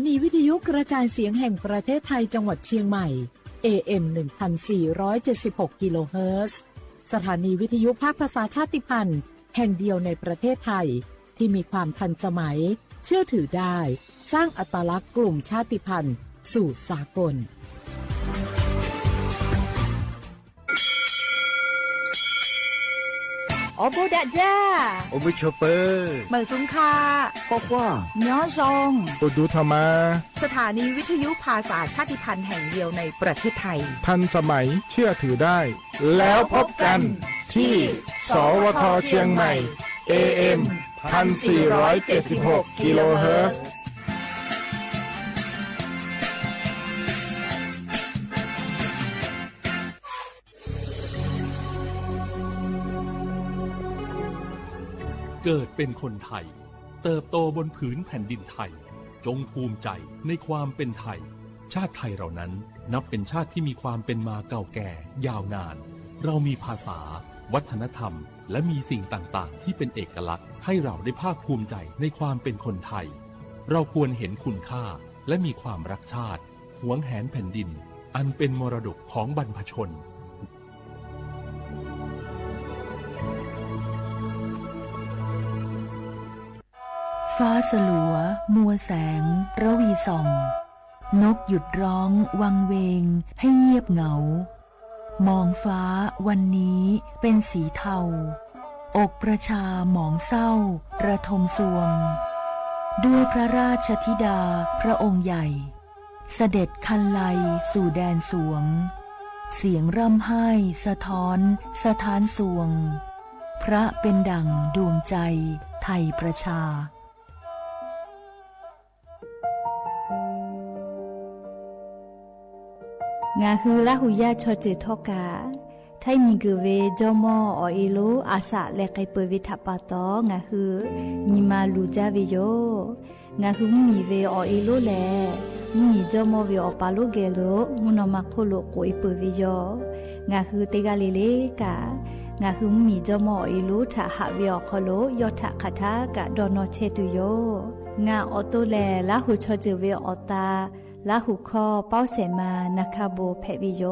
นีวิทยุกระจายเสียงแห่งประเทศไทยจังหวัดเชียงใหม่ AM 1476 กิโลเฮิรตซ์สถานีวิทยุภาคภาษาชาติพันธุ์แห่งเดียวในประเทศไทยที่มีความทันสมัยเชื่อถือได้สร้างอัตลักษณ์กลุ่มชาติพันธุ์สู่สากลโอโบดะจ้าโอบิชเปอร์เหมอซุงคาปอกว่าย้อซงปดูธรรมาสถานีวิทยุภาษาชาติพันธุ์แห่งเดียวในประเทศไทยทันสมัยเชื่อถือได้แล้วพบกันที่สวทเชียงใหม่ AM 1476 กิโลเฮิรตซ์เกิดเป็นคนไทยเติบโตบนผืนแผ่นดินไทยจงภูมิใจในความเป็นไทยชาติไทยเรานั้นนับเป็นชาติที่มีความเป็นมาเก่าแก่ยาวนานเรามีภาษาวัฒนธรรมและมีสิ่งต่างๆที่เป็นเอกลักษณ์ให้เราได้ภาคภูมิใจในความเป็นคนไทยเราควรเห็นคุณค่าและมีความรักชาติหวงแหนแผ่นดินอันเป็นมรดกของบรรพชนฟ้าสลัวมัวแสงระวีส่องนกหยุดร้องวังเวงให้เงียบเหงามองฟ้าวันนี้เป็นสีเทาอกประชาหมองเศร้าระทมสวงด้วยพระราชธิดาพระองค์ใหญ่เสด็จคันไลสู่แดนสวงเสียงร่ำไห้สะท้อนสถานสวงพระเป็นดั่งดวงใจไทยประชางาฮือละหุยาชอเจทอกาไทมีกเวจอมออเอโลอาสะและไกเปวิทัปปะตองาฮือนิมาลูจาเวโยงาฮือมีเวอเอโลแลมีจอมอเวอปาโลเกโลมุนอมาโคโลโกเอเปวิโยงาฮือเตกาเลเลกางาฮือมีจอมอเอโลทะหะเวอคโลยอทะคาทากะดอนอเชตุโยงาออโตแลละหุชอเจเวอตาลาหุคอเป้าเสมานาคาโบเพวิโย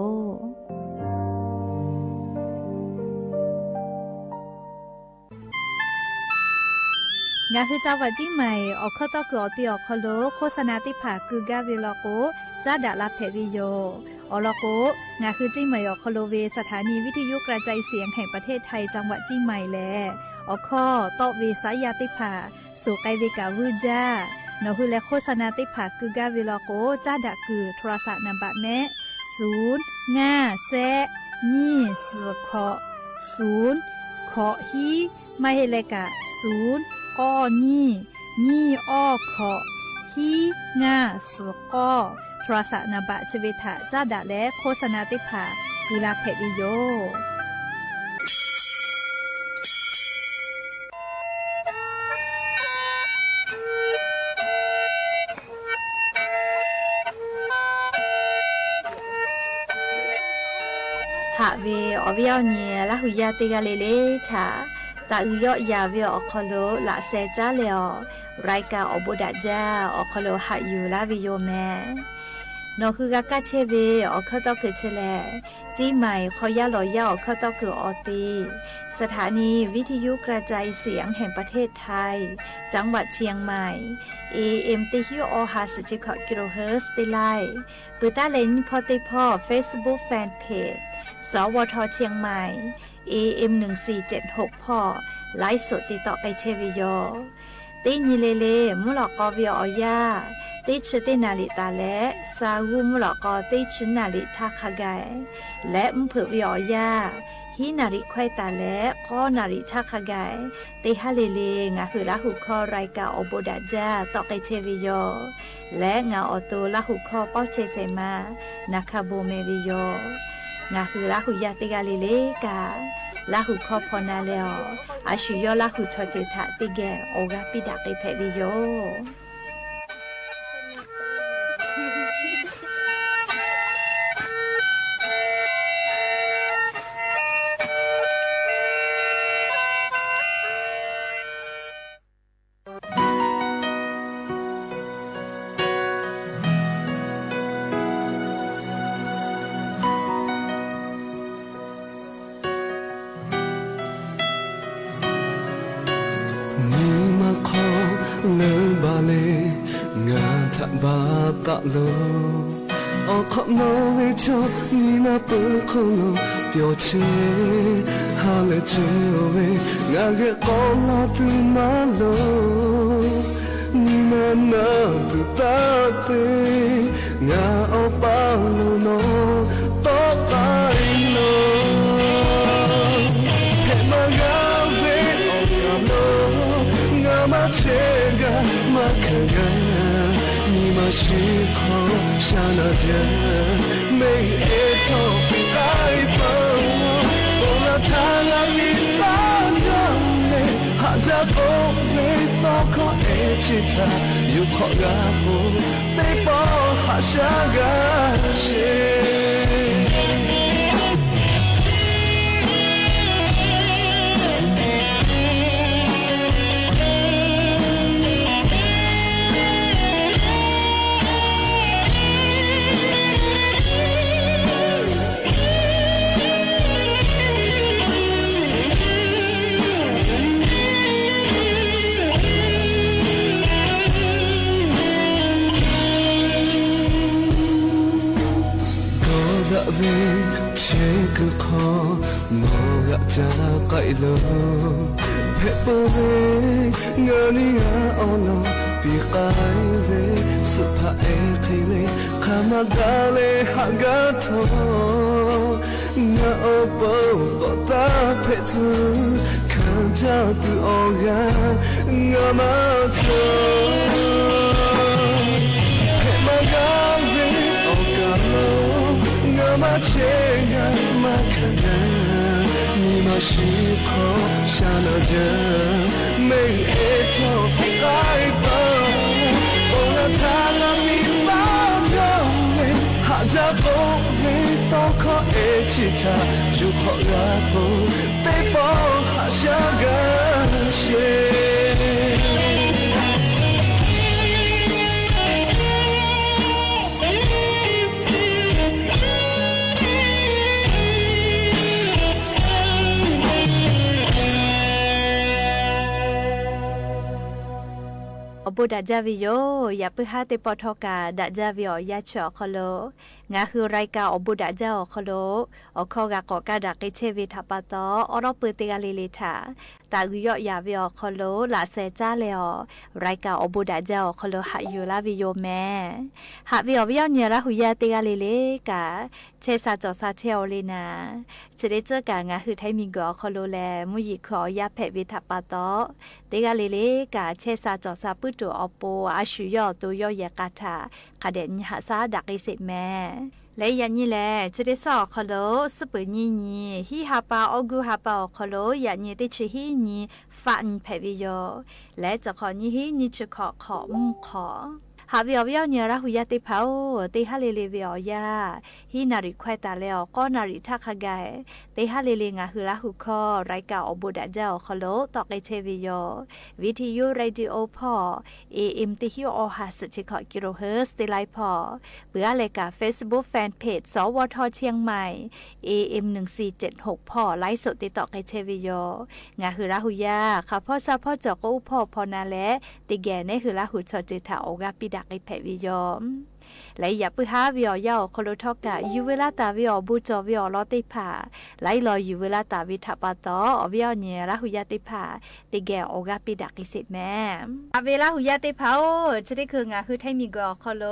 งาคือเจ้าวัดจิ้งใหม่ออกข้อต่อคืออติออกคอโลโฆษณาติผาคือกาเวลโกจ้าดาลาเพวิโยอลโกงาคือจิ้งใหม่ออกคอโลเวสถานีวิทยุกระจายเสียงแห่งประเทศไทยจังหวัดจิ้งใหม่แลออกข้อต่อเวสายาติผาสู่ไกเวกาวูจ้านหุและโฆษณาติผาคือกาเวลโกจ้าดะคือโทรศัพท์นำบะแนะ0 5 แซนี่สือขอ0ขอฮีไม่ให้เลกะ0ก้อนี่อ้อขอฮีง่าสือก้อโทรศัพท์นำบะชเวทะจ้าดะและโฆษณาติผาคือลาเพดิโยหะเวอเวียวเนียละหุยาเตกาเลเลทาตาอุยอยาเวอคอโลละเซจาเลอรายกาอโบดะจาอคอโลหะยูลาวิโยแมนอคือกากาเชเวอคอตอคือเชแลจี้ใหม่ขอยาลอยาอคอตอคืออตีสถานีวิทยุกระจายเสียงแห่งประเทศไทยจังหวัดเชียงใหม่ AM ติฮิโอฮาสจิคกิโลเฮิรตซ์ติไลปืตาเลนพอติพอ Facebook Fan Pageสวทเชียงใหม่ AM 1476พ่อไลฟ์สดติดต่อไปเชวิโยติญิเลเลมุลกอวิอยาติชตินาลิตาและซาวูมุลกอติชนาลิทาคากายและมเผือวิอยาฮินาริควายตาและก็นาริทาคากายติฮาเลเลงาคือละหุคอรายกาอโบดาจาต่อไปเชวิโยและงาออโตละหุคอเป้าเชเซมานาคาโบเมวิโยงาคือละหุยาติกาลิเลกาละหุคอพอนาเลออาชุยอละหุชอเจทะติแกโอกาปิดาเกเพวิโย ตะโลออกขโมยชอบนี่มาเปิดคนโลเดียวเชหาเลเจเวงาเกกอลาตุมาโลนี่มานาตุตาเตงาเอาปาโลโนโตไปโลเฮมากาเวออกกาโลงามาเชกามาแข่งกันนี่มาชีขอชานาเจไม่เอทอฟิไกปะโอลาทางอาลีตาจังเลยหาจะโกเลยต้องขอเอชิตาอยู่ขอกาโฮเตปอหาชากาเชเวเชกุขอมองอยากจะไกลโลเพปเวงานีอาออลปีกายเวสุภาเอคิเลขามากาเลหากาโทงาโอโปก็ตาเพจูข้าจะตุออกางามาโทเพมากาเวออกาโลมาเชยามาคันนี่มาชีขอชานาเจไม่เอทอฟิกายปะโอลาทางอามีตาจังเลยหาจะโกเลยต้องขอเอชิตาอยู่ขอรักโอเตปอหาชากาเชบุดาจาวิโยอย่าเพิ่งหาเตปอทอกาดาจาวิโอยาชอคโลงาคือรายการอบุดาจาอคโลอคอกากอกาดากิเชวิทัปตออรอเปเตกาลิลิทาตากุยอยาวิโอคโลลาเซจาเลอรายการอบุดาจาอคโลหายูลาวิโยแม่หาวิโอวิโอเนียละหุยาเตกาลิลิกาเชซาจอซาเชโอลีนาจะได้เจอกันงาคือไทมิงกอคโลแลมุยิขอยาเพวิทัปตอเตกาลิลิกาเชซาจอซาปุตุอโปอาชุยอตัวยอยากาทาคาเดนหาซาดักอิเสแม่และยันนี่แหละจะได้สอคโลสปุญีนีฮิฮาปาอกูฮาปาคโลยันนี่ติชิฮีนีฟันเพวิโยและจะขอนี่ฮีนี่จะขอมุขอหาวิวเนียระหุยาติเผาติฮาเลเลวิอยาฮินาริควตาเลอก็นาริทักกายติฮาเลเลงาหุลาหุคอรายกาอบุดาเจ้าคโลตอกไอเทวิโยวิทยุเรดิโอพอAM ติฮิโอหาสจิขอกิโลเฮิรตซ์ติไลพอเปื่อเลกา Facebook Fanpage สวทเชียงใหม่ AM 1476พอไลฟ์สดติตอกไอเทวิโยงาหุลาหุยาค่ะพ่อซาพ่อจอกอุพอพอนาและติแกในหุลาหุชอจิตาโอกาปิดักไอเพวิโยและอย่าไปหาวิอยาคโลทอกะยูเวลาตาวิอบูจอวิอลอติผาไลรอยูเวลาตาวิทัปตอวิอเนียละหุยาติผาติแกโอกาปิดักอิสิแม่เวลาหุยาติผาจะได้คืองาคือไทมิกอคโล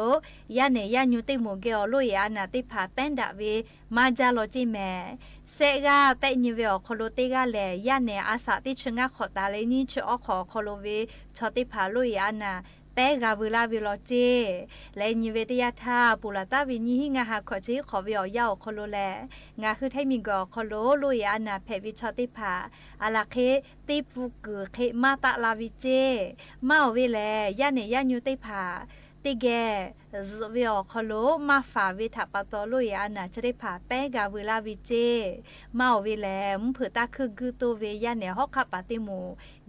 ยาเนยาญูติโมเกอโลยานาติผาแป้นดาเวมาจาโลจิแม่เซกาแต่นิเวอคโลติกาแลยาเนอาสาติชงะขอตาเลนี่ชอขอคโลเวชอติผาโลยานาแต่กาเวลาวิโลเจและนิเวตยาธาปุระตาวิญิหิงาหาขอชีขอวิอยาคโลแลงาคือไทมิกอคโลลุยอานาเพวิชอติผาอาลาเคติปุกุเคมาตะลาวิเจมาเวแลยาเนยาญูติผาติแกวิอคโลมาฟาวิทัปตอลุยอานาจะได้ผาแป้กาเวลาวิเจมาเวแลมเผือตาคือกุโตเวยาเนฮอกคาปาติมู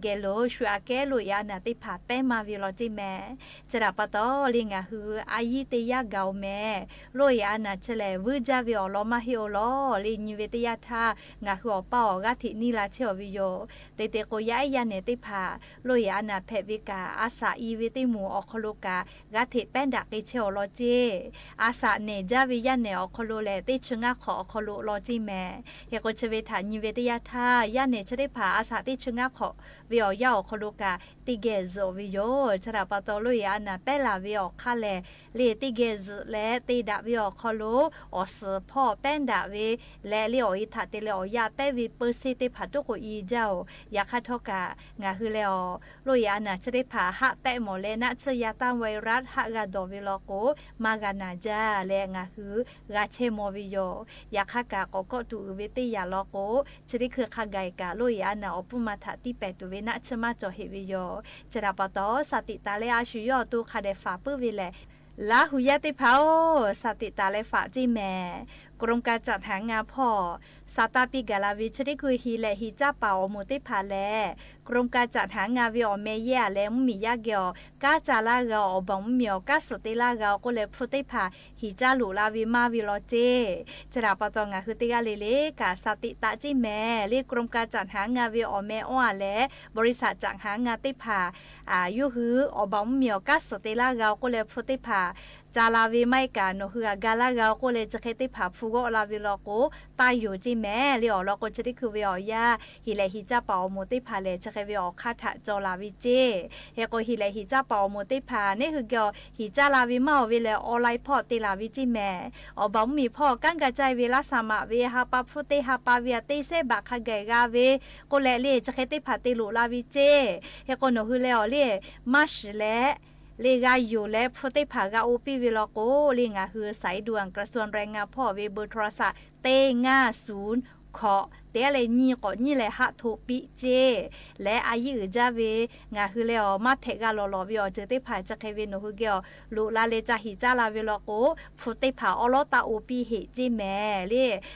แ กโลชัวแกโลยานาติผาแป้มาวิโลจิแม่จะรับปะตอลิงาฮืออายิเตยาเกาแม่โลยานาเฉลวืจาวิโอลมาฮิโอลลิญเวตยาทางาฮือป้อกะทินีลาเชอวิโยเตเตโกยายาเนติผาโลยานาเพวิกาอาสาอีเวติมูออคโลกากะทิแป้นดักเชอโลเจอาสาเนจาวิยาเนออคโลเลติชงะขออคโลโลจิแม่เฮโกเชเวทาญิเวตยาทายาเนชได้ผาอาสาติชงะขอวิโอยาอคโลกาติเกโซวิโยชราปะตอโลยานาเปลาวิโอคาเลเลติเกซและติดาวิโอคโลอสพ่อแป้นดาวิและเลโออิทาเตเลโอยาเปวิเปอร์ซิติผาตุโกอีเจ้ายาคาทกางาฮือเลโอโลยานาชได้ผาหะแตหมอเลนะชยาตามไวรัสหะกาโดวิโลโกมากานาจาและงาฮือกาเชโมวิโยยาคากาโกโกตุเวติยาโลโกชได้คือคาไกกาโลยานาอปุมาทาติเปตุเวนะชมาจอเฮวิโยจราปะตอสติตาเลอาชุยอตูคาเดฟาปื้อวิเลลาหุยาติพาวสติตาเลฝาจิแม่กรมการจัดหางานพ่อซาตาปิกาลาวิชได้คุยฮีและฮีจ้าเป่าโมติพาแลกรมการจัดหางานวิอเมเยและมุมียาเกียวกาจาลาเกาอบองเมียวกาสติลาเกาก็เลยพุติพาฮีจ้าหลูลาวิมาวิโลเจจราปตองาคือติกาเลเลกาสติตาจิแม่เรียกกรมการจัดหางานวิอเมอ้อและบริษัทจัดหางานติพาอยู่ฮืออบองเมียวกาสติลาเกาก็เลยพุติพาจาลาวิไม่กาโนฮือกาลาเกาก็เลยจะเคติผาฟูโกลาวิโลโกตายอยู่จิแม่เรียอโลโกจะได้คือวิออยาฮิเลฮิจ้าเปาโมติพาเลจะเควิอคาถะจอลาวิเจเฮโกฮิเลฮิจ้าเปาโมติพานี่คือเกอฮิจ้าลาวิมาวิเลออไลพอติลาวิจิแม่อบอมมีพ่อกันกระจายเวลาสามะเวฮาปาฟุติฮาปาเวียติเซบักคาเกกาเวโกเลเลจะเคติพาติลุลาวิเจเฮโกโนฮืเลอเลมัชเลเลกาอยู่และพุทธิภากาอุปิวิโลโกลิงาคือสายด่วนกระทรวงแรงงานพ่อเวเบอร์โทรศัพท์เต้ง่า0ขอเตะเลยนี่ก็นี่แหละฮัทโทปิเจและอายุจาเวงาคือแล้วมาเพกาลอวิอเจติผาจะเควินโนฮุเกลลูลาเลจาฮิจาลาเวโลโกพุติผาอลตาอุปิเฮจิแม่เล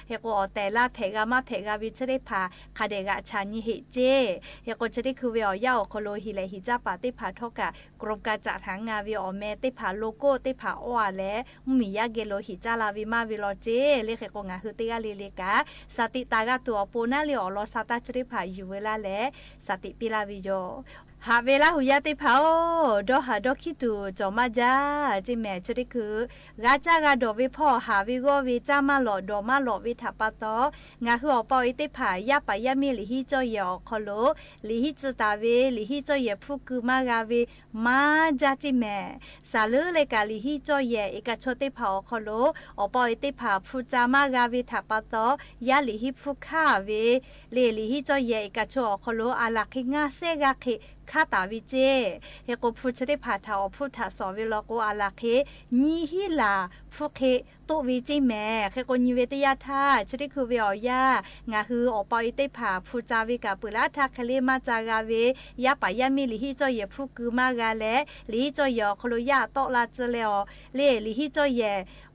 เฮโกอแต่ละเพกามาเพกาวิจะได้ผาคาเดกะชานิเฮเจเฮโกจะได้คือเวอยาโคโลฮิเลฮิจาปาติผาทกะกรมการจัดหางานวิอเมติผาโลโก้ติผาอวาและมียาเกโลฮิจาลาวิมาวิโลเจเลเฮโกงาคือติกาเลกาสติตากาตัวปูนาเลอลอสาตาจริพาอยู่เวลาและสติปิลาวิโยหาเวลาหุยาติพาโอดอหาดอคิตูจอมาจาจิแม่จริคือกาจากาดอวิพ่อหาวิโกวิจามาหลอดอมาหลอวิทัปตองาคืออปออิติผายาปายามีลิฮิจอยอคโลลิฮิจตาเวลิฮิจอยฟุกุมากาเวมาจาจิแม่สาลือเลกาลิฮิจอยเอกชติผาคโลอปออิติผาฟุจามากาวิทัปตอยาลิฮิฟุคาเวเลลิฮิจอยเอกชอคโลอาลักขิงาเซกาคิคาตาวิเจเฮโกพุชได้ผาทาพุทธสอวิโลโกอาลาเคนีฮิลาฟุเคตุวิจิแม่เฮโกนิเวตยาธาชได้คือเวียยางาฮืออปอยได้ผาพุจาวิกาปุระทาคเลมาจากาเวยาปายามิลิฮิจอยฟุกุมากาเลลิฮิจอยคโลยาโตลาเจเลอเลลิฮิจอย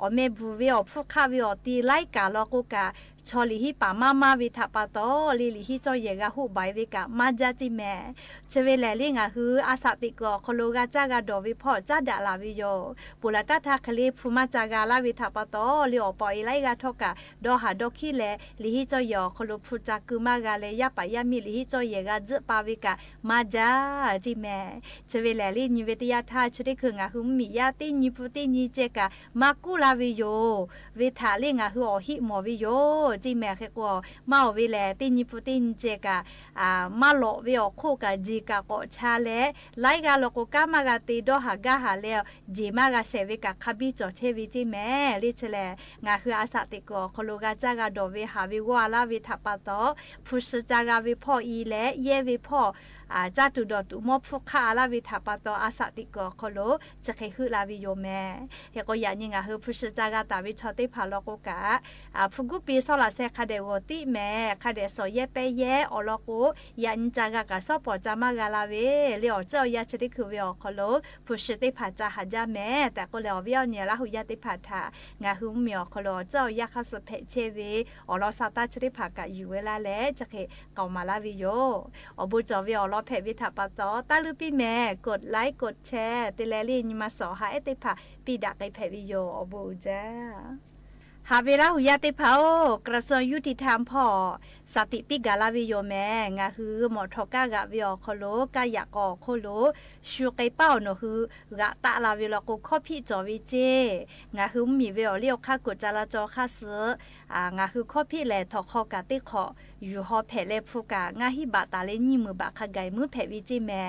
อเมบูเวอฟุคาวิอตีไลกาโลโกกาชอลิฮิปามาวิทัปโตลิลิฮิจอยกาหุบายวิกามาจาจิแม่เชเวเลลิงาฮืออาสาติกอคโลกาจากาดอวิพ่อจาดาลาวิโยปุระตาทาคลีฟุมาจากาลาวิทัปโตลิอปอยไลกาทกาดอหาดอคิเลลิฮิจอยคโลพุจากุมากาเลยาปายามิลิฮิจอยกาจปาวิกามาจาจิแม่เชเวเลลินิเวติยาทาชริคืองาฮือมิยาติญิปุติญิเจกามากุลาวิโยวิทาลิงาฮืออหิมอวิโยจิแม่เขกว่ามาเวลาติญิปุติญิเจกามาโลวิอโคกาจีกาโกชาเลไลกาโลโกกามากาติดอหากาหาแล้วจีมากาเซวิกาคาบิจอเชวิจิแม่ลิเชเลงาคืออาสาติกอคโลกาจากาดอวิหาวิวาลาวิทัปโตพุชจากาวิพ่ออีและเยวิพ่อจาตุดอตุมอฟุคาลาวิทัปโตอาสาติกอคโลจะเคฮือลาวิโยแม่เฮก็ยานิงาฮือพุชจากาตาวิชอติพาโลโกกาฟุกุปีซอลาเซคาเดวติแม่คาเดโซเยเปเยอโลโกยานิจากากาซอปอจามากาลาเวเลอเจ้ายาชริคือวิอคโลพุชติพาจาหาจาแม่แต่ก็เลอวิอเนี่ยละหุยาติพาทางาฮือมิอคโลเจ้ายาคาสเพเชเวอโลซาตาชริพากะอยู่เวลาแลจะเคเกามาลาวิโยอบุจอวิอโล รอแผ่วิถาปะตอตาลือปีแม่กดไลค์กดแชร์ติแลลี่มาสอหาเอติผาปีดักไอแผ่วิโยอบูจ้าหาเวลาหุยาติเผากระทรวงยุติธรรมพ่อสติปิกาลาวิโยแม่งาคือหมอทอกากะวิอโคโลกายากอโคโลชูไกเป้าเนคือกะตะลาวิลโกข้อพี่จอวิเจงาคือมีเวอเลียวค่ากดจราจรค่าซื้องาคือข้อพี่แลทอคอกะติขออยู่ฮอแผ่เลฟูกางาฮิบาตาเลนี่มือบะคาไกมือแผ่วิจิแม่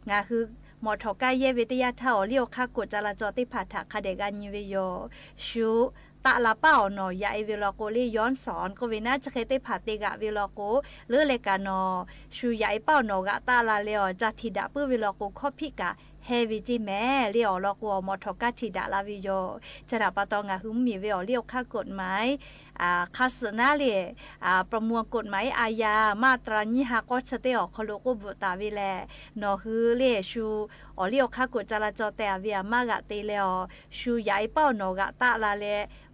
งาคือหมอทอกาเยวิทยาเท่าเลียวค่ากดจราจรติผาถะคาเดกานิเวโยชูตะละเป้าเนอยาไอเวลโกลีย้อนสอนก็เวน่าจะเคยได้ผาติกะเวลโกเลือเลกานอชูยาไอเป้าเนอกะตะละเลอจะทิดาปื้อเวลโกข้อพิกะเฮวิจิแม่เลียวลอกวมอทอกาทิดาลาวิโยจะรับปะตองะหึมมีเวลเลียวค่ากฎหมายคาสนาเลประมวลกฎหมายอาญามาตรานี้หากอชเตอคโลกบุตาวิแลนอฮือเลชูอเลียวค่ากฎจราจรแต่เวียมากะเตเลอชูยาไอเป้าเนอกะตะละเล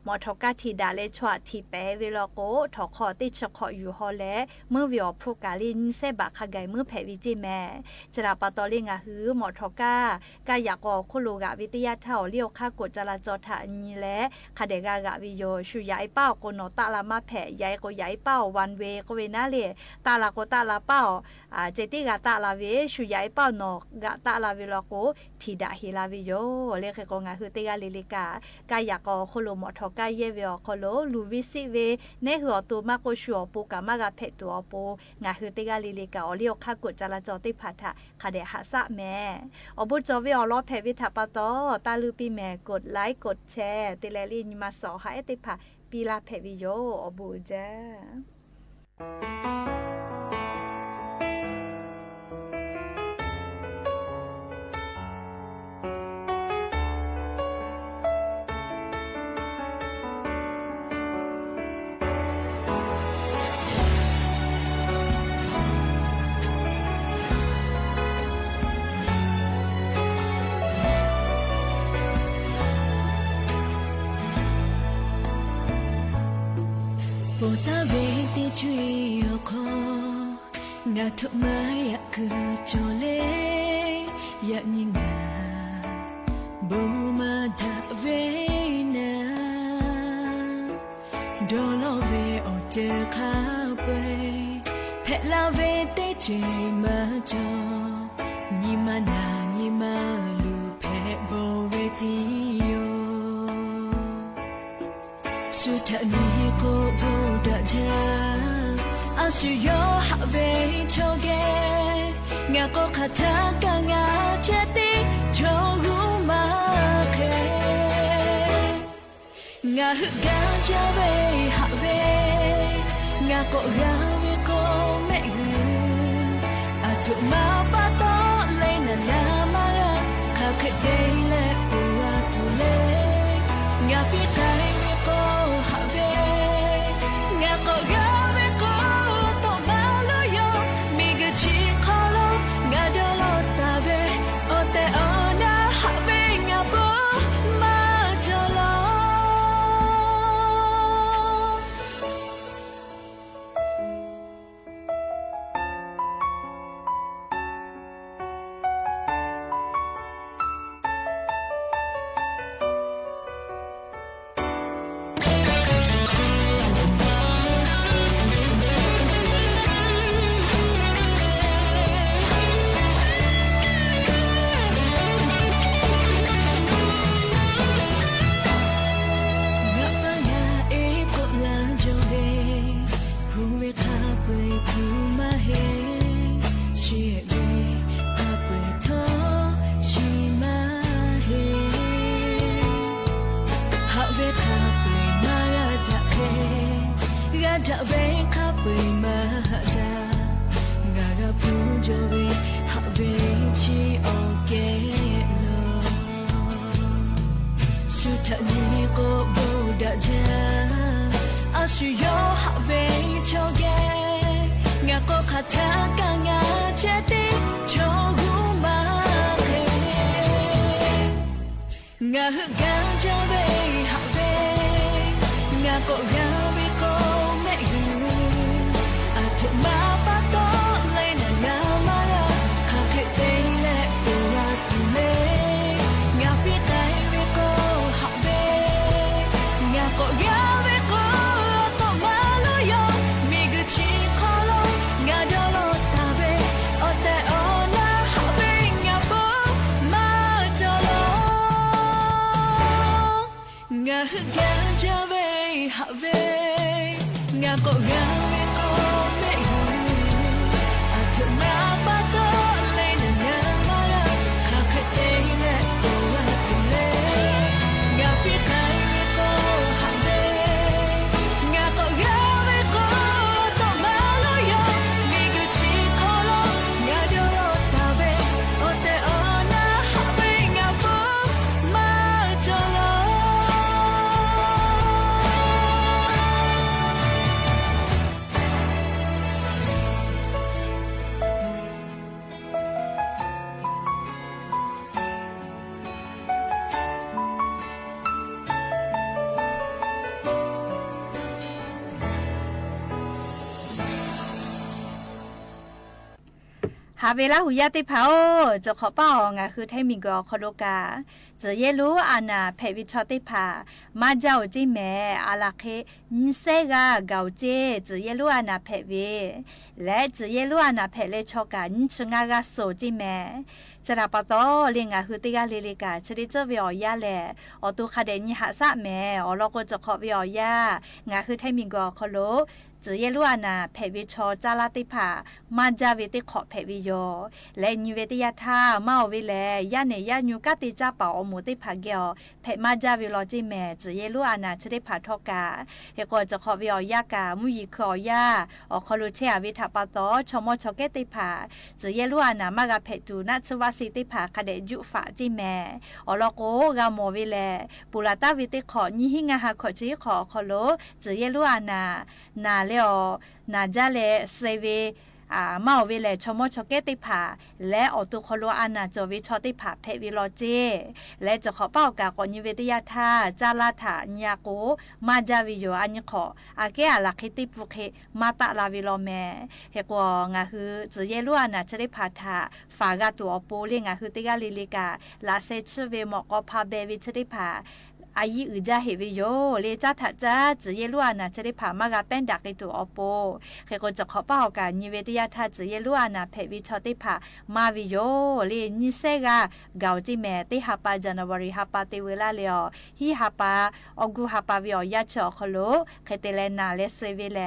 มอทอกาทีดาเลชวาทีแปเวลโกถอคอติชคออยู่ฮอแลเมื่อวิอพูกาลินเซบะคาไกเมื่อแผ่วิจิแม่จราปะตอลิงะฮือหมอทอกากายากอคุโลกะวิทยาเท่าเลียวค่ากฎจราจรทานีและคาเดกากะวิโยชูยายเป้าโกโนตะละมาแผ่ยายโกยายเป้าวันเวโกเวนาเลตาลาโกตาลาเป้าเจติกาตาลาเวชูยายเป้าโนกะตาลาเวลโกทีดาฮิลาวิโยเลเคโกงะฮือเตกาลิลิกากายากอคุโลหมอทอกาเยเวอคโลลูวิซิเวเนหัวตัวมากโกชัวปูกามากะเพตัวปูงาฮือเตกาลิลิกาอเลียวค่ากดจราจรติผาถะคาเดหะสะแม่อบุจอเวอลอแผ่วิถาปะตอตาลือปีแม่กดไลค์กดแชร์ติแลลินมาสอหาเอติผาปีลาแผ่วิโยอบูจ้า我大为的追有空，我他妈呀可着嘞，呀你啊，不嘛大为呢，多老为我这卡背，陪老为的追嘛着，你嘛那你嘛路陪不为的哟。สุดท้ายนี้ก็รู้ได้จ้าอาศัยอยู่หาเวชโอเกงาก็ขาดทางกันงาเจติโชกุมาเคงาฮึกาจะเวหาเวงาก็งาเวก็ไม่หืออาทุมาปะตอเลยนานามาข้าเคยได้และปัวทุเลงาพี่ไกจะเวข้าไปมาดางากับผู้จเวหาเวชีโอเกโลสุดท้ายนี้ก็บูดาจาอาศัยอยู่หาเวชโอเกงาก็ขาดทางกันงาเจติโชกุมาเคงาฮึกาจะเวหาเวงาก็งาเวก็มาปะตอเลยนานามา ฮึกะจาเวฮาเวงาโกงาเวโกเมยูอะทุมาปะโตเลนะงามาราคาเคเตเรโตวะตุเลงาปิไทเวโกฮาเวงาโกงาเวโกโตมาโลโยมีกุชิโคโลงาโดโรตาเวโอเตโอนาฮาเวงาปูมาโจโลหาเวลาหุยาติเผาจะขอเป้างาคือไทมิงกอคอโลกาจะเยลูอานาเพวิชอติผามาเจ้าจิแม่อาลาเคนิเซกาเกาเจจะเยลูอานาเพวิและจะเยลูอานาเพเลชอกันชงากาโซจิแม่จะรับปะโตเลียงาคือติกาเลเลกาชริเจวิอยาแลอตุคาเดนิหาสะแม่อลอกจะขอวิอยางาคือไทมิงกอคอโลจะเยลูอานาเพวิชอจาลาติผามาจาเวติขอเพวิโยและนิเวติยาธามาวิแลยาเนยาญูกาติจาปาอมุติผาเกียวเพมาจาวิโลจิแม่จะเยลูอานาชริผาทอกาเฮกอจะขอวิอยากามุยิขอยาอคอลุเชอวิทาปาโตชมชเกติผาจะเยลูอานามากาเพตูนัชวาสิติผาคเดจุฝาจิแม่อลโกกามวิแลปุลาตาวิติขอญิหิงาหาขอจิขอคอโลจะเยลูอานานาเลอนาจาเลเซเวมาวิเลชมชเกติผาและอตุคโลอานาจวิชอติผาเพวิโลเจและจะขอเป้ากากอนิเวติยาธาจาลาถาญาโกมาจาวิโยอัญขออาเกอาลักขิติปุเคมาตะลาวิโลแมเฮกวงาคือจะเยลูอานาชริผาธาฝากาตัวโปเลงาคือติกาลิลิกาลาเซชเวมอกอพาเบวิชริผาอายีอือจาเฮวิโยเลจ้าถัดจ้าจะเยลูอานาจะได้ผ่ามากาเป็นดักในตัวอโปเคก็จะขอเป้ากันนิเวติยาทัดจะเยลูอานาเพวิชอติผ่ามาวิโยเลนิเซกาเกาจิแม่ติฮัปปาจันวารีฮัปปาติเวลาเลอฮีฮัปปาอกูฮัปปาวิอยาชอคโลเคเตเลนาเลเซเวเล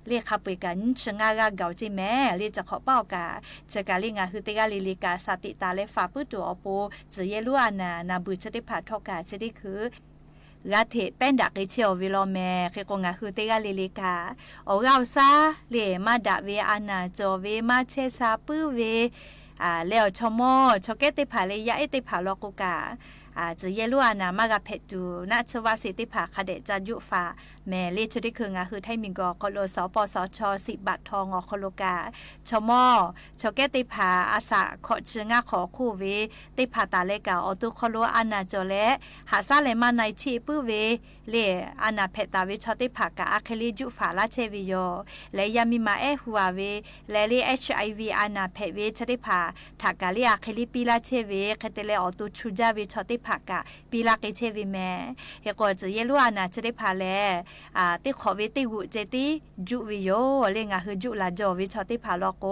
เลขับไปกันชงากาเกาจิแม่เลจะขอเป้ากาจะกาลิงาคือติกาลิลิกาสติตาเลฟาปุตัวอโปจะเยลูอานานาบุชติผ่าทอกาจะได้คือกาเทเป็นดักเชียววิโลแม่เคกงาคือเตกาลิลิกาโอเราซาเลมาดาเวอานาโจเวมาเชซาปื้อเวแล้วชโมชเกติผาเลยะเอติผาโลกุกาจะเยลูอานามากาเพตูนาชวาสิติผาคเดจายุฟาแม่เลชดิคืองาคือไทมิงกอกโลสปสช10บาททองอคโลกาชมอชเกติผาอาสาขอชงาขอคู่เวติผาตาเลกาอตุคโลอานาโจเลหาซาเลมาในชีปื้อเวเลอานาเพตาวิชติผากาอะเคลิจุฟาลาเชวิโยและยามิมาหัวเวและเล HIV อานาเพเวชติผาทากาลีอะเคลิปิลาเชเวคเตเลอตุชูจาวิชติผากาปิลาเกเชวิแม่เฮกอจะเยลูอานาชติผาแลติขอวิติกุเจติจุวิโยเลงาคือจุลาจอวิชติผาลโก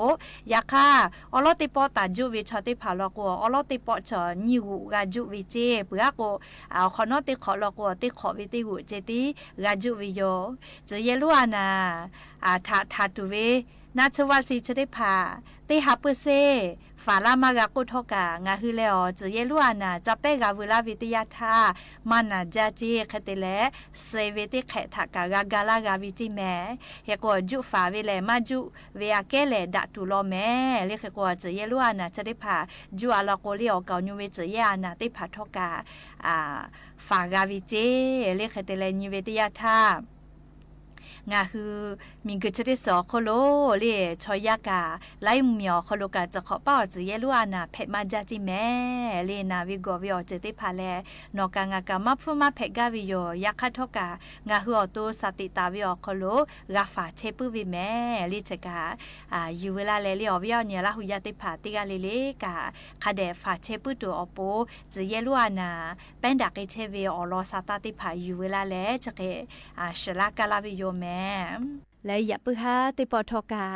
ยาคาอลอติปอตาจุวิชติผาลโกอลอติปอชอญิวกาจุวิเจเปือโกขอนอติขอลโกติขอวิติกุเจติกาจุวิโยจะเยลูอานาทาตุเวนาชวาสิชติผาติฮับเปเซฟาลามากากุทกางาฮือเลอจะเยลูอานาจะเปกาเวลาวิทยาธามานาจาจีคเตเลเซเวติแขทากากากาลากาวิจิแมเฮกอจุฟาเวเลมาจุเวอาเกเลดัตุโลแมเลเฮกอจะเยลูอานาจะได้พาจุอาลาโกเลอเกาญูเวจะเยอานาติผาทกาฟากาวิเจเลคเตเลนิเวติยาธางาคือมีกึชได้สอโคโลเลชอยากาไล่เมียวโคโลกาจะขอเป้าจะเยลูอานาเพมาจาจิแม่เลนาวิโกวิโอเจติพาเลนอกางากามาฟุมาเพกาวิโยยักขะทกางาฮืออโตสติตาวิโอโคโลกาฟาเชปุวิแม่ลิจกายูเวลาเลลิอวิโอเนียลาหุยาติพาติกาเลเลกาคาเดฟาเชปุตัวอโปจะเยลูอานาเป็นดักเชเวออลอซาตาติพายูเวลาเลจะเกชลากาลาวิโยแม่ และอย่าปึฮาติปอทอกา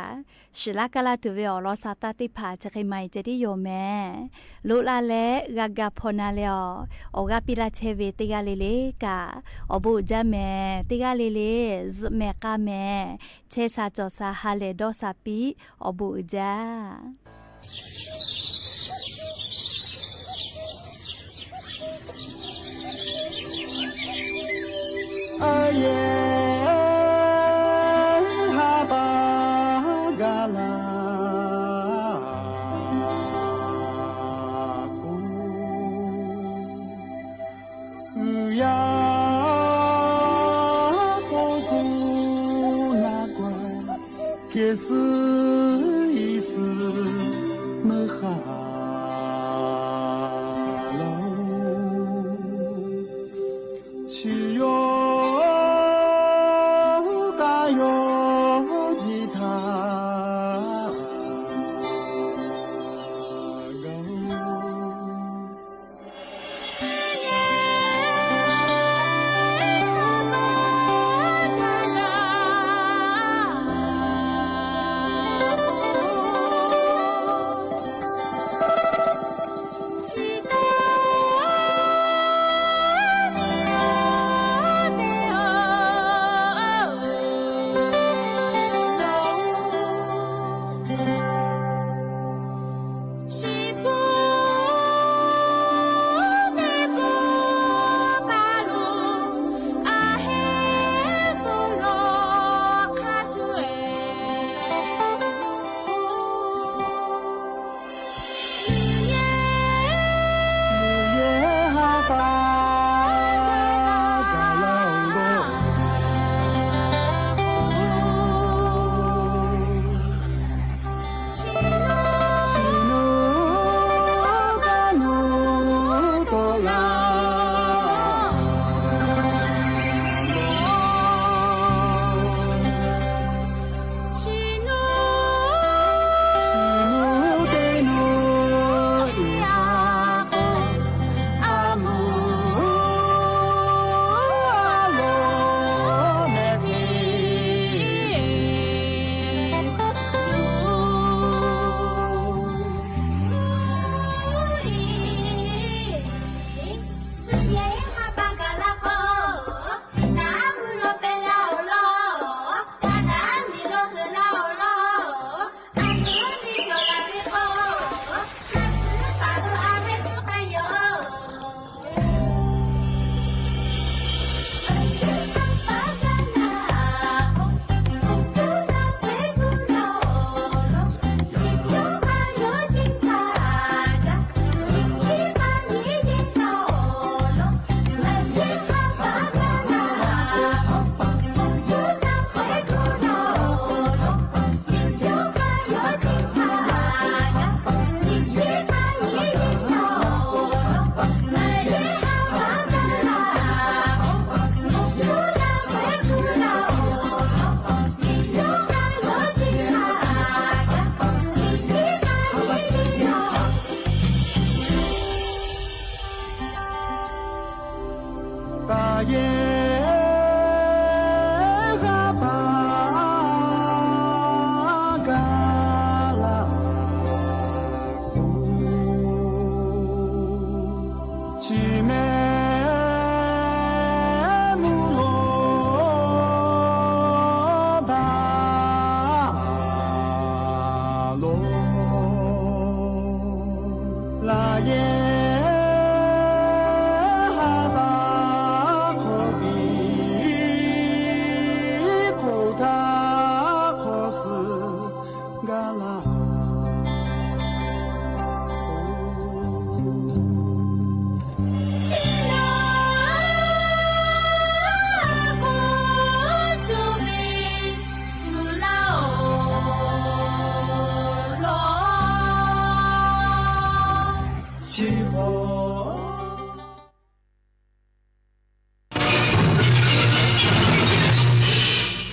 ชิลากาลาตุเวอรอซาตาติผาจะใครไม่จะที่โยแม่ลุลาเลกากาพนาเลอโอกาปิลาเชเวติกาเลเลกาอบูจาแม่ติกาเลเลซแม่กาแม่เชซาจอซาฮาเลดอซาปีอบูจาque是一丝没哈喽，去哟嘎哟吉他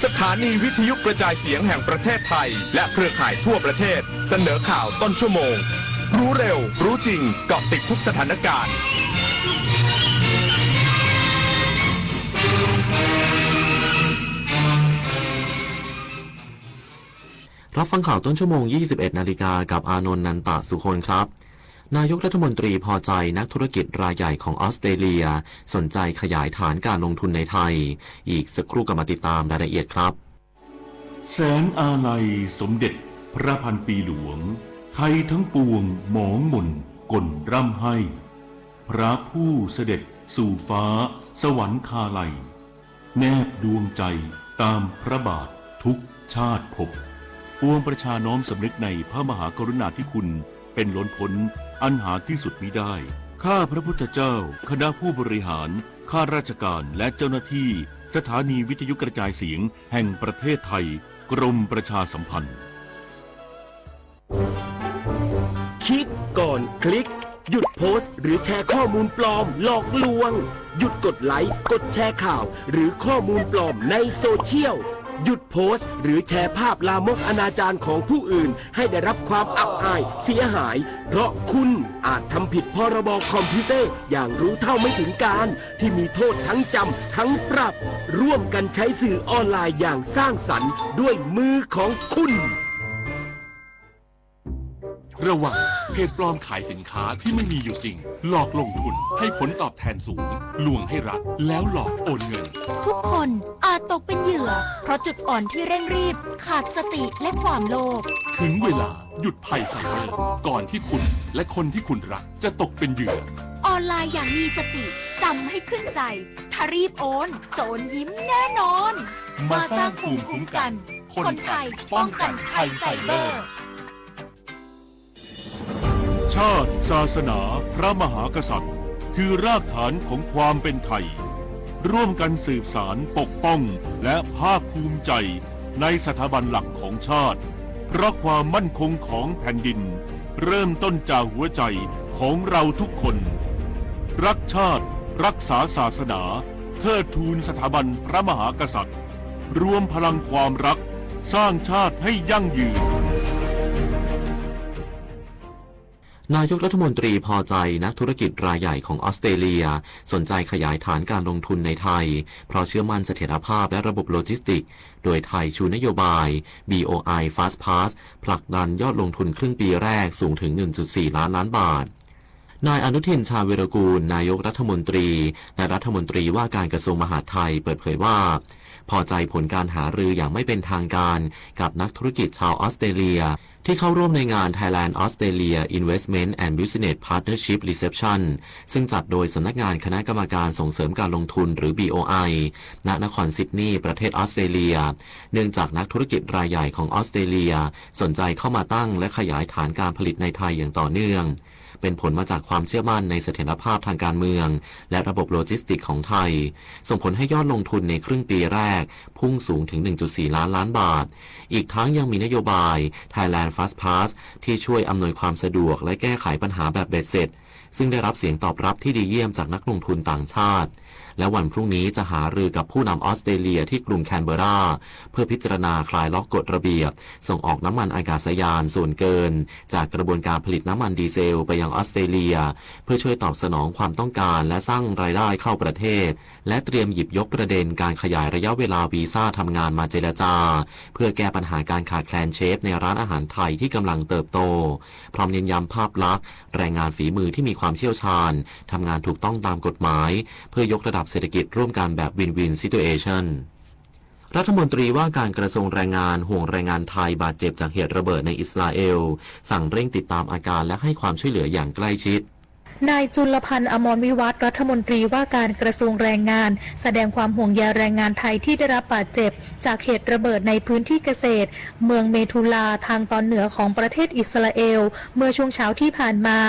สถานีวิทยุกระจายเสียงแห่งประเทศไทยและเครือข่ายทั่วประเทศเสนอข่าวต้นชั่วโมงรู้เร็วรู้จริงเกาะติดทุกสถานการณ์ รับฟังข่าวต้นชั่วโมง 21 นาฬิกากับอานนท์ นันตะสุคนครับนายกรัฐมนตรีพอใจนักธุรกิจรายใหญ่ของออสเตรเลียสนใจขยายฐานการลงทุนในไทยอีกสักครู่กลับมาติดตามรายละเอียดครับแสนอาลัยสมเด็จพระพันปีหลวงไทยทั้งปวงหมองหม่นก่นร่ำให้พระผู้เสด็จสู่ฟ้าสวรรคาลัยแนบดวงใจตามพระบาททุกชาติภพปวงประชาน้อมสำนึกในพระมหากรุณาธิคุณเป็นล้นพ้นอันหาที่สุดมิได้ข้าพระพุทธเจ้าคณะผู้บริหารข้าราชการและเจ้าหน้าที่สถานีวิทยุกระจายเสียงแห่งประเทศไทยกรมประชาสัมพันธ์คิดก่อนคลิกหยุดโพสต์หรือแชร์ข้อมูลปลอมหลอกลวงหยุดกดไลค์กดแชร์ข่าวหรือข้อมูลปลอมในโซเชียลหยุดโพสต์หรือแชร์ภาพลามกอนาจารของผู้อื่นให้ได้รับความอับอายเสียหายเพราะคุณอาจทำผิดพรบคอมพิวเตอร์อย่างรู้เท่าไม่ถึงการที่มีโทษทั้งจำทั้งปรับร่วมกันใช้สื่อออนไลน์อย่างสร้างสรรค์ด้วยมือของคุณระวังเพจปลอมขายสินค้าที่ไม่มีอยู่จริงหลอกลงทุนให้ผลตอบแทนสูงลวงให้รักแล้วหลอกโอนเงินทุกคนอาจตกเป็นเหยื่อเพราะจุดอ่อนที่เร่งรีบขาดสติและความโลภถึงเวลาหยุดภัยไซเบอร์ก่อนที่คุณและคนที่คุณรักจะตกเป็นเหยื่อออนไลน์อย่างมีสติจำให้ขึ้นใจถ้ารีบโอนโจรยิ้มแน่นอนมาสร้างภูมิคุ้มกันคนไทยป้องกันภัยไซเบอร์ชาติศาสนาพระมหากษัตริย์คือรากฐานของความเป็นไทยร่วมกันสืบสารปกป้องและภาคภูมิใจในสถาบันหลักของชาติเพราะความมั่นคงของแผ่นดินเริ่มต้นจากหัวใจของเราทุกคนรักชาติรักษาศาสนาเทิดทูนสถาบันพระมหากษัตริย์รวมพลังความรักสร้างชาติให้ยั่งยืนนายกรัฐมนตรีพอใจนักธุรกิจรายใหญ่ของออสเตรเลียสนใจขยายฐานการลงทุนในไทยเพราะเชื่อมั่นเสถียรภาพและระบบโลจิสติกส์โดยไทยชูนโยบาย BOI Fast Pass ผลักดันยอดลงทุนครึ่งปีแรกสูงถึง 1.4 ล้านบาทนายอนุทินชาญวีรกูลนายกรัฐมนตรีและรัฐมนตรีว่าการกระทรวงมหาดไทยเปิดเผยว่าพอใจผลการหารืออย่างไม่เป็นทางการกับนักธุรกิจชาวออสเตรเลียที่เข้าร่วมในงาน Thailand Australia Investment and Business Partnership Reception ซึ่งจัดโดยสำนักงานคณะกรรมการส่งเสริมการลงทุนหรือ BOI ณ นครซิดนีย์ประเทศออสเตรเลียเนื่องจากนักธุรกิจรายใหญ่ของออสเตรเลียสนใจเข้ามาตั้งและขยายฐานการผลิตในไทยอย่างต่อเนื่องเป็นผลมาจากความเชื่อมั่นในเสถียรภาพทางการเมืองและระบบโลจิสติกส์ของไทยส่งผลให้ยอดลงทุนในครึ่งปีแรกพุ่งสูงถึง 1.4 ล้านบาทอีกทั้งยังมีนโยบาย Thailand Fast Pass ที่ช่วยอำนวยความสะดวกและแก้ไขปัญหาแบบเบ็ดเสร็จซึ่งได้รับเสียงตอบรับที่ดีเยี่ยมจากนักลงทุนต่างชาติและวันพรุ่งนี้จะหารือกับผู้นำออสเตรเลียที่กรุงแคนเบอร์ราเพื่อพิจารณาคลายล็อกกฎระเบียบส่งออกน้ำมันอากาศยานส่วนเกินจากกระบวนการผลิตน้ำมันดีเซลไปยังออสเตรเลียเพื่อช่วยตอบสนองความต้องการและสร้างรายได้เข้าประเทศและเตรียมหยิบยกประเด็นการขยายระยะเวลาวีซ่าทำงานมาเจรจาเพื่อแก้ปัญหาการขาดแคลนเชฟในร้านอาหารไทยที่กำลังเติบโตพร้อมเน้นย้ำภาพลักษณ์แรงงานฝีมือที่มีความเชี่ยวชาญทำงานถูกต้องตามกฎหมายเพื่อยกระดับเศรษฐกิจร่วมกันแบบ Win-Win Situation รัฐมนตรีว่าการกระทรวงแรงงานห่วงแรงงานไทยบาดเจ็บจากเหตุระเบิดในอิสราเอลสั่งเร่งติดตามอาการและให้ความช่วยเหลืออย่างใกล้ชิดนายจุลพันธ์อมรวิวัฒน์รัฐมนตรีว่าการกระทรวงแรงงานแสดงความห่วงใยแรงงานไทยที่ได้รับบาดเจ็บจากเหตุระเบิดในพื้นที่เกษตรเมืองเมทุลาทางตอนเหนือของประเทศอิสราเอลเมื่อช่วงเช้าที่ผ่านมา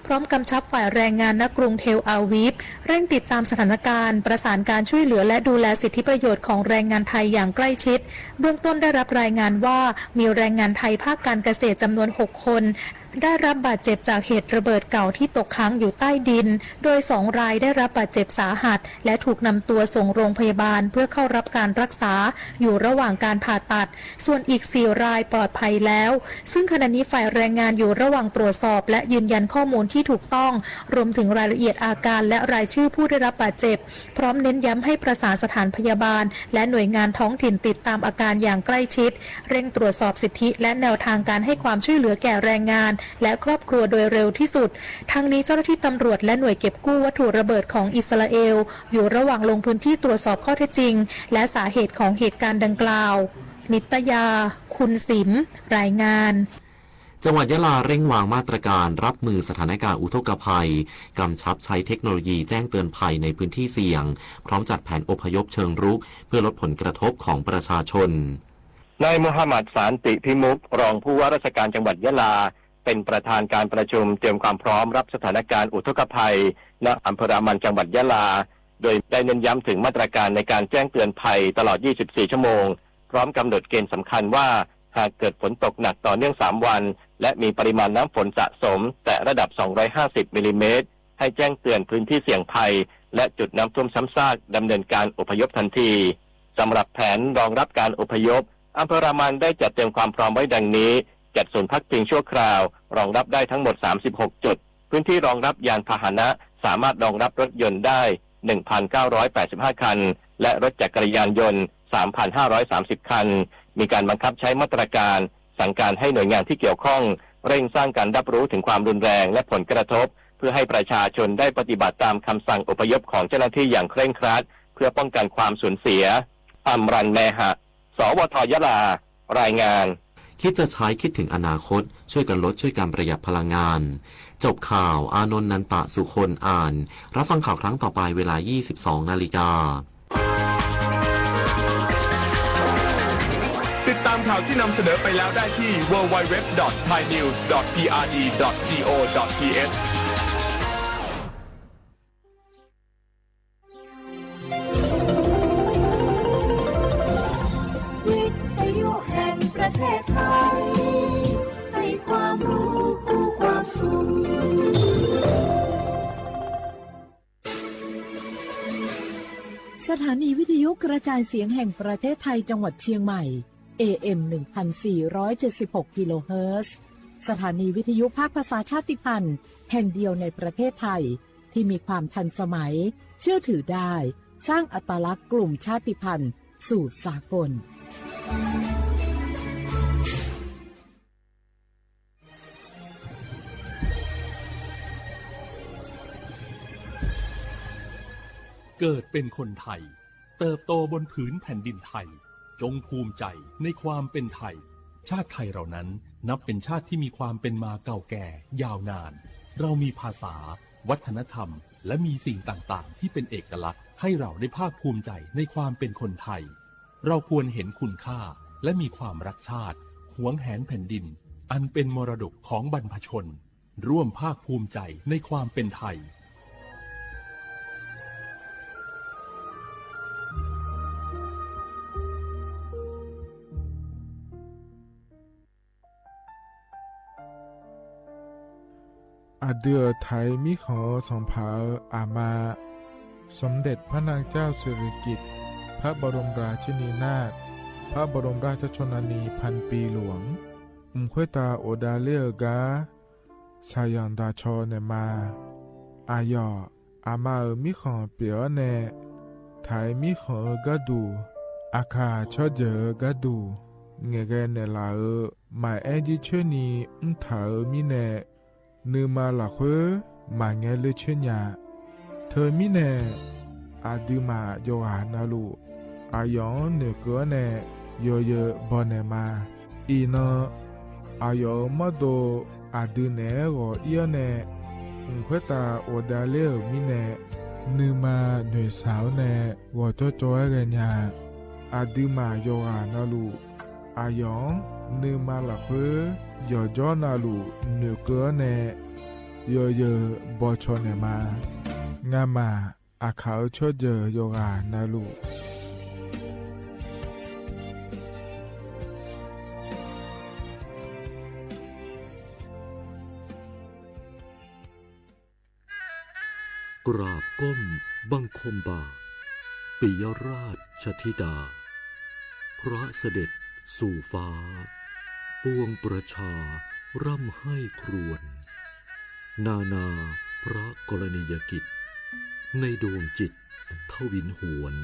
พร้อมกำชับฝ่ายแรงงานณกรุงเทลอาวีฟเร่งติดตามสถานการณ์ประสานการช่วยเหลือและดูแลสิทธิประโยชน์ของแรงงานไทยอย่างใกล้ชิดเบื้องต้นได้รับรายงานว่ามีแรงงานไทยภาคการเกษตรจำนวน6 คน ได้รับบาดเจ็บจากเหตุระเบิดเก่าที่ตกค้างอยู่ใต้ดินโดย2 รายได้รับบาดเจ็บสาหัสและถูกนำตัวส่งโรงพยาบาลเพื่อเข้ารับการรักษาอยู่ระหว่างการผ่าตัดส่วนอีก4 รายปลอดภัยแล้วซึ่งขณะนี้ฝ่ายแรงงานอยู่ระหว่างตรวจสอบและยืนยันข้อมูลที่ถูกต้องรวมถึงรายละเอียดอาการและรายชื่อผู้ได้รับบาดเจ็บพร้อมเน้นย้ำให้ประสานสถานพยาบาลและหน่วยงานท้องถิ่นติดตามอาการอย่างใกล้ชิดเร่งตรวจสอบสิทธิและแนวทางการให้ความช่วยเหลือแก่แรงงานและครอบครัวโดยเร็วที่สุดทั้งนี้เจ้าหน้าที่ตำรวจและหน่วยเก็บกู้วัตถุระเบิดของอิสราเอลอยู่ระหว่างลงพื้นที่ตรวจสอบข้อเท็จจริงและสาเหตุของเหตุการณ์ดังกล่าวนิตยาคุณสิมรายงานจังหวัดยะลาเร่งวางมาตรการรับมือสถานการณ์อุทกภัยกำชับใช้เทคโนโลยีแจ้งเตือนภัยในพื้นที่เสี่ยงพร้อมจัดแผนอพยพเชิงรุกเพื่อลดผลกระทบของประชาชนนายมูฮัมหมัดสานติพิมุขรองผู้ว่าราชการจังหวัดยะลาเป็นประธานการประชุมเตรียมความพร้อมรับสถานการณ์อุทกภัยณอำเภอรามันจังหวัดยะลาโดยได้เน้นย้ำถึงมาตรการในการแจ้งเตือนภัยตลอด 24 ชั่วโมงพร้อมกำหนดเกณฑ์สำคัญว่าหากเกิดฝนตกหนักต่อเนื่อง3 วันและมีปริมาณน้ำฝนสะสมแต่ระดับ250มิลลิเมตรให้แจ้งเตือนพื้นที่เสี่ยงภัยและจุดน้ำท่วมซ้ำซากดำเนินการอพยพทันทีสำหรับแผนรองรับการอพยพอำเภอรามันได้จัดเตรียมความพร้อมไว้ดังนี้จัดศูนย์พักพิงชั่วคราวรองรับได้ทั้งหมด36 จุดพื้นที่รองรับยานพาหนะสามารถรองรับรถยนต์ได้ 1,985 คันและรถจักรยานยนต์ 3,530 คันมีการบังคับใช้มาตรการสั่งการให้หน่วยงานที่เกี่ยวข้องเร่งสร้างการรับรู้ถึงความรุนแรงและผลกระทบเพื่อให้ประชาชนได้ปฏิบัติตามคำสั่งอพยพของเจ้าหน้าที่อย่างเคร่งครัดเพื่อป้องกันความสูญเสียอัมรันแมหะสวทยะลารายงานคิดจะใช้คิดถึงอนาคตช่วยกันลดช่วยกันประหยัดพลังงานจบข่าวอานนท์นันตะสุคนอ่านรับฟังข่าวครั้งต่อไปเวลา 22 นาฬิกาติดตามข่าวที่นำเสนอไปแล้วได้ที่ www.thainews.prd.go.thวิทยุแห่งประเทศไทยให้ความรู้คู่ความสุขสถานีวิทยุกระจายเสียงแห่งประเทศไทยจังหวัดเชียงใหม่ AM 1476 กิโลเฮิรตซ์สถานีวิทยุภาคภาษาชาติพันธุ์แห่งเดียวในประเทศไทยที่มีความทันสมัยเชื่อถือได้สร้างอัตลักษณ์กลุ่มชาติพันธุ์สู่สากลเกิดเป็นคนไทยเติบโตบนผืนแผ่นดินไทยจงภูมิใจในความเป็นไทยชาติไทยเรานั้นนับเป็นชาติที่มีความเป็นมาเก่าแก่ยาวนานเรามีภาษาวัฒนธรรมและมีสิ่งต่างๆที่เป็นเอกลักษณ์ให้เราได้ภาคภูมิใจในความเป็นคนไทยเราควรเห็นคุณค่าและมีความรักชาติหวงแหนแผ่นดินอันเป็นมรดกของบรรพชนร่วมภาคภูมิใจในความเป็นไทยอาเดือไทยมิขอสองผาอามาสมเด็จพระนางเจ้าสิริกิติ์พระบรมราชินีนาถพระบรมราชชนนีพันปีหลวงควยตาโอดาเลียกาชายันดาชอเนมาอายออามามิขอเปียวเนไทยมิขอกะดูอาคาชอเจอกะดูเงเกเนลาหมายแอจิเชนีถามิเนนือมาละเควมาเงเลเชญาเธอมิเนอาดืมาโยหานาลูอายองเนเกเนโยเยบอเนมาอีนอายอมาโดอาดืเนโกเอียเนควยตาโอดาเลมิเนนือมาเนสาวเนวอโจโจเอเกญาอาดืมาโยหานาลูอายองนือมาละเควย่อจอนาลูเนือเกเนยอเยบอชอเนมางามาอาขาวชอเจโยกานาลู กราบก้มบังคมบาทปิยราชธิดาพระเสด็จสู่ฟ้าปวงประชาร่ำให้ครวญนานาพระกรณียกิจในดวงจิตทวินหวน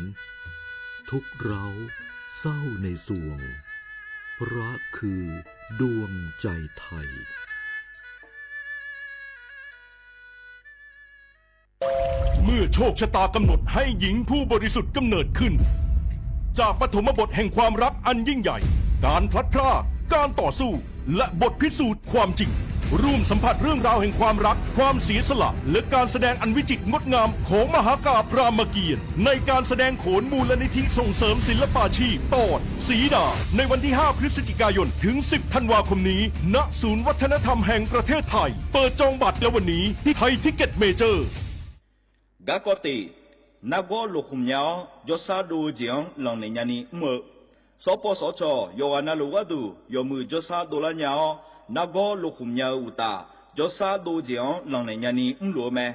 ทุกเร้าเศร้าในสวงพระคือดวงใจไทยเมื่อโชคชะตากำหนดให้หญิงผู้บริสุทธิ์กำเนิดขึ้นจากปฐมบทแห่งความรักอันยิ่งใหญ่การพลัดพรากการต่อสู้และบทพิสูจน์ความจริงร่วมสัมผัสเรื่องราวแห่งความรักความเสียสละและการแสดงอันวิจิตรงดงามของมหากาพย์รามเกียรติ์ในการแสดงโขนมูลนิธิส่งเสริมศิลปาชีพตอนสีดาในวันที่ 5 พฤศจิกายนถึง 10 ธันวาคมนี้ณศูนย์วัฒนธรรมแห่งประเทศไทยเปิดจองบัตรแล้ววันนี้ที่ไทยทิกเก็ตเมเจอร์กากตินักก็ลุกหุ่มยาวยศดูเจียงหลังในยานีเมื่อสปสชยอนาลูกดูยมือยศดูละยาวนักก็ลุกหุ่มยาวอุตายศดูเจียงหลังในยานีลัวแม่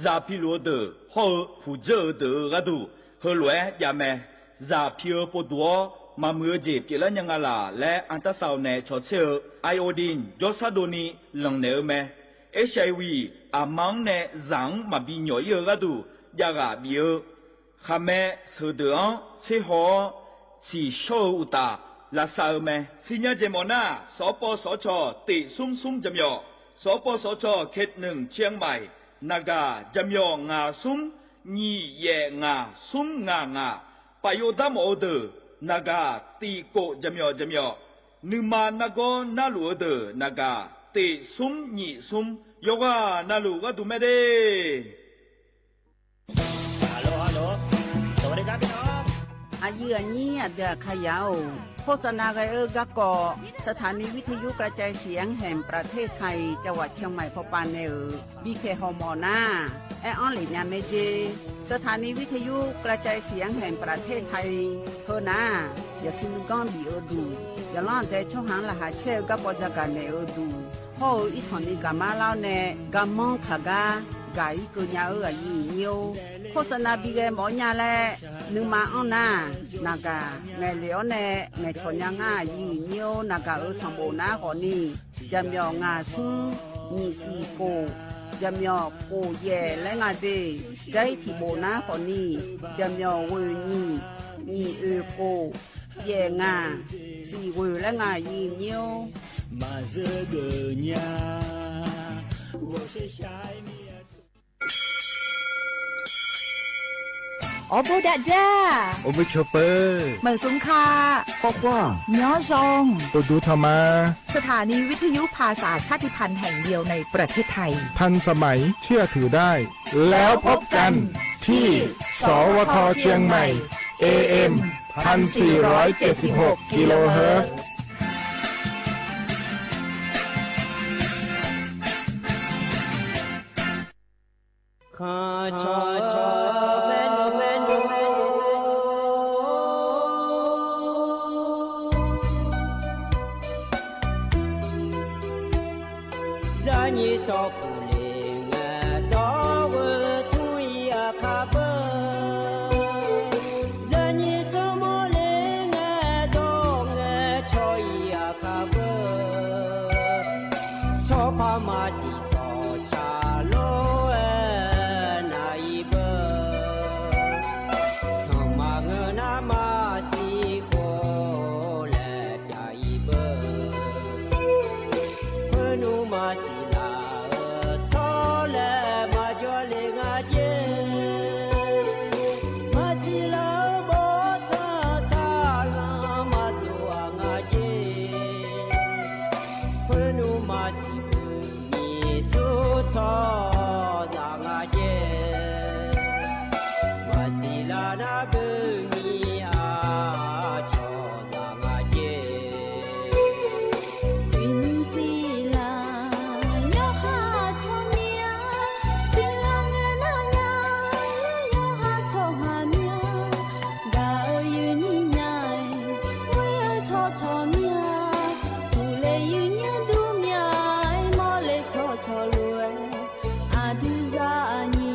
ซาพิลัวเดอฮอผู้เจอเดอกดูเฮลัวยาแม่ซาพิอปดัวมาเมื่อเจ็บกิลันยังลาและอันตราซาวเนชอเชอไอโอดินยศดูนีหลังเนอแม่HIV อามังเนจังมาบิญอยกระดูยากาบิโอข้าแม่สุดอังเชหอชีโชอุตาลาซาเมสิญญาเจมอนาสปสชติซุ่มจำยอสปสชเขตหนึ่งเชียงใหม่นากาจำยองาซุ่มยี่เยงาซุ่มงาปโยดามโอเดนากาตีโกจำยอนึมานาโกนาลูเดนากาติซุมยี่ซุมโยกานาลูกดูไม่ได้ฮัลโหลสวัสดีครับพี่น้องอายุอันนี้เดือขยาวโฆษณาไกกะกอสถานีวิทยุกระจายเสียงแห่งประเทศไทยจังหวัดเชียงใหม่พบปานเนอบีเคฮอมอนาแอออนหลิญาเมเจสถานีวิทยุกระจายเสียงแห่งประเทศไทยเฮนาอย่าซิมก้อนบีเอดูอย่าล่อนแต่ช่องหางละหาเชลกะปอจากกันเนอดูพ่ออีสอนนี่กามาเล่าเนกามองขากากาอีกุญญาอีเนียวโฆษณาบีเกหมอญาแลนึงมาอ้อนานากาไงเหลียวแน่ไงชนยังง่ายีเนียวนากาสัมโบนาขอนี่จำยองาซุงนี่สีโกจำยอโกเย่และงาเดใจที่โบนาขอนี่จำยอเวนี่โกเย่งาสีเวและงายีเนียวมาเจอเกญา我是小米อโบดาจ้าโอเบชเปอร์เหมือสุงคาปอกว่าย้อซงตัวดูธรรมาสถานีวิทยุภาษาชาติพันธุ์แห่งเดียวในประเทศไทยทันสมัยเชื่อถือได้แล้วพบกันที่สวทเชียงใหม่ AM 1476 กิโลเฮิรตซ์Chorue, adiza ani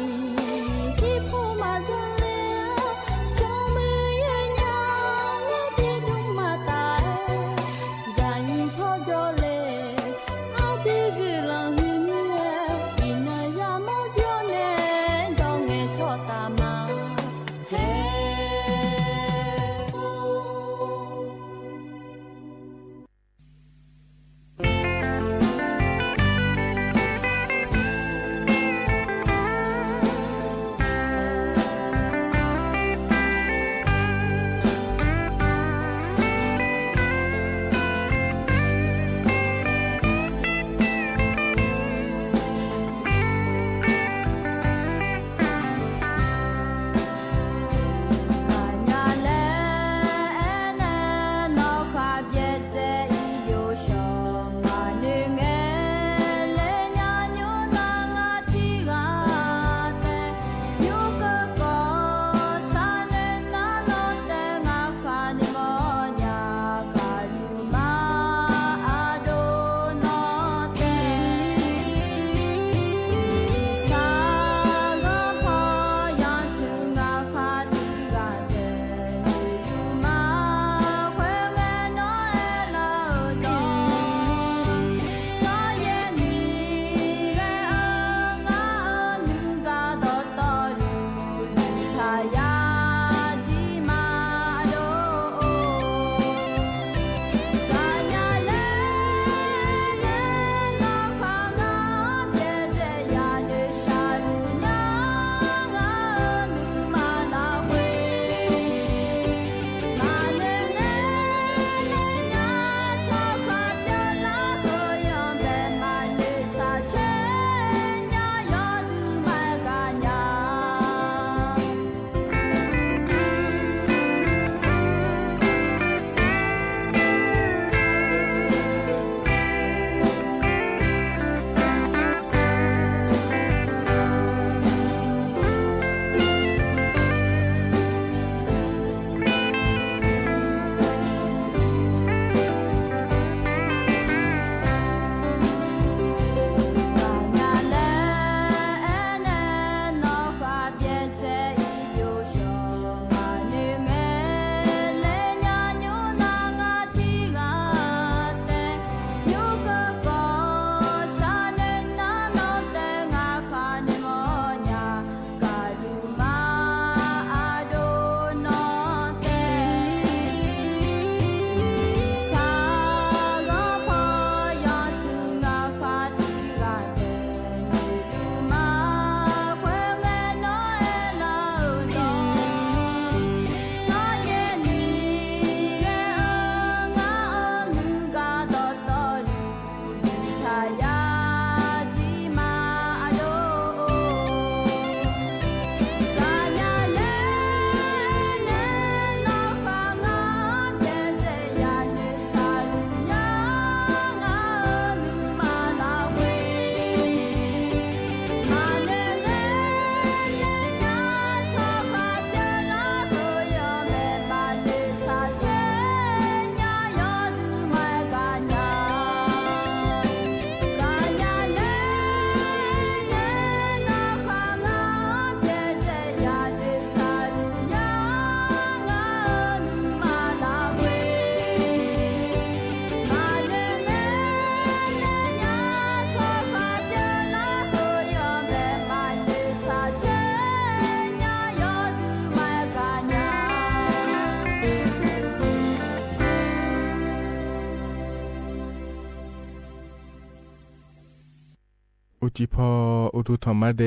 จีพออุตุธรรมะเด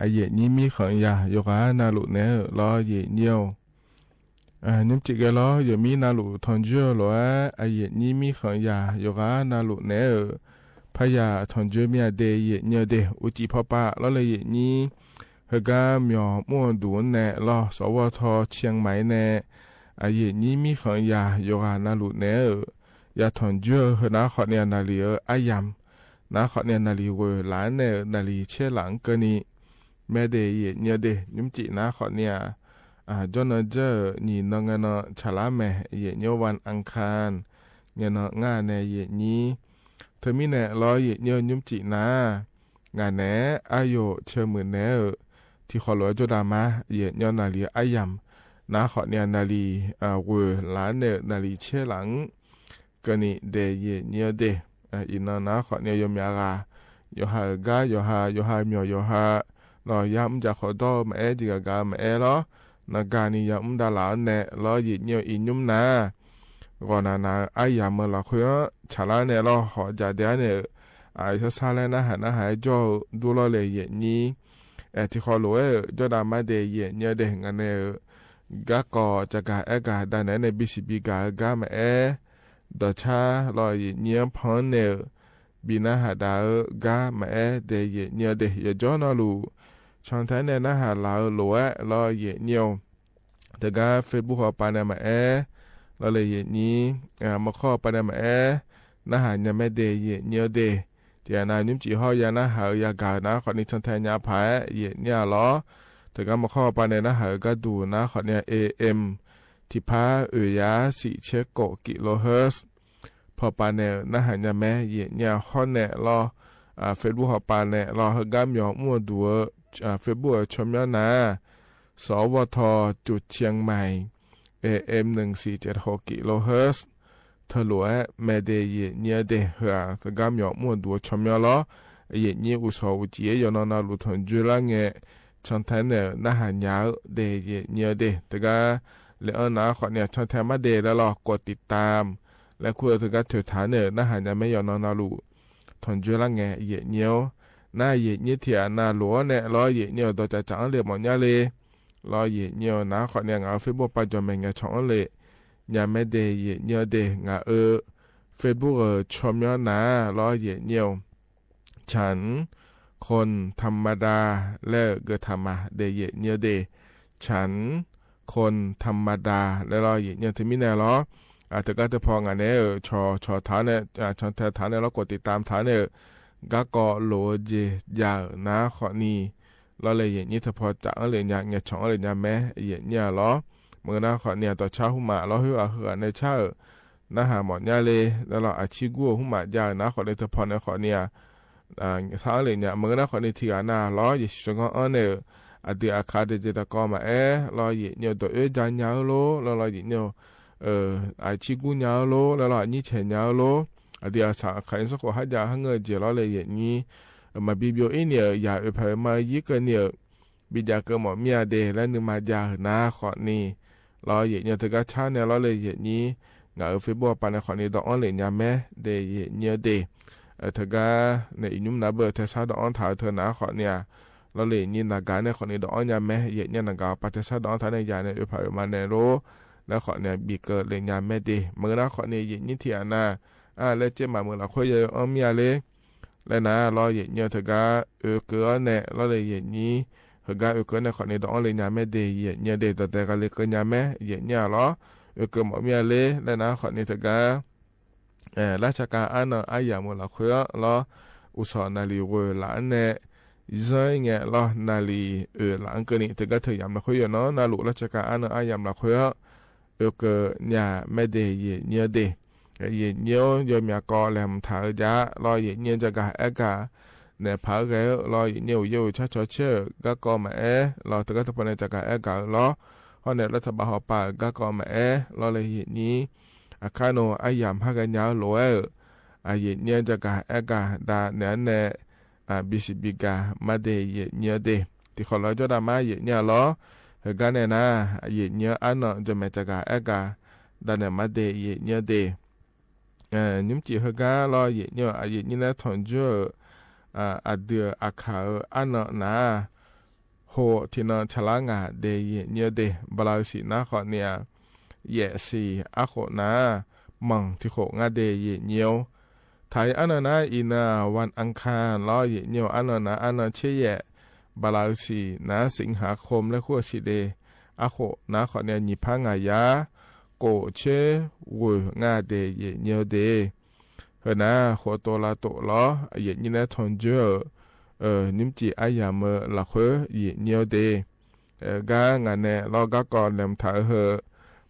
อเยนี้มีขังยาโยกานาลุเนล้อเยเนียวนิมจิกล้อเยมีนาลุทอนเจอล้ออเยนี้มีขังยาโยกานาลุเนพยาทอนเจอมีเดเยเนียวเดอุจิพอปะล้อเลยเยนี้เฮกาเมียวม่วนดูนเนล้อสวทเชียงใหม่เนอเยนี้มีขังยาโยกานาลุเนยาทอนเจอเฮนาขอเนียนาลีอายามนาขอเนี่ยนาลีเวหลานเนี่ยนาลีเชหลังก็นี่แม่เดย์เนี่ยเดยุมจินาขอเนี่ยจนเจอนี่นงเนาะฉลาแม่เยเนี่ยวันอังคารเนี่ยเนาะงานเนี่ยเยนี้เธอมีเนี่ยรอเยเนี่ยยุมจินางานเนี่ยอายุเชื่อมือเนี่ยที่ขอรวยจุดามาเยเนี่ยนาลีอายามนาขอเนี่ยนาลีเวหลานเนี่ยนาลีเชหลังก็นี่เดย์เนี่ยเดอินนาขอเนี่ยยมยากาโยฮากาโยฮาเมียวโยฮารอยามจะขอโตมาจิกากามาลอนากานิยามดาลาเนรอยิเนี่ยอินยุมนาก่อนนาอายามละคุยชาลาเนรอขอจ่าเดียเนไอ้ซาเลนะหานะหายจ่อดูรอเลยเยนี้ที่ขอรู้จ่อดามาเดเยเนี่ยเดงันเนกากอจะกากาดานในบิสิบิกากามาดอชาลอยเนียพอนเนบินาหาดากามาเดเยเนียเดยจอนาลูช่องแทนเนนะหาลาโลลอยเยเนียวแต่กาเฟซบุ๊กปานามาลอยเยนี้มาข้อปานามานะหาเนี่ยไม่เดเยเนียวเดเดียนานิมจีฮอยานะหายากานะขอนี้ช่องแทนยาพายเยเนี่ยล้อแต่กามาข้อปานานะหากาดูนะขอเนี่ยAMที่พายา4เชโกกิโลเฮิรตซ์พอปาเนนะหายาแม่เยเนี่ยฮอนเนรอเฟซบุ๊กฮอปาเนรอฮกามยอมัวดัวเฟซบุ๊กชมยานาสวทจุดเชียงใหม่ AM 1476กิโลเฮิรตซ์ทะลวแม่เดเยเนี่ยเดฮกามยอมัวดัวชมยาล้อเยเนี่ยอุสาวจียอนนาลุทนจุลังเงชันแทนเนนะหายาเดเยเนี่ยเดแต่ก็เลอนะขอเนี่ยช่องแทมาเดแล้วรอกดติดตามและคุยถึงการถือฐานเนอนะหาจะไม่ยอมนอนนาลูทนจุลังเงเยเนียวน่าเยเนียเทียน่าหลัวเนี่ยรอเยเนียวตัวจะจังเลยหมดเนี่ยเลยรอเยเนียวนะขอเนี่ยเอาเฟซบุ๊กปัจจุบันเงช่องเลยยังไม่เดเยเนียวเดงาเฟซบุ๊กชมยอนะรอเยเนียวฉันคนธรรมดาและเกิดธรรมะเดเยเนียวเดฉันคนธรรมดาแล้วเราอย่างที่มีแนวล้อแต่ก็จะพองานนี้ชอฐานเนี่ยชอนฐานเนี่ยเรากดติดตามฐานเนี่ยก็โหลเจยานะขอนี้เราเลยอย่างนี้ถ้าพอจังเลยอย่างเงี้ยช่องเลยอย่างแม่อย่างเงี้ยล้อเมื่อนะขอเนี่ยต่อเช้าหุ่มมาเราให้ว่าเหือในเช้านะหาหมอนยาเลยแล้วเราอาชีกู้หุ่มมายานะขอเลยถ้าพอในขอเนี่ยท้าเลยเนี่ยเมื่อนะขอในที่หน้าล้ออย่าชงอ้อนเนี่ยอดีอาคาเดจตะกอมารอเยเนี่ยตัวจานยาวโลแล้วรอเยเนี่ยไอชิกุยาวโลแล้วรอนี่เฉยยาวโลอดีอาสาขันสกอหัดยาหังเงยเจรอเลยเยนี้มาบิบิโอเนี่ยอย่าเผยมายิกเนี่ยบิดาเกหมอเมียเดและนึมายานาขอนี่รอเยเนี่ยถึงก็ชาเนี่ยรอเลยเยนี้งาเฟซบุ๊กปานขอนี่ดอกเลยยาแม่เดเยเนี่ยเดถึงก็ในอินุมนาเบอร์เทสาดอกถ่ายเธอนาขอเนี่ยเราเลยนี่นากาเนี่ยคนนี้ดอกยาแม่เยเนี่ยนากาปัจจัยดอกท่านในยาเนี่ยผ่านมาในโรแล้วขอเนี่ยบีเกิดเลยยาแม่ดีเมื่อนะขอเนี่ยเยนี่ที่นาแล้วเจ้ามาเมื่อเราคุยเยอะมีอะไรแล้วนะเราเยเนี่ยถึงก็เกิดเนี่ยเราเลยเยนี่ถึงก็เกิดเนี่ยขอเนี่ยดอกเลยยาแม่ดีเยเนี่ยเดแต่ก็เลยเกิดยาแม่เยเนี่ยหรอเกิดหมอมีอะไรแล้วนะขอเนี่ยถึงก็ราชการอันนั้นอายาเมื่อเราคุยเราอุตส่าห์นาลีเวลาเนี่ยzai nghe lo nali lang ke ni te ga the yam la khoy no na lu la cha ka an a yam la khoy ke nya me de ye nya de ye nyo yo mya ko lam tha ja lo ye nya ja ga a ga ne pha ge lo ye nyo yo cha cha che ga ko ma lo te ga te pa ne ja ga a ga lo ho ne la tha ba ho pa ga ko ma lo le ye ni a ka no a yam ha ga nya lo a ye nya ja ga a ga da neบิสิบิกามาเดเยเนียเดที่ขอเราจะดามาเยเนียล้อเฮกันเนี่ยนะเยเนียอันเนาะจะมาจากเอกาดันเนี่ยมาเดเยเนียเดนิมจีเฮกันล้อเยเนียเยเนียนะทอนจู อาเดืออาขาอันเนาะนะโหที่นฉลางาเดยเนียเดบลาสีนะขอเนี่ยเยสีอาโคนะมังที่โคงาเดยเนียวไทยอันนะอินาวันอังคารล้อเยเนียวอันนะอันเชยบลาสีนะสิงหาคมและขั้วสีเดอาโคนะขอเนี่ยนิพังายาโกเชวงาเดยเนียวเดเฮนะโคโตลาโตล้อเยนี่นะทอนเจอนิมจีอายามละเคยเนียวเดกางานเนี่ยเราก็ก่อนเริ่มถ่ายเหอะ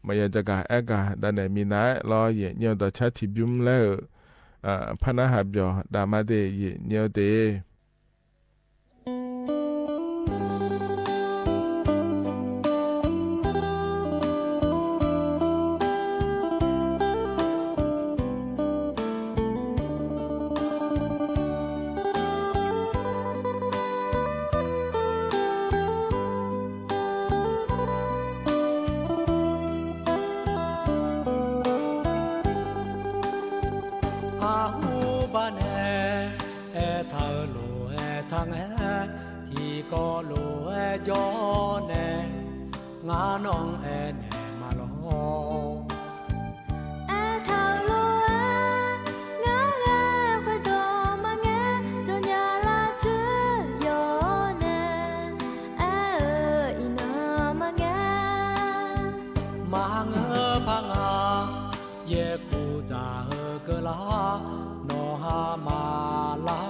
มาอยากจะกาเอกาดันเนี่ยมีน้ารอเยเนียวต่อชัดที่บุ้มแล้วพนักหับยอดามาเดเยเนียวเดจอเนงาน้องเนมาลอทางโลงาแลคอยดอมาแงจนยาลาชื่อยอเนอีนามาแงมาเงพังาเยกูจาเกลานอหามาลา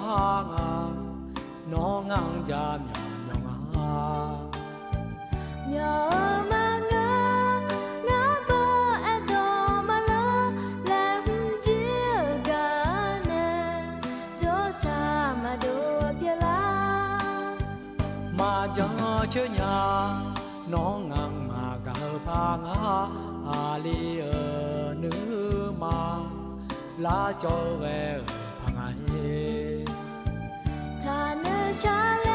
งานองังจามยเมียวมางางาบอแอดอมาลอแลมจิกาเนโจชามาดูเพียลามาจอเชญาน้องงังมากะพางาอาลีนึมาลาจอเวพังไอทาเนชาเล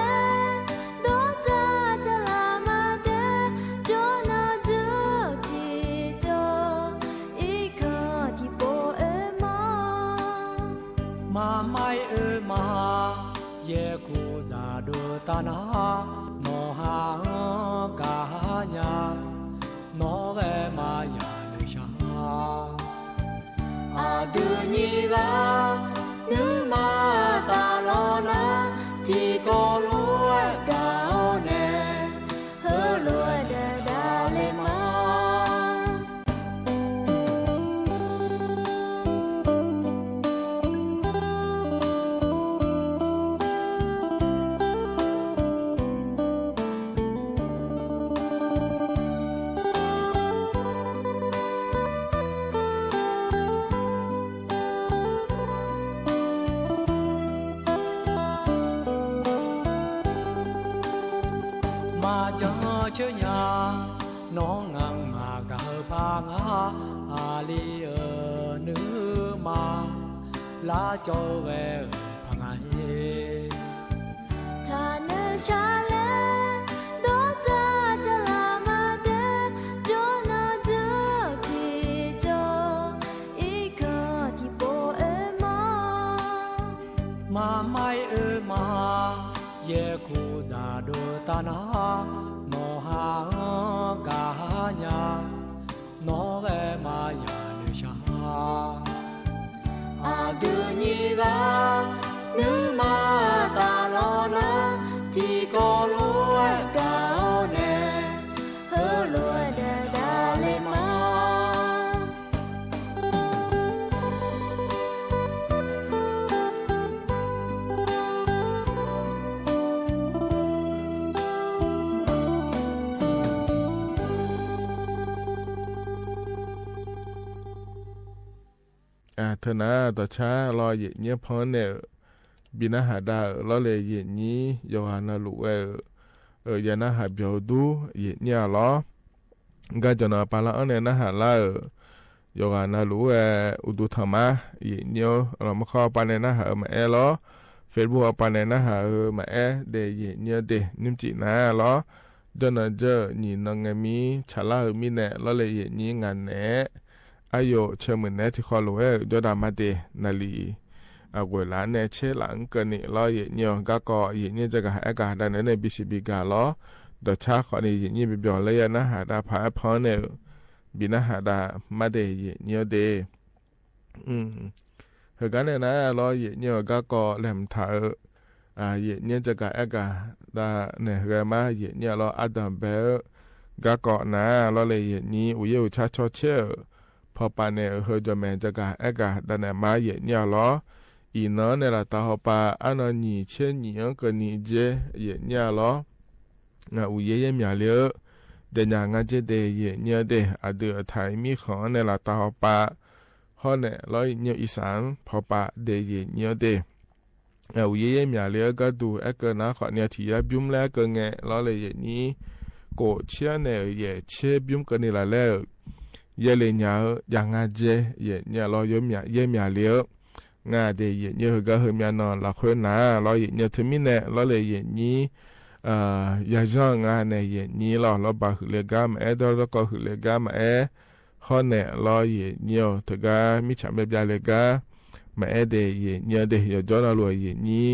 มาไม่มาเยกูจาดูตานาโนหากาญาโนเวมายาเนชาอาดูนีลานึมาตาลอนาที่ก็รู้กาเนเฮลัวเดดาเลมาเชญาน้องงังมากะพางาอาลีนึมาลาจอเวพังไอทาเนชาเลโดจาจะลามาเดโจนาเจจิโจอีกาที่โปมาไม่มาเยคูจาดูตานาโนหากาญาโนเวมายาเนชาอาดูนีลานึมาตาลอนาที่ก็รู้กาเนเฮลัวเดดาเลมาเธอนะต่อช้ารอเย็นเนี้ยพอเนี่ยบินาหาดาล้อเลยเย็นนี้ยาวานาลุยานาหาเบียวดูเย็นเนี้ยล้อกาจนาปาละอันเนี่ยนาหาลายาวานาลุอุดุธรรมะเย็นเนี้ยเรามาเข้าปานเนี่ยนาหามาล้อเฟซบุ๊กปานเนี่ยนาหามาเดเย็นเนี้ยเดนิมจีนาล้อเดินเจอนี่นางมีชาลามีเนี่ยล้อเลยเย็นนี้งานเนี่ยอายุเชื่อเหมือนเนี่ยที่ขอรู้จอดามาเดนาลี เวลาเนี่ยเชหลังกันนี่ล้อเยเนี่ยก็เยเนี่ยจะกหาการดันในบิสิบิกาล้อเดชาขอนี่เยเนี่ยบิบอเลยนะหาดาผาพอเนี่ยบินะหาดามาเดเยเนี่ยเดเหตุการณ์เนี่ยนะล้อเยเนี่ยก็แหลมถ่าเยเนี่ยจะกหาการดาเนี่ยเรมาเยเนี่ยล้ออัดเบลก็นะล้อเลยเยนี่อุยชาชอเชพอปาเนี่ยเฮจะแมนจะกหาการดันเนี่ยมาเยเนี่ยล้ออีน้อเนี่ยละตาเขาปาอันนั้นนี่เช่นนี่ก็นี่เจเยเนี่ยล้ออุยเยมีอะไรเดี๋ยวงานเจเดเยเนี่ยเดอเดือไทยมีของเนี่ยละตาเขาปาเขาเนี่ยล้อเนี่ยอีสานพอปาเดเยเนี่ยเดอุยเยมีอะไรก็ดูก็นะขอเนี่ยที่จะบิมแล้วก็เงี้ยล้อเลยเยนี่ก็เชื่อเนี่ยเยเชื่อบิมก็นี่ละแล้วเยเลยเนี่ยอย่างงานเจเยเนี่ยล้อเยมีอะไรงาเดยเนี่ยก็เฮมีนอนละคนนะเราเนี่ยทมิเนี่ยเราเลยนี่ยาจางงานเนี่ยนี่เราบาหุเลกามดอก็หุเลกามฮอนเนี่ยเราเนี่ยทกามิฉาเบบยาเลกามาเดยเนี่ยเดยจอนาลัวนี่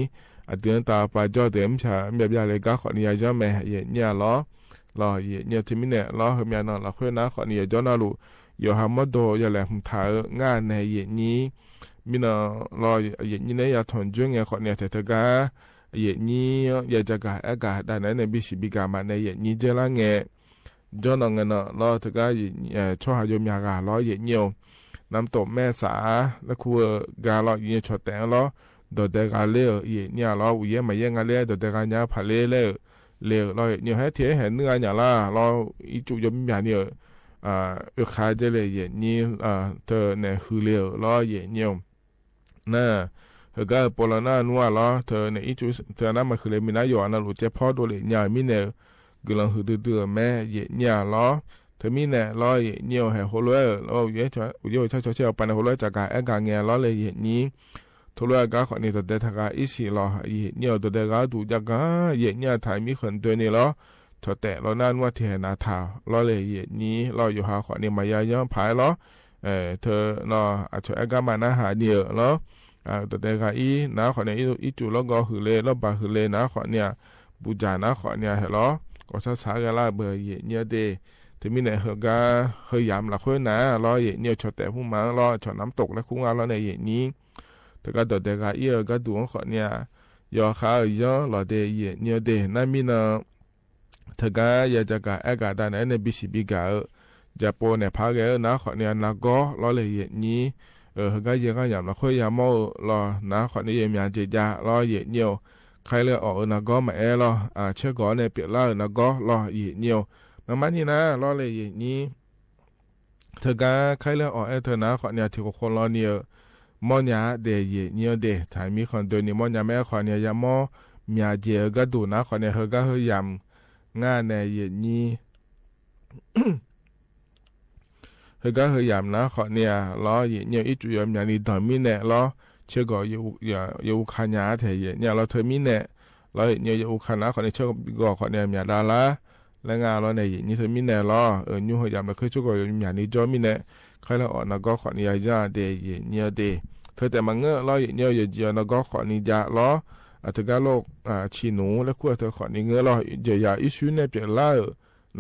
อเดือนตาปาจอเดมฉาเบบยาเลกาขอนี่ยาจางแม่เนี่ยเราเนี่ยทมิเนี่ยเราเฮมีนอนละคนนะขอนี่จอนาลูยอฮามโดยาแหลมถ่ายงานเนี่ยนี่มีน่ะรออย่างนี้เนี่ยอยากถอนจุ้งเนี่ยขอเนี่ยแต่ก็อย่างนี้อยากจะกะได้ในบิสิบิกามาในอย่างนี้เจริญเงี้ยจนงั้นเนาะรอแต่ก็ช่วยหายมยากาล้ออย่างเงี้ยน้ำตกแม่สาแล้วคือกาล้ออย่างเงี้ยชดแต่งล้อโดดเดกาเล่อย่างเงี้ยล้อวิ่งมาอย่างเงี้ยโดดเดกาเนี่ยพาเล่เล่ล้ออย่างให้เทียเห็นเนื้ออย่างละล้ออีจุยมอย่างเนี่ยขายจะเลยอย่างนี้เธอเนี่ยคือเล่ล้ออย่างเงี้ยน่ะเฮก็ปอลนานัวล้อเธอเนี่ยอีจูเธอนั้นมาคือเลยมีนายอยู่อันนั้นรู้เจ็บพอตัวเลยเนี่ยมีเนี่ยกำลังหืดแม่เย่เนี่ยล้อเธอมีเนี่ยล้อเย่เนี่ยให้หัวเลยล้อเย่ช่วยเย่ช่วยไปในหัวเลยจากการเงี้ยล้อเลยเย่นี้ทุเรศก็ขอนี่ตัวเด็กทักอีสิล้อเย่เนี่ยตัวเด็กก็ดูจากการเย่เนี่ยถ่ายมีคนตัวนี้ล้อชดแต่ล้อนั่นว่าเทียนาท่าล้อเลยเย่นี้ล้ออยู่หาขอนี่มายาย่อผายล้อเธอล้ออาจจะก็มาหน้าหาเดียวล้อตัวเด็กอีนะขอเนี่ยอีจุแล้วก็หือเลยแล้วบาหือเลยนะขอเนี่ยบูจานะขอเนี่ยเหรอก็จะสากลาเบอร์เยเดที่มีเนี่ยเฮก็เฮยามละคนนะรอเนี่ยชดแต่ผู้มังรอชดน้ำตกและคุ้งอาแล้วในนี้แต่ก็ตัวเด็กอีก็ดูขอเนี่ยยอข้าวย่อรอเดเนี่ยเดนั่นมีนะเธอก็อยากจะกะกะได้ในบิสิบิกาจะโปเนี่ยพาเกนะขอเนี่ยนักก็รอเลยนี้เฮก็ยังก็ยามละค่อยยามเอารอนะขอนี่ยังมีอันเจียรอเยเนี่ยใครเลยออกนะก็มารอเชื่อก่อนเนี่ยเปลี่ยนแล้วนะก็รอเยเนี่ยมันนี่นะรอเลยเยนี้เธอก็ใครเลยออกเธอนะขอเนี่ยที่คนรอเนี่ยมอญาเดเยเนี่ยเดถ่ายมีคนเดินนี่มอญาแม่ขอเนี่ยยามอมีอาเจก็ดูนะขอเนี่ยเฮก็เฮยามงานในเยนี้เฮก็เฮยามนะขอเนี่ยล้อเยเนี่ยอีจุยมีอันนี้ตอนมีเนี่ยล้อเชื่อก็อยู่ขันยาเทียเนี่ยเราเธอมีเนี่ยเราเนี่ยอยู่ขันนะขอเนี่ยเชื่อก็ขอเนี่ยมีดาราและงานเราเนี่ยนี่เธอมีเนี่ยล้อยูเฮยามเราเคยเชื่อก็อยู่มีอันนี้จอมีเนี่ยใครเราออกนะก็ขอเนี่ยยาเดเนี่ยเดเธอแต่มันเงาล้อเนี่ยอยู่เจียนะก็ขอเนี่ยยาล้อเธอก็โลกชีหนูและขั้วเธอขอเนี่ยเงาล้อเจียอิสุเนี่ยเปลี่ยนล้อ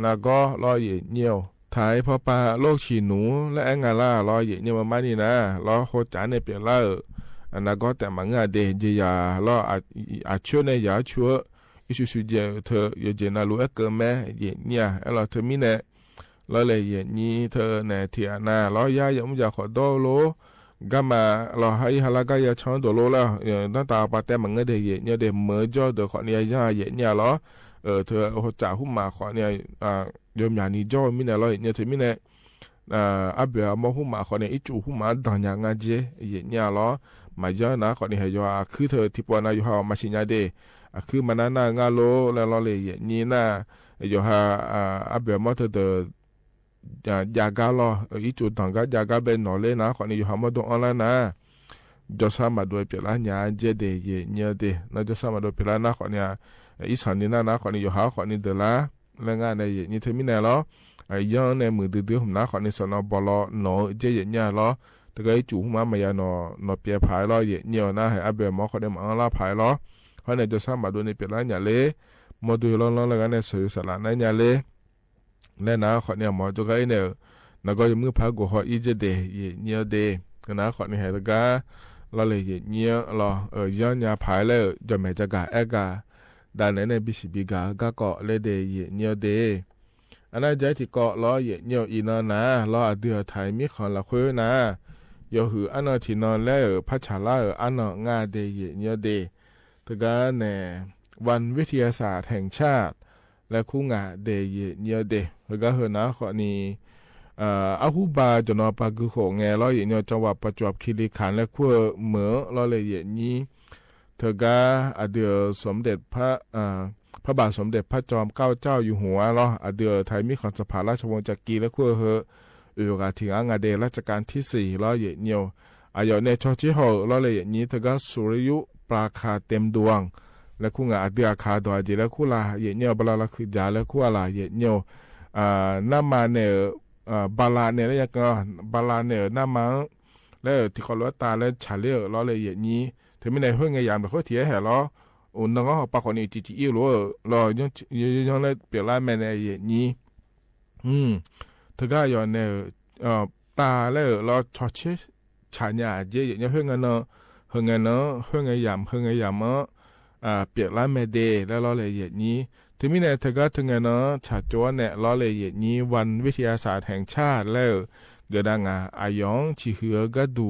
นะก็ล้อเนี่ยถ่ายพอปลาโลกฉีหนูและงาล่ารอเยเนี่ยมานี่นะรอโคจานเนี่ยเปลี่ยนละอันนั้นก็แต่มังอาเดเจียรออาชัวเนี่ยยาชัวอิสุเจเธอเยเจนาลูเอเกแม่เยเนี่ยเราเธอมีเนี่ยรอเลยเยนี่เธอเนี่ยเทียน่ารอยายมจะขอโดโลกามารอให้ฮาลากายาชอนโดโลละตั้งแต่ปาแต่มังเดเยเนี่ยเดเมื่อจอเดขอเนี่ยยาเยเนี่ยรอเธอโคจ่าหุ่มมาขอเนี่ยยมยานี่จอมีเนี่ยเราเนี่ยถึงมีเนี่ยอับเบอมหุ่มมาขอเนี่ยอีจูหุ่มมาดังอย่างเจเนี่ยเรามาเจอนะขอเนี่ยให้ยาคือเธอที่ปวนาอยู่หามาชิญาเดคือมันน่างาโลแล้วเราเลยนี่น่าอยู่หาอับเบอมเธอเดยากาลอีจูดังก็ยากาเป็นหนอเลยนะขอเนี่ยอยู่หามาดูออนไลน์นะจอสามาดูเปล่าเนี่ยเจเดเนี่ยเดนะจอสามาดูเปล่านะขอเนี่ยอีสันนี่นะขอเนี่ยอยู่หาขอเนี่ยเดล่าแล้วงานในนี่เธอมีเนี่ยล้อย้อนในมือดื้อๆผมนะขอในสนบลอหนอเจยเนี่ยล้อ แต่ก็ไอ้จู่มามายานอนอเปียผายล้อเยเหนียวนะให้อาเบหมอเขาได้มาลาผายล้อเขาเนี่ยจะสร้างมาดูในเปียร้านอย่าเล่มาดูร้อนๆแล้วกันเนี่ยสื่อสารนั่นอย่าเล่และนะเขาเนี่ยหมอจะก็ไอ้เนี่ยแล้วก็มือพักกูเขาอีเจเดเยเหนียวเดก็นะเขาเนี่ยให้ตะกาเราเลยเยเหนียวรอย้อนยาผายแล้วจะไม่จะกะแอกาด้านไหนในบิสิบิกาก็เกาะเลยเดเยเหนียวเดอันนั้นใจที่เกาะล้อเยเหนียวอีนอนนะล้อเดือไทยมีของละคุยนะยอหืออันนั้นที่นอนแล้วพัชราอันนั้นงาเดเยเหนียวเดตะกาเนี่ยวันวิทยาศาสตร์แห่งชาติและคู่งาเดเยเหนียวเดแล้วก็เห็นนะข้อนี้อาหูบาจนอปากุโขงแงล้อเยเหนียวจังหวัดประจวบคีรีขันธ์และขั้วเหมือล้อเลยเยนี้เธอก็เดือสมเด็จพระบาทสมเด็จพระจอมเกล้าเจ้าอยู่หัวล้อเดือไทยมีของสภาราชวงศ์จักรีและขั้วเฮอกาถึงงาเดรัชกาลที่4ล้อเยเหนียวอายอในชอชิโฮล้อเลยเยนี้เธอก็สุริยุปราคาเต็มดวงและคู่งาเดือคาดอยจีและคู่ลาเยเหนียวบลาละคือยาและคู่ลาเยเหนียวน้ำมาเนี่ยบาลาเนี่ยแล้วยังก็บาลาเนี่ยน้ำมันแล้วที่เขาล้อตาแล้วฉาเลี้ยล้อเลยอย่างนี้ถึงไม่ได้เพื่อนไงอย่างแบบเขาเทียแห่ล้ออุ่นน้องเขาปากคนนี้จีอีล้อล้อยังเลยเปลี่ยนลายแม่ในอย่างนี้ถึงก็ย้อนเนี่ยตาแล้วล้อชอเชฉาเนี่ยเจ๊ยังเพื่อนกันเนาะเพื่อนไงอย่างเมื่อเปลี่ยนลายแม่เดแล้วล้อเลยอย่างนี้ถึงมีเนี่ยเธอก็ถึงไงเนาะชาจวนเนี่ยล้อเลยอย่างนี้วันวิทยาศาสตร์แห่งชาติแล้วเกิดงาอายองชิเหือก็ดู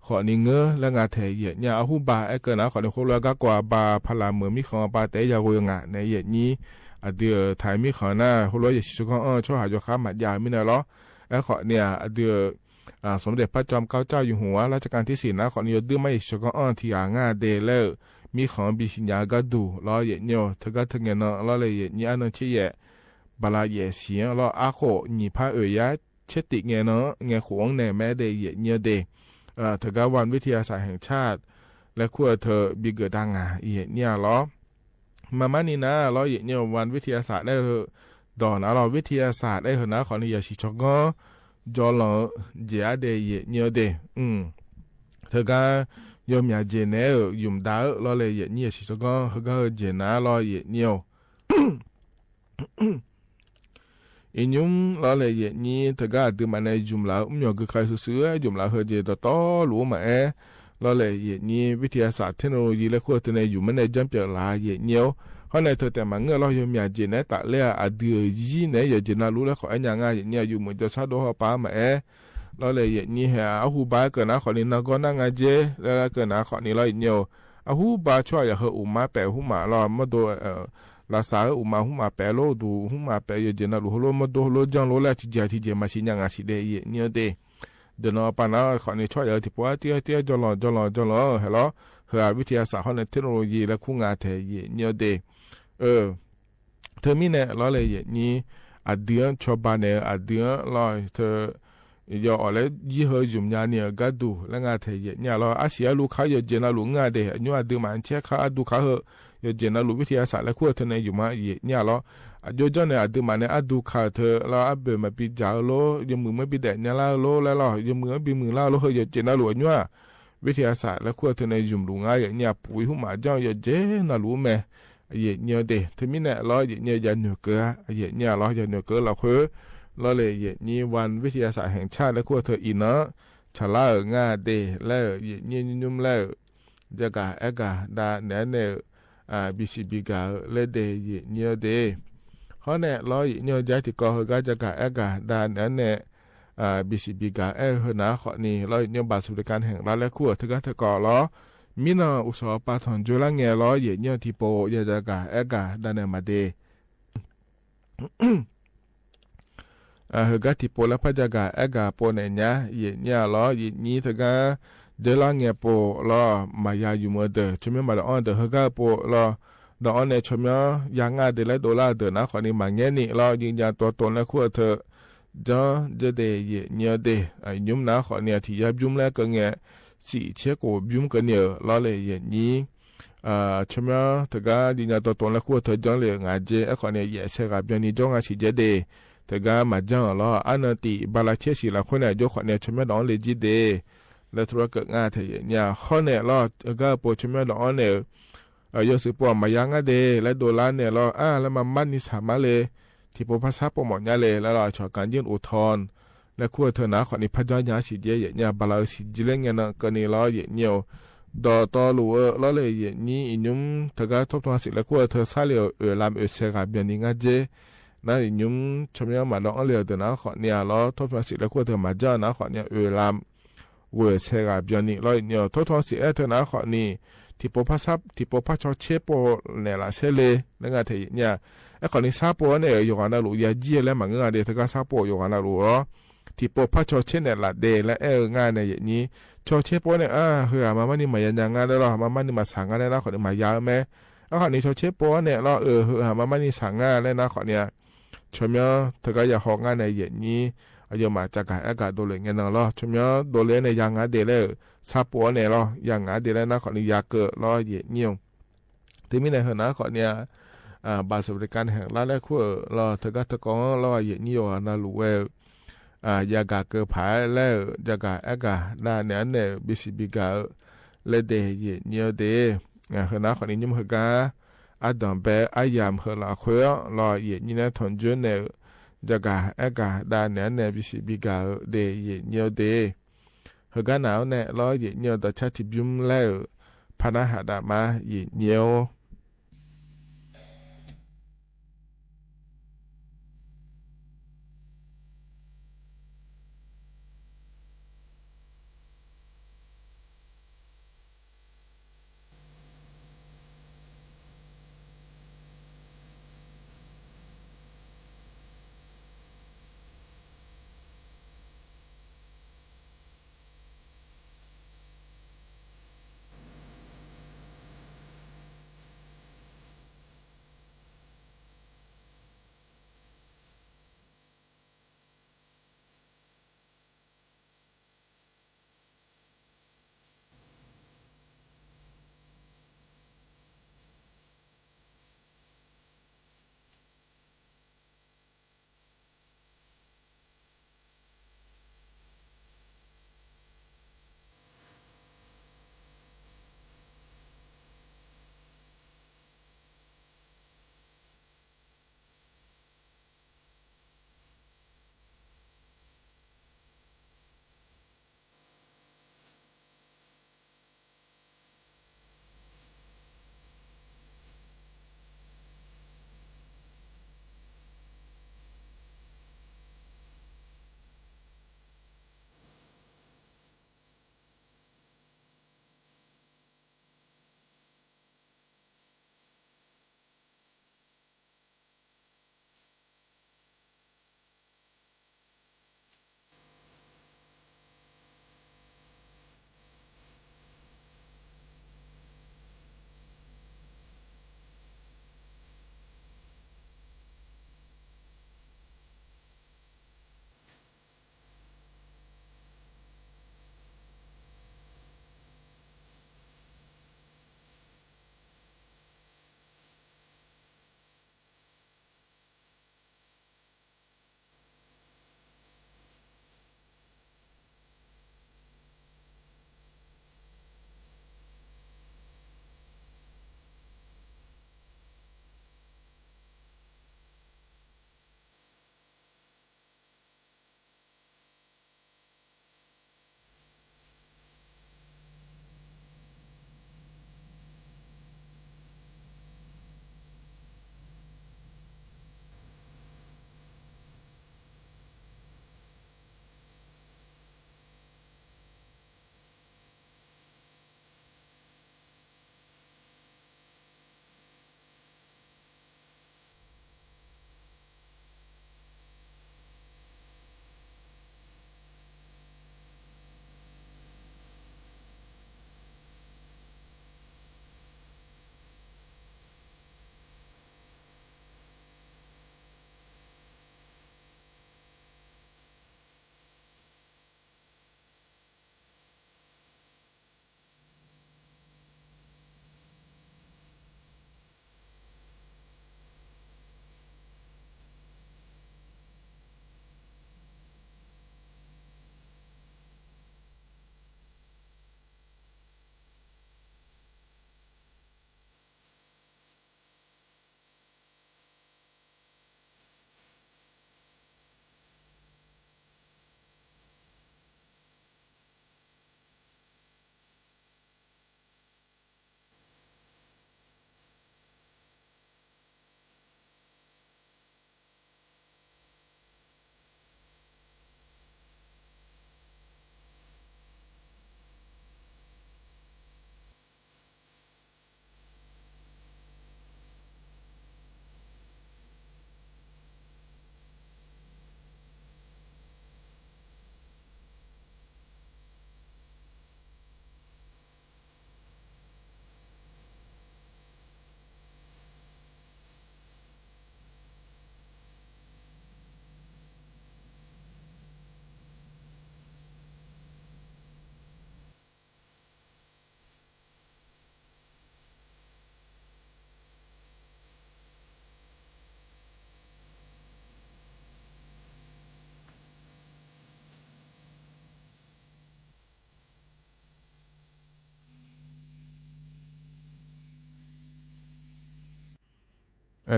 ขอนิเงอและงาเทเยเนี่ยอาหูบาไอเกิดนะขอในคนละก็กว่าบาพลาเมือมีของบาเตยาวงะในเยนี้เดือไทยมีของหน้าคนละอย่าชิชก็ช่วยหาโยค้าหมัดยาไม่เนี่ยหรอไอขอเนี่ยเดือสมเด็จพระจอมเกล้าเจ้าอยู่หัวรัชกาลที่4นะขอนิยดื้อไม่ชิชก็ที่งาเดเลมีของบิชิญญาก็ดูล้อเยเนียวเธอก็ถึงเนาะล้อเลยเยนี่อันนั้นเชี่ยบาลาเยเสียล้ออาโคนี่พระยะเชติเงเนาะเงขวงเนี่ยแม่เดเยเนียวเดเธอก็วันวิทยาศาสตร์แห่งชาติและขั้วเธอบิเกิดดังเยเนี่ยล้อมานี่นะล้อเยเนียววันวิทยาศาสตร์ได้ดอนเราวิทยาศาสตร์ได้เหรอนะขอนิยาชิชกอจอลเจียเดเยเนียวเดเธอก็ยมยาเจเนอยุมดาวล้อเลยเยนี่สิตก็เขาก็เจนาล้อเยเนียวอิยุมล้อเลยเยนี่เธอก็ดูมันในยุมลาวมีก็ใครซื้อยุมลาวเฮเจต่อรู้มาล้อเลยเยนี่วิทยาศาสตร์เทคโนโลยีและขั้วตัวในอยู่มันในจำเจลาเยเนียวเขาในเธอแต่มันเงาล้อยมยาเจเนตัดเลี้ยดื้อจีเนยเจนารู้แล้วขอไอ้ยังไงเนี่ยอยู่เหมือนจะชาโดฮป้ามาล้อเลยอย่างนี้ฮะอาหูบาเกิดนะขอนี้นักก็นั่งเจแล้วเกิดนะขอนี้เราอีกเดียวอาหูบาช่วยอย่าเหอุมาแปะหุมาเรามาดูลาสาอุมาหุมาแปะโลดูหุมาแปะเยเจนะรู้โลมาดูโลจังโลแล้วที่เจมาสิยังอาศิเดยเนี่ยเดเดี๋ยวปานะขอนี้ช่วยอย่าที่ปัวเตี้ยจลอเฮลเฮวิทยาศาสตร์เขาในเทคโนโลยีและคู่งานเทยเนี่ยเดเธอมีเนี่ยล้อเลยอย่างนี้เดือนชอบานเนี่ยเดือนรอเธอยออะไรยี่ห้อจุ่มยาเนี่ยก็ดูแล้วงาเทียเนี่ยเราอาเซียลูกค้าอยู่เจนาลูกงาเดียนี่ว่าดูมันเช็คเขาดูเขาอยู่เจนาลูกวิทยาศาสตร์และขั้วเธอในอยู่มาเนี่ยเราอยู่จนเนี่ยดูมันเนี่ยดูเขาเธอเราเบมาปีจ่าโลยมือไม่ปีเด็ดเนี่ยเราโลแล้วเรายมือปีมือเราโลอยู่เจนาลูกนี่ว่าวิทยาศาสตร์และขั้วเธอในจุ่มลูกงาเนี่ยปุ๋ยหุ่มมาเจ้าอยู่เจนาลูกแม่เนี่ยเดถึงมีเนี่ยเราเนี่ยยันเหนือเกลือเนี่ยเรายันเหนือเกลือเราคือล้อเลยนี่วันวิทยาศาสตร์แห่งชาติและขั้วเธออีเนาะฉลาดงาเดแล้วนี่ยุ่มแล้วจะกะเอกะดาเนี่ยบิสิบิกาเลเดเนี่ยเดเขาเนี่ยล้อเนี่ยใจที่ก่อเขาจะกะเอกะดาเนี่ยบิสิบิกาเฮนะขอนี่ล้อเนี่ยบาทสวัสดิการแห่งรัฐและขั้วเธอก็เธอก่อล้อมีนาอุตสาหปาถอนจุลเงล้อเนี่ยที่โปจะกะเอกะดาเนี่ยมาเดเฮก็ที่โปละพะจากะกะโปเนญะเยเนี่ยล้อนี่ทกะเดลาเงโปล้อมายาอยู่มอเดชมมาดอนเดเฮก็โปล้อดอนเนชมยังเดละดอลลาร์เดนะขอนี่มาเงนี่ล้อยืนยันตัวตนและขั้วเธอจะเดเยเนี่ยเดยุมนะขอเนี่ยที่ยับยุมแล้วก็เงสิเชโกยุมก็เนี่ยล้อเลยเยนี้ชมทกะยืนยันตัวตนและขั้วเธอจังเลยงาเจขอเนี่ยเยเสกะเบียนี่จงอาสิเจเด แต่ก็มาจังล้ออันติบาลาเชสิละคนเนี่ยยกขอเนี่ยชมดองเลจิเดและธุรกิจงานเทียเนี่ยข้อเนี่ยล้อก็ปวดชมดองเนี่ยยศปวมายังเดและโดลาเนี่ยล้อแล้วมันมันนิสามาเลยที่ปภาษาปหมอนยาเลยแล้วเราชอการยื่นอุทธรณ์และคู่เธอหนาขอนี่พจายาสิเดียเนี่ยบาลาสิจิเลงเนี่ยก็นี่ล้อเนี่ยดอตอลัวล้อเลยนี่อินุมเธอก็ทบทวนสิและคู่เธอซาเลียวลำเสกาเบียนิงาเจนั่นอินุมชมยังมาลองเลียวเดินหนาขอเนี่ยล้อทบทวนสิและคู่เธอมาจ้าหนาขอเนี่ยลำเสกาเบียนิล้อเนี่ยทบทวนสิเธอหนาขอนี่ที่ปภาษาที่ปภาษาเชปเนี่ยละเซเลนั่งเทียเนี่ยไอ้คนนี้ซาปัวเนี่ยอยู่กันนะลูกยาจีแล้วมันงานเดียวก็ซาปัวอยู่กันนะลูกที่ปภาษาเชเนี่ยละเดและงานเนี่ยอย่างนี้ชอเชปัวเนี่ยเฮ้ยมามันนี่มายังงานได้หรอมามันนี่มาสั่งงานได้แล้วคนนี้มายาวไหมไอ้คนนี้ชอเชปัวเนี่ยเราเฮ้ยมามันนี่สั่งงานแล้วนะคนเนี่ยชมยเธอก็อยากหองานในอย่างนี้อายุมาจากการอากาศโดเลยเงี้ยนะเราชมยโดเลยในยังงานเดียวเลยซาปัวเนี่ยเรายังงานเดียวแล้วนะคนนี้อยากเกิดเราอย่างนี้ที่มีในเหตุนะคนเนี่ยบาสบริการแห่งรัฐและขั้วเราเธอก็ตะกองเราอย่างนี้อยู่นะลูกยากาเกิดผายแล้วยากาอากาด้านเนี่ยบิสิบิกาเลเดยเนียวเดเหตุนะคนนี้ยุ่งเหตุการณ์ดังแบบอายามเหตุละขั้วเราอย่างนี้นะทนจุนเนี่ยยากาอากาด้านเนี่ยบิสิบิกาเดยเนียวเดเหตุการณ์หนาวเนี่ยเราอย่างนี้ต่อชาติบุ้มแล้วพนักหาดมาอย่างเนียว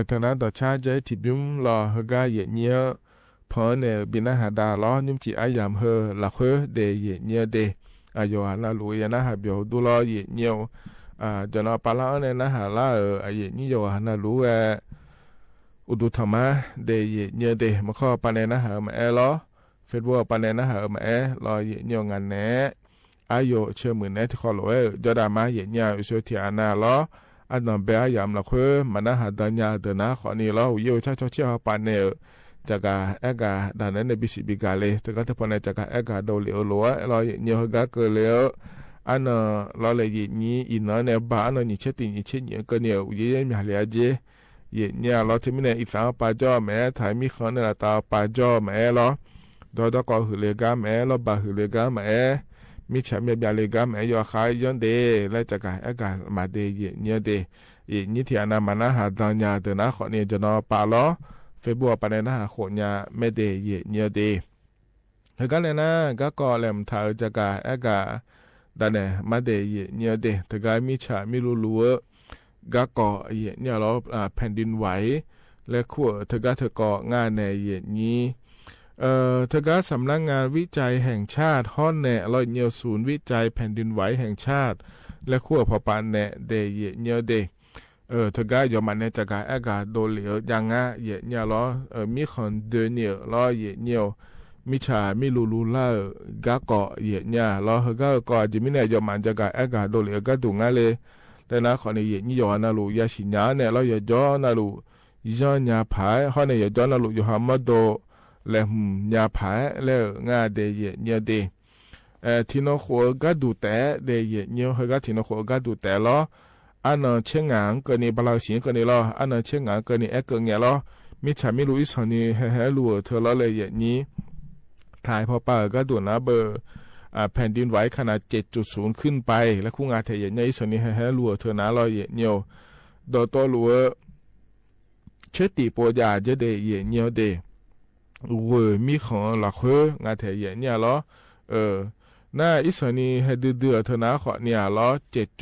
ทางนั้นต่อชาใจที่บิมรอเฮกาเยเนียพอเนี่ยบินหาดาล้อนิมจีอายามเฮละเคเดเยเนียเดอายอนาลุยนะฮะเบียวดูล้อเยเนียวจนอปาลาเนี่ยนะฮะละเยนี่ยอนาลุอุดุธรรมะเดเยเนียเดมาข้อปานเนี่ยนะฮะมาล้อเฟซบุ๊กปานเนี่ยนะฮะมาล้อเยเนียวงานแน่อายุเชื่อมือแน่ที่ขอเลยจอดามาเยเนียอุสุที่อานาล้ออันนั้นเบียยามละเคมันนะฮะดันยาเดินนะขอนี่ล้ออยู่ชาชเชื่อปานเนี่ยจากาเอกาดานนั้นในบิสิบิกาเลยแต่ก็ถ้าพอในจากาเอกาโดเลียวลัวเราเนียวกาเกลียวอันเราเลยยี่นี้อินเนี่ยบ้านนี่เช่ตินี่เช่เนี่ยก็เนี่ยยี่มีหาเลียเจยี่เนี่ยเราที่มีเนี่ยอีสานป่าจ่อแม่ถ่ายมีคนเนี่ยตาป่าจ่อแม่เราดอก็หือเลกาแม่เราบ่หือเลกาแม่มีฉันมีบาเลกาแม่ยอขายย้อนเดและจากาเอกามาเดยี่เนี่ยเดยี่นี่ที่อันนั้นมันนะหาดันยาเดินนะขอเนี่ยจะนอป่าล้อเฟซบุ๊กปานนะขอญาไม่ได้เยเนียเดเฮกันเลยนะก็แหลมถ่ายจากาเอกาดันเนี่ยมาเดเยเนียเดแต่ก็มีฉาไม่รู้ก็เยเนี่ยเราแผ่นดินไหวและขั้วเธอก็งานในเยนี้เธอก็สำนักงานวิจัยแห่งชาติฮ้อนแน่เราเนียวศูนย์วิจัยแผ่นดินไหวแห่งชาติและขั้วพอปานแน่เดเยเนียเดเธอก็ยอมมันเนี่ยจากเอกาโดเหลียวยังเยเนี่ยล้อมีคนเดินเนี่ยล้อเยเนี่ยมิชามิลูล่าก็เยเนี่ยล้อก็จะมีเนี่ยยอมมันจากเอกาโดเหลียวก็ถูกงั้นเลยแต่นะคนเนี่ยนี่ยอนาลูยาชิญาเนี่ยล้อยจอนาลูยอญาผายเขาเนี่ยจอนาลูยฮัมมัดโดและญาผายแล้วงาเดเยเนี่ยเดที่นขัวก็ดูแต่เดเยเนี่ยเขาก็ที่นขัวก็ดูแต่ล้ออันนั้นเช่นงานก็นี่บาลาสิงก็นี่ล้ออันนั้นเช่นงานก็นี่เอกเงี้ยล้อมิฉาไม่รู้อีสานี่เฮลัวเธอล้อเลยอย่างนี้ถ่ายพอป่าก็ดูนะเบอร์แผ่นดินไหวขนาด 7.0 ขึ้นไปและคู่งานเทียนเนี่ยอีสานี่เฮลัวเธอนะล้อเงี้ยวโดยตัวลัวเชติปัญญาจะได้เงี้ยวเดเวมีของหลักเฮงานเทียนเนี่ยล้อน่าอิสราเอลให้เดือดเถอะนะขอเนี่ยล้อ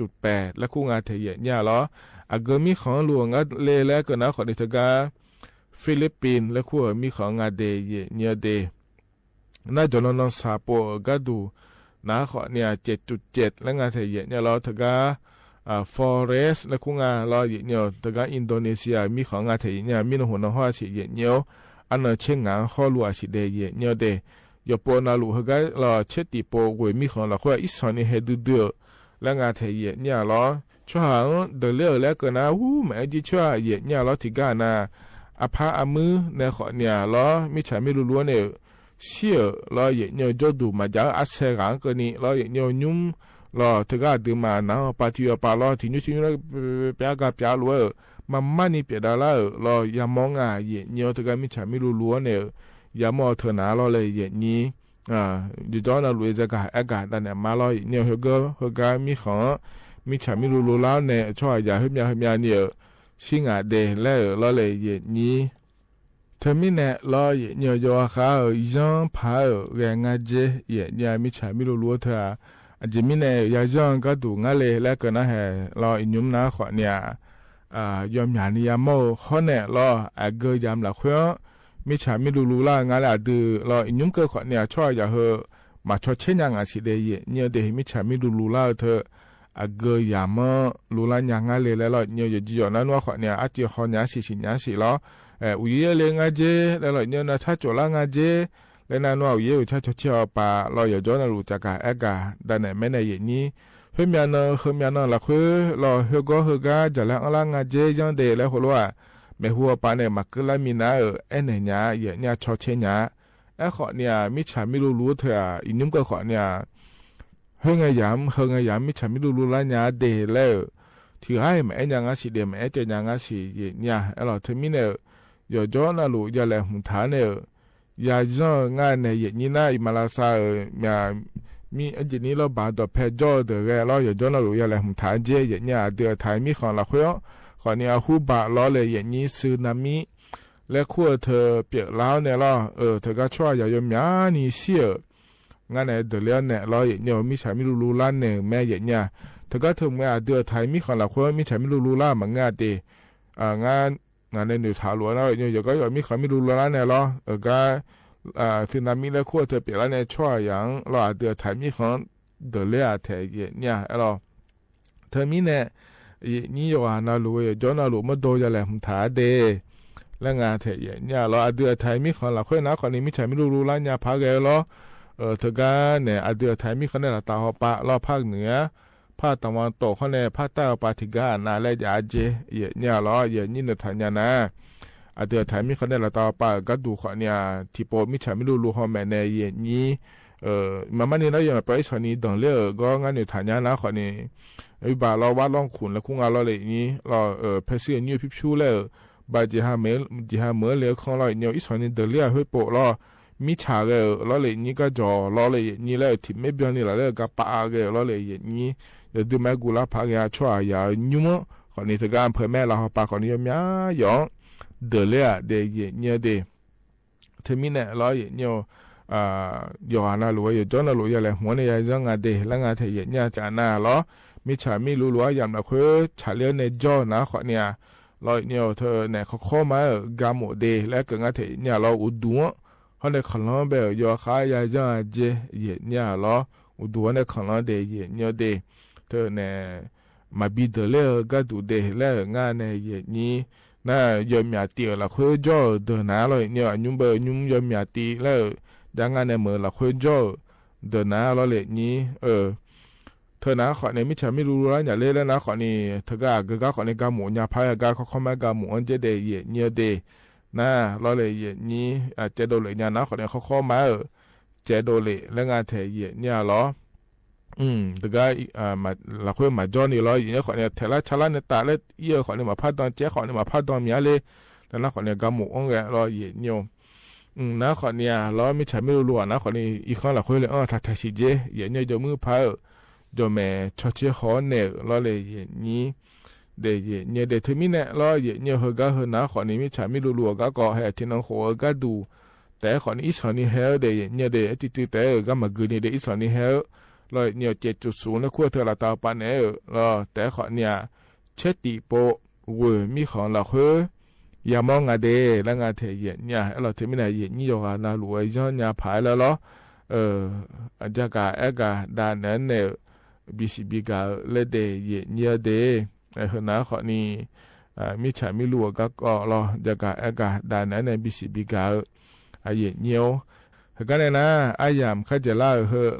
7.8 และคู่งานเทียเนี่ยล้อเกิดมีของหลวงเลแล้วก็นะขอในทกาฟิลิปปินส์และคู่มีของงานเดยเนี่ยเดน่าจะนอนซาโปก็ดูนะขอเนี่ย 7.7 และงานเทียเนี่ยล้อทกาฟอเรสและคู่งานล้อเนี่ยทกาอินโดนีเซียมีของงานเทียเนี่ยมีหัวน้องหัวสิเนี่ยอันนั้นเช่นงานข้อลัวสิเดยเนี่ยเดยปนาลูกก็เราเช็ดตีโปกวยมีของเราคืออิสราเอลให้ดือและงานเทียเนี่ยเราช่วงเดือดเลือแล้วก็นะแม่จีช่วยเนี่ยเราที่กันนะอาภาอามือในขอเนี่ยเราไม่ใช่ไม่รู้เนี่ยเชื่อเราเนี่ยจะดูมาจากอาเซรังก็นี่เราเนี่ยยุ่มเราที่กันดูมานะปาที่ปาเราที่นู่นที่นี่เปียกับเปียลัวมันนี่เปียดาละเราอย่ามองเนี่ยที่กันไม่ใช่ไม่รู้เนี่ยยามอเถนาเราเลยอย่างนี้ดิจอนาลุยจะกะอากาศแต่เนี่ยมาเราเนี่ยเฮก็มีของมีฉามีรูแล้วเนี่ยช่วยอย่าให้มีเนี่ยสิ่งเดแล้วเราเลยอย่างนี้เธอมีเนี่ยเราเนี่ยยอข้าวยันพาแรงเจเนี่ยมีฉามีรูเธอจะมีเนี่ยยาจังก็ดูงั้นเลยแล้วก็นะฮะเราอินยุมนะขอเนี่ยยอมหยานี่ยามอข้อเนี่ยเราเกยามละเพื่อมิฉามิลูล่างานละดือเราอินุมเกอขเนี่ยช่วยอย่าเฮมาช่วยเช่นยังสิเดยเนี่ยเดมิฉามิลูล่าเธอเกยามลูล่ายังงานเลยแล้วเนี่ยอยู่จีนั้นว่าขเนี่ยอาจจะขอเนี่ยสิเนี่ยสิแล้วอุยเลยงาเจแล้วเนี่ยนะถ้าจละงาเจแล้วนั่นว่าอุยอยู่ถ้าช่วยเชื่อป่าเราอย่าย้อนรู้จักเอกาแต่เนี่ยไม่ในอย่างนี้เฮียนละคือเราเฮก็จะละละงาเจยังเดแล้วหัวว่าไม่หัวปานเนี่ยมักละมีนาเนี่ยเนี่ยชอเชเนี่ยขอเนี่ยมิฉาไม่รู้เธออินุมก็ขอเนี่ยเฮงยามมิฉาไม่รู้ละเนี่ยเดแล้วที่ให้แม่ยังสิเดแม่จะยังสิเนี่ยเราเธอมีเนี่ยอย่าย้อนนะลูกอย่าแหลมฐานเนี่ยอย่าจ้องงานเนี่ยนี่นะอิมาลาซามีอันนี้เราบาดเพจจอเดเราอย่าย้อนนะลูกอย่าแหลมฐานเจเนี่ยเดือดไทยมีของละคุยขอเนี่ยฮูบะล้อเลยอย่างนี้ซึนามิและขั้วเธอเปียกแล้วเนี่ยล้อเธอก็ช่วยอย่ายอมยานี่เสียงั้นเนี่ยเดือดเลี้ยเนี่ยล้ออย่างเนี่ยมิฉามิลูล้านเนี่ยแม่อย่างเนี่ยเธอก็ถึงแม่เดือดไทยมีของละขั้วมิฉามิลูล้านมันง่ายดีงาน งานในหนูถาหลวงแล้วเนี่ยก็มีเขาไม่รู้แล้วเนี่ยหรอก็คือนามิแล้วขั้วเธอเปลี่ยนแล้วเนี่ยช่วยอย่างเราเดือดถ่ายมีของเดือดเลี้ยแทยเนี่ยเราเธอมีเนี่ยนี่อยู่อ่ะนารู้ย้อนนารู้มาโดนจะแหลมถาเดแล้วงานแทยเนี่ยเราเดือดถ่ายมีของเราค่อยนะคนนี้มิใช่ไม่รู้แล้วเนี่ยพักเลยหรอเธอก็เนี่ยเดือดถ่ายมีคนในตาหัวปะเราภาคเหนือภาคตะวันตกเขาเนี่ยภาคใต้ปาทิกานาและยาเจเนี่ยหรอนี่เนื้อถ่ายนะเดือดถ่ายมีคนในตาปะก็ดูเขาเนี่ยที่โปมิใช่ไม่รู้เขาแม่เนี่ยนี่มันนี่เราอย่างไปสนีดังเลือก็งั้นเนื้อถ่ายนะเขาเนี่ยบ่าเราว่าลองขุนแล้วคุ้งเราเลยนี่เราเพเซียนิวพิบชูเลยบาจีฮาเมลเลยของเราเนี่ยอีสนีเดเลียเฮ้ยโปเรามีฉากเราเลยนี่ก็จ่อเราเลยนี่แล้วที่ไม่เบี้ยนี่เราเลยก็ปะเราเลยนี่เดี๋ยวดูแม่กูละพักยาช่วยยายุ่งคนนี้ถึงการเผยแม่เราปะคนนี้ยาหยองเดเลียเดยเนี่ยเดเทมิเนี่ยเราเนี่ยอยู่หานาลัวอยู่จนนาลัวอย่างไรหัวเนี่ยยังงาเดแล้วงาเทียเนี่ยจานาล้อมีฉามีลัวอย่างนั้นคือฉาเลี้ยในจอนะคนเนี่ยเราเนี่ยเธอเนี่ยเขาเข้ามากาโมเดแล้วก็งาเทียเนี่ยเราอุดวเขาในขนมแบบอยู่ขายยังเจเนี่ยเราอุดวในขนมเดเนี่ยเดเธอเนี่ยมาบิดเลยก็ดูเดแล้วงานเนี่ยนี่น่ายอมยาตีละคือจอเดินหน้าเลยเนี่ยยุ่งยอมยาตีแล้วดังงานในเมืองละคุยจ่อเดินหน้าเราเลยนี้เธอนะขอในมิจฉาไม่รู้แล้วอย่าเล่นแล้วนะขอนี่เธอก็ขอในกาหมูยาพายกาเขาเข้ามากาหมูอันเจเดย์เนี่ยเดนะเราเลยนี้เจโดเลยเนี่ยนะขอในเขาเข้ามาเจโดเลยแล้วงานเทย์เนี่ยหรอเธอก็มาละคุยมาจอนี่เราอย่างนี้ขอเนี่ยเทละชาลาในตาเล็ดเยอะขอในมาพัดตอนเจ๊ขอในมาพัดตอนมีอะไรแล้วนะขอในกาหมูอันแกเราเนี่ยนะขอเนี่ยเราไม่ใช่ไม่รู้นะขอนี่อีกครั้งละคุยเลยถ้าแท็กซี่เจอย่างนี้จะมือพายจะแม่ชดเชยขอเนี่ยเราเลยอย่างนี้เดี๋ยวเนี่ยเดี๋ยวถึงมีเนี่ยเราอย่างนี้เขาก็เขานะขอนี่ไม่ใช่ไม่รู้ก็ให้ที่น้องเขาก็ดูแต่ขอนี่อีสานนี่เฮลเดี๋ยวเนี่ยเดี๋ยวติดแต่ก็มากืนนี่เดี๋ยวอีสานนี่เฮลเราเนี่ย7.0แล้วขั้วเธอละตาปานเนี่ยเราแต่ขอเนี่ยเช็ดตีโปเวมีของเราคือยามองงาเดแล้วงาเทียเนี่ยเราถึงไม่ได้เย็นนี่อยู่นาหลวยย้อนยาผายแล้วเหรออาจจะกาดานนั้นเนี่ยบิสิบิกาเลเดเย็นเนี่ยเดเฮนะขอนี่มิฉามิลัวก็รอจะกาดานนั้นเนี่ยบิสิบิกาเย็นเนี่ยก็เนี่ยนะอายามข้าจะเล่า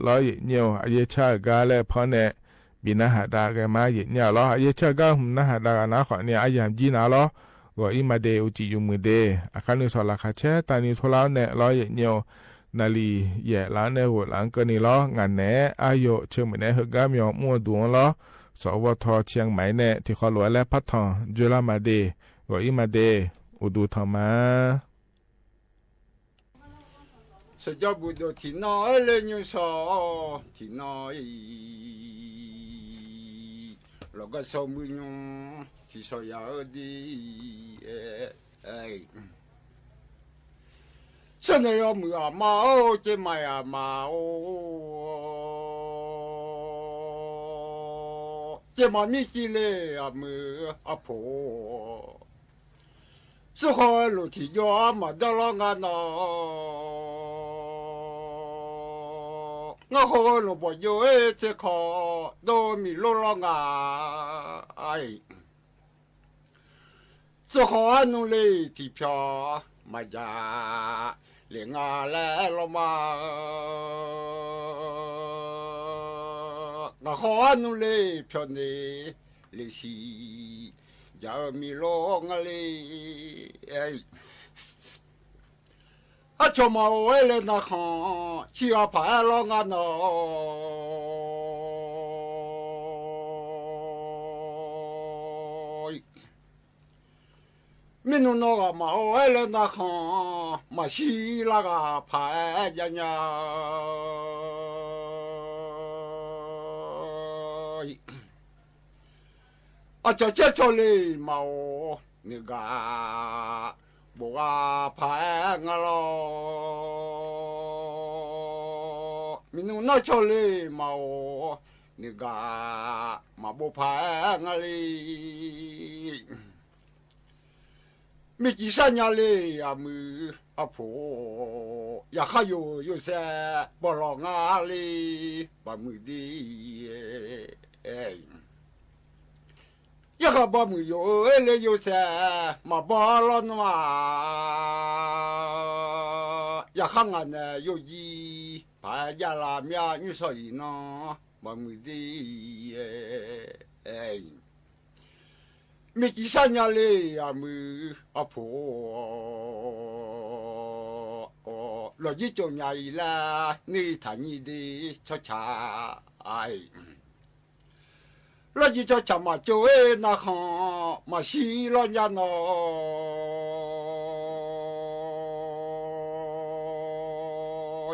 ร้อยเย็นเนี่ยอายชากาและพ่อเนี่ยบินาหาดาแกมาเย็นเนี่ยรออายชากาหุ่นนาหาดานะขอเนี่ยอายามจีน่าล้อก็อีมาเดอุจิยุมือเดอาคานุสลาคาเชตานิทุลาเนร้อยเนียวนาลีเย่ล้านเนหัวหลังก็นี่ล้องานเนอายุเชื่อมือเนหกามีอมัวดวงล้อสวทเชียงใหม่เนที่เขาหลวงและพัฒน์จุฬามาเดก็อีมาเดอุดูธรรมะสยบุตรที่น้อยเลยนิวสอที่น้อยเราก็สมุยงที่สอยดีฉันเนี่ยยอมมือมาโอเจไม่มาโอเจมามีกิเลสมือโผสุขลุที่ยอมมาดลองานงาขอหนูบอกอยู่เจ้าขอโดมีโลลองสุขอนุเลยที่พอมาจาเลี้ยงแล้วลมางาขอนุเลยพอนี่เลยสิจะมีโลงเลยอาชมาเวลนะข้าชีวภายลองานมินุนกมาเวลนะข้ามาชีลากาภายยันยาอาจจะเจ้าเลยมาเนื้อบัวพายงาลอมินุน่าชอบเลยมาเนื้อมาบัวพายงาลี มีกี่สัญญาเลยอะมืออะโผอยากข้าอยู่แซ่บ่รองาเลยบ่มือดีอยากบ่มืออยู่เลยอยู่แซ่มาบ่รอนว่าอยากข้างอันอยู่ยีพายาลาเมียอยู่ซอยน้อบ่มือดีมีกี่สัญญาเลยอะมืออะโผเรายิ่งจงใหญ่ละนี่ฐานยี่ดีช้าไอเรายิ่งจะจำมาโจเอนะฮะมาสีร้อนยานอ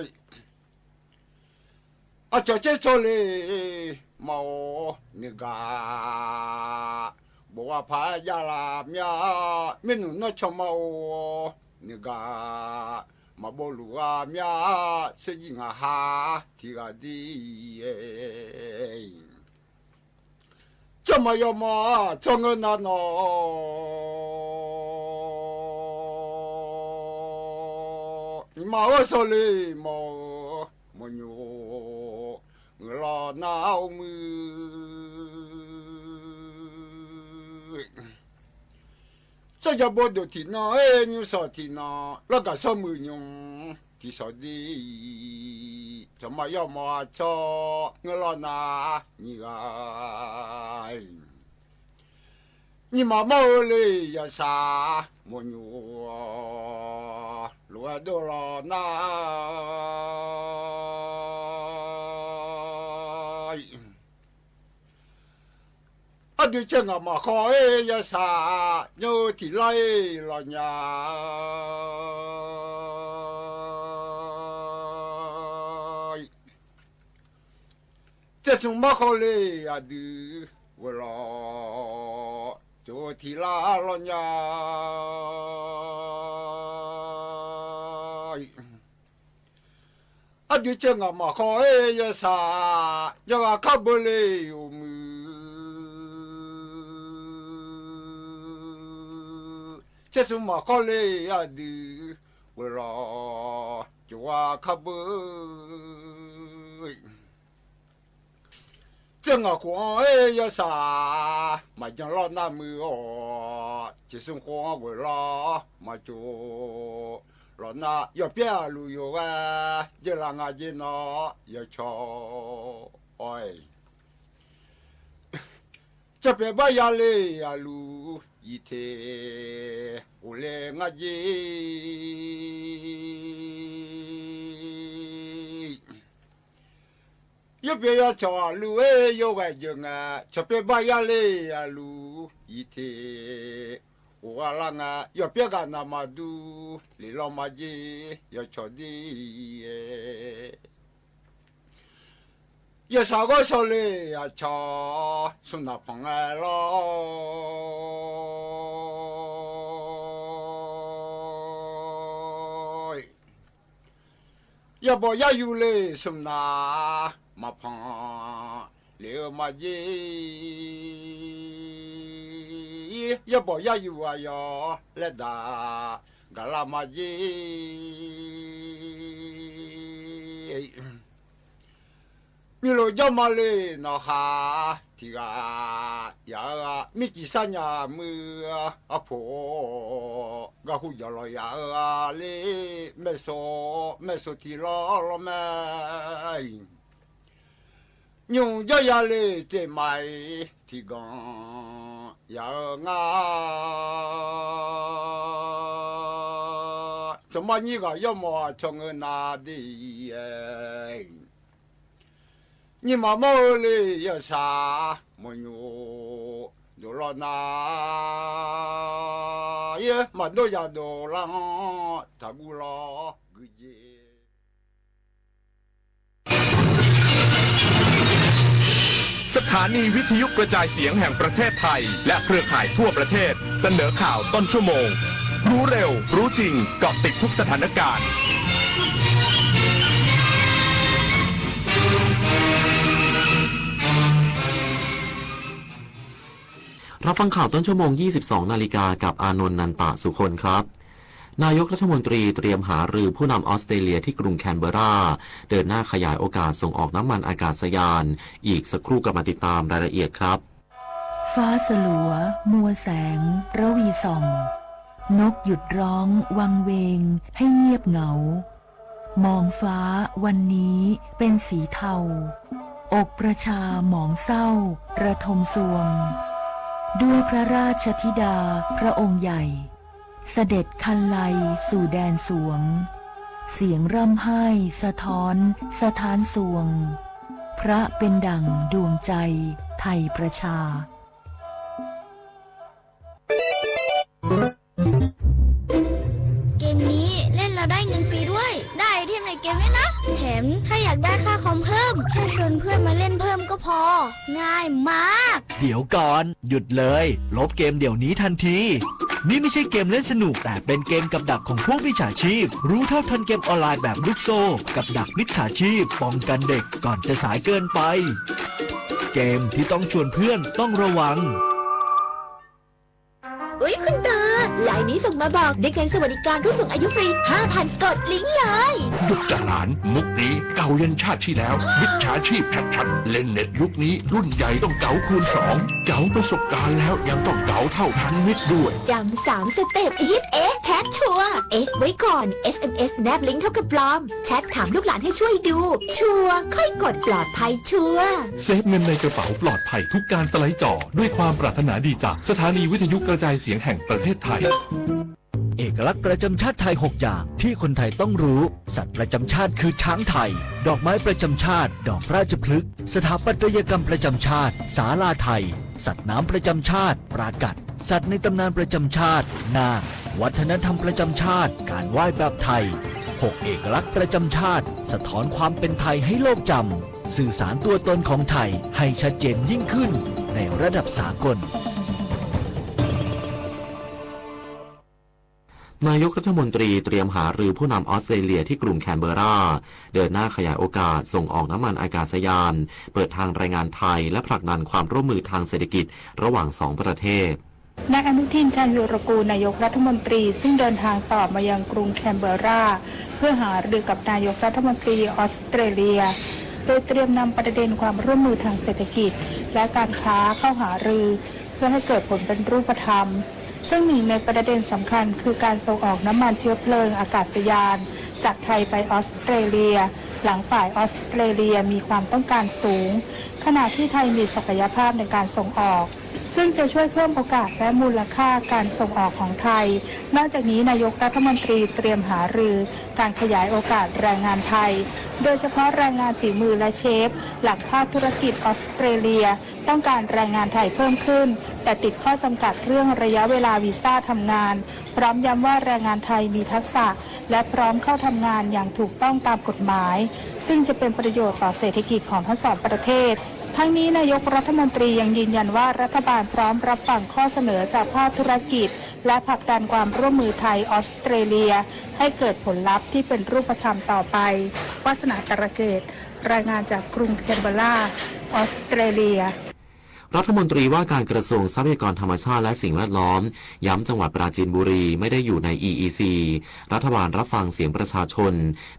ยอาจจะเจ้าเลยมาเนกาบอกว่าพายาลาเมียไม่หนุนน่าชมเอาเนกามาบลูอาเมียเสียงหาที่กาดีจะมายอมจงเงินนอมาโอโซลีมอยู่รอหนาวมือสัญญาบดที่น้อยนิวสอที่น้อแล้วก็สมือยงที่สอดีจะมายอมชอเงรอนานี่ไงนี่มาเมาเลยยาสามอยู่ลัวดรอนาอดีตงมาขอยาสาโยที่ไล่ลอยาจะส่งมาขอเลยอดีตเวลาโยที่ลาลอยาอดีตงมาขอยาสาโยขับเลยมือจะสมขอเลยอดีเวลาจะว่าขับจังกว่าอยาสามาจังรอหน้ามือจะสมขอเวลามาจูรอหน้าอย่าเปียลุยว่าจะลางาเจนอย่าชอยจะเป็นบ้ายาเลยอาลูอีเทอุเลงาเจยเปียชอลูเอยไว้จังจะเป็นบ้ายาเลยอาลูอีเทอุอาลังยเปียกานามาดูลิลอมาเจยชอดียาสาวก็ชอเลยอาชอสุนัขพังลอยอย่าบอกอย่าอยู่เลยสุนัขมาพังเลี้ยวมาเย่อย่าบอกอย่าอยู่อายอและดากะลามาเย่มีโลยามาเลยนะฮะที่กายามีกี่สัญญามืออะโผก็คุยลอยาเลยไม่โซที่รอแม่ยุงยายาเลยเจไม่ที่กอนยางาสมัยนี้ก็ยามชงนาดี你妈妈嘞要啥没有，有了那也蛮多呀多啦，他不啦个耶。สถานีวิทยุกระจายเสียงแห่งประเทศไทยและเครือข่ายทั่วประเทศเสนอข่าวต้นชั่วโมงรู้เร็วรู้จริงเกาะติดทุกสถานการณ์ รับฟังข่าวต้นชั่วโมง 22 นาฬิกากับอานนท์นันตะสุคนครับนายกรัฐมนตรีเตรียมหารือผู้นำออสเตรเลียที่กรุงแคนเบอราเดินหน้าขยายโอกาสส่งออกน้ำมันอากาศยานอีกสักครู่กลับมาติดตามรายละเอียดครับฟ้าสลัวมัวแสงระวีส่องนกหยุดร้องวังเวงให้เงียบเหงามองฟ้าวันนี้เป็นสีเทาอกประชาหมองเศร้าระทมสวงด้วยพระราชธิดาพระองค์ใหญ่เสด็จคันไลสู่แดนสวงเสียงร่ำไห้สะท้อนสถานสวงพระเป็นดั่งดวงใจไทยประชาเกมนี้เล่นแล้วได้เงินฟรีด้วยได้ไอเทมในเกมด้วยนะแถมถ้าอยากได้ค่าคอมเพิ่มแค่ชวนเพื่อนมาเล่นเพิ่มก็พอง่ายมากเดี๋ยวก่อนหยุดเลยลบเกมเดี๋ยวนี้ทันทีนี่ไม่ใช่เกมเล่นสนุกแต่เป็นเกมกับดักของพวกมิจฉาชีพรู้เท่าทันเกมออนไลน์แบบลูกโซ่กับดักมิจฉาชีพป้องกันเด็กก่อนจะสายเกินไปเกมที่ต้องชวนเพื่อนต้องระวังอุ๊ยคุณตาไลน์นี้ส่งมาบอกเด็กเรียนสวัสดิการผู้สูงอายุฟรี 5,000 กดลิงก์เลยยุคจหลานมุกนี้เก่ายันชาติที่แล้วมิจฉาชีพชัดๆเล่นเน็ตยุคนี้รุ่นใหญ่ต้องเก๋าคูณ2เก๋าประสบการณ์แล้วยังต้องเก๋าเท่าทันมิตรด้วยจำ3สเต็ปฮิตแชทชัวร์ไว้ก่อน SMS แนบลิงก์เท่ากับปลอมแชทถามลูกหลานให้ช่วยดูชัวร์ค่อยกดปลอดภัยชัวร์เซฟเงินในกระเป๋าปลอดภัยทุกการสไลด์จอด้วยความปรารถนาดีจากสถานีวิทยุกระจายเสียงแห่งประเทศไทยเอกลักษณ์ประจำชาติไทย6อย่างที่คนไทยต้องรู้สัตว์ประจำชาติคือช้างไทยดอกไม้ประจำชาติดอกราชพฤกษ์สถาปัตยกรรมประจำชาติศาลาไทยสัตว์น้ำประจำชาติปรากัดสัตว์ในตำนานประจำชาตินาควัฒนธรรมประจำชาติการไหว้แบบไทย6เอกลักษณ์ประจำชาติสะท้อนความเป็นไทยให้โลกจำสื่อสารตัวตนของไทยให้ชัดเจนยิ่งขึ้นในระดับสากลนายกรัฐมนตรีเตรียมหารือผู้นำออสเตรเลียที่กรุงแคนเบอราเดินหน้าขยายโอกาสส่งออกน้ำมันอากาศยานเปิดทางแรงงานไทยและผลักดันความร่วมมือทางเศรษฐกิจระหว่าง2ประเทศนายอนุทินชาญวีรกูลนายกรัฐมนตรีซึ่งเดินทางต่อมายังกรุงแคนเบอราเพื่อหารือกับนายกรัฐมนตรีออสเตรเลียโดยเตรียมนำประเด็นความร่วมมือทางเศรษฐกิจและการค้าเข้าหารือเพื่อให้เกิดผลเป็นรูปธรรมซึ่งหนึ่งในประเด็นสำคัญคือการส่งออกน้ำมันเชื้อเพลิงอากาศยานจากไทยไปออสเตรเลียหลังฝ่ายออสเตรเลียมีความต้องการสูงขณะที่ไทยมีศักยภาพในการส่งออกซึ่งจะช่วยเพิ่มโอกาสและมูลค่าการส่งออกของไทยนอกจากนี้นายกรัฐมนตรีเตรียมหารือการขยายโอกาสแรงงานไทยโดยเฉพาะแรงงานฝีมือและเชฟหลักภาคธุรกิจออสเตรเลียต้องการแรงงานไทยเพิ่มขึ้นแต่ติดข้อจำกัดเรื่องระยะเวลาวีซ่าทำงานพร้อมย้ำว่าแรงงานไทยมีทักษะและพร้อมเข้าทำงานอย่างถูกต้องตามกฎหมายซึ่งจะเป็นประโยชน์ต่อเศรษฐกิจของทั้งสองประเทศทั้งนี้นายกรัฐมนตรียังยืนยันว่ารัฐบาลพร้อมรับฟังข้อเสนอจากภาคธุรกิจและผลักดันความร่วมมือไทยออสเตรเลียให้เกิดผลลัพธ์ที่เป็นรูปธรรมต่อไปวาสนาตระเกตรายงานจากกรุงแคนเบอราออสเตรเลียรัฐมนตรีว่าการกระทรวงทรัพยากรธรรมชาติและสิ่งแวดล้อมย้ำจังหวัดปราจีนบุรีไม่ได้อยู่ใน EEC รัฐบาลรับฟังเสียงประชาชน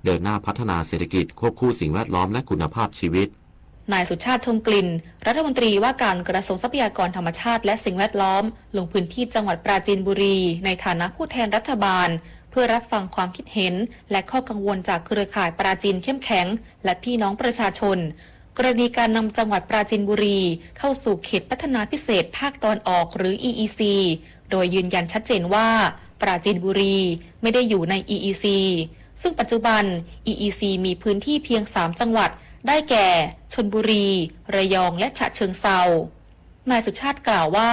เดินหน้าพัฒนาเศรษฐกิจควบคู่สิ่งแวดล้อมและคุณภาพชีวิตนายสุชาติชมกลิ่นรัฐมนตรีว่าการกระทรวงทรัพยากรธรรมชาติและสิ่งแวดล้อมลงพื้นที่จังหวัดปราจีนบุรีในฐานะผู้แทนรัฐบาลเพื่อรับฟังความคิดเห็นและข้อกังวลจากเครือข่ายปราจีนเข้มแข็งและพี่น้องประชาชนกรณีการนำจังหวัดปราจีนบุรีเข้าสู่เขตพัฒนาพิเศษภาคตะวันออกหรือ EEC โดยยืนยันชัดเจนว่าปราจีนบุรีไม่ได้อยู่ใน EEC ซึ่งปัจจุบัน EEC มีพื้นที่เพียง3จังหวัดได้แก่ชลบุรีระยองและฉะเชิงเทรานายสุชาติกล่าวว่า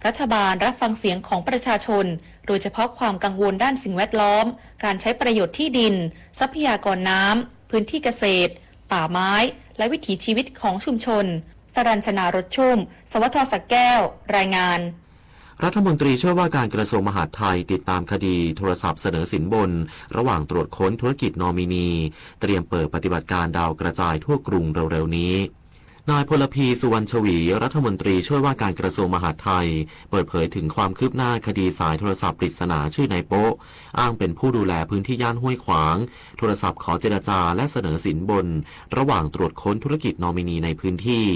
รัฐบาลรับฟังเสียงของประชาชนโดยเฉพาะความกังวลด้านสิ่งแวดล้อมการใช้ประโยชน์ที่ดินทรัพยากรน้ำพื้นที่เกษตรป่าไม้และวิถีชีวิตของชุมชนสรัญชนารถชุ่มสวทสักแก้วรายงานรัฐมนตรีช่วยว่าการกระทรวงมหาดไทยติดตามคดีโทรศัพท์เสนอสินบนระหว่างตรวจค้นธุรกิจนอมินีเตรียมเปิดปฏิบัติการดาวกระจายทั่วกรุงเร็วๆนี้ นายพลพีสุวรรณชวีรัฐมนตรีช่วยว่าการกระทรวงมหาดไทยเปิดเผยถึงความคืบหน้าคดีสายโทรศัพท์ปริศนาชื่อนายโป๊ะอ้างเป็นผู้ดูแลพื้นที่ย่านห้วยขวางโทรศัพท์ขอเจรจาและเสนอสินบนระหว่างตรวจค้นธุรกิจนอมินีในพื้นที่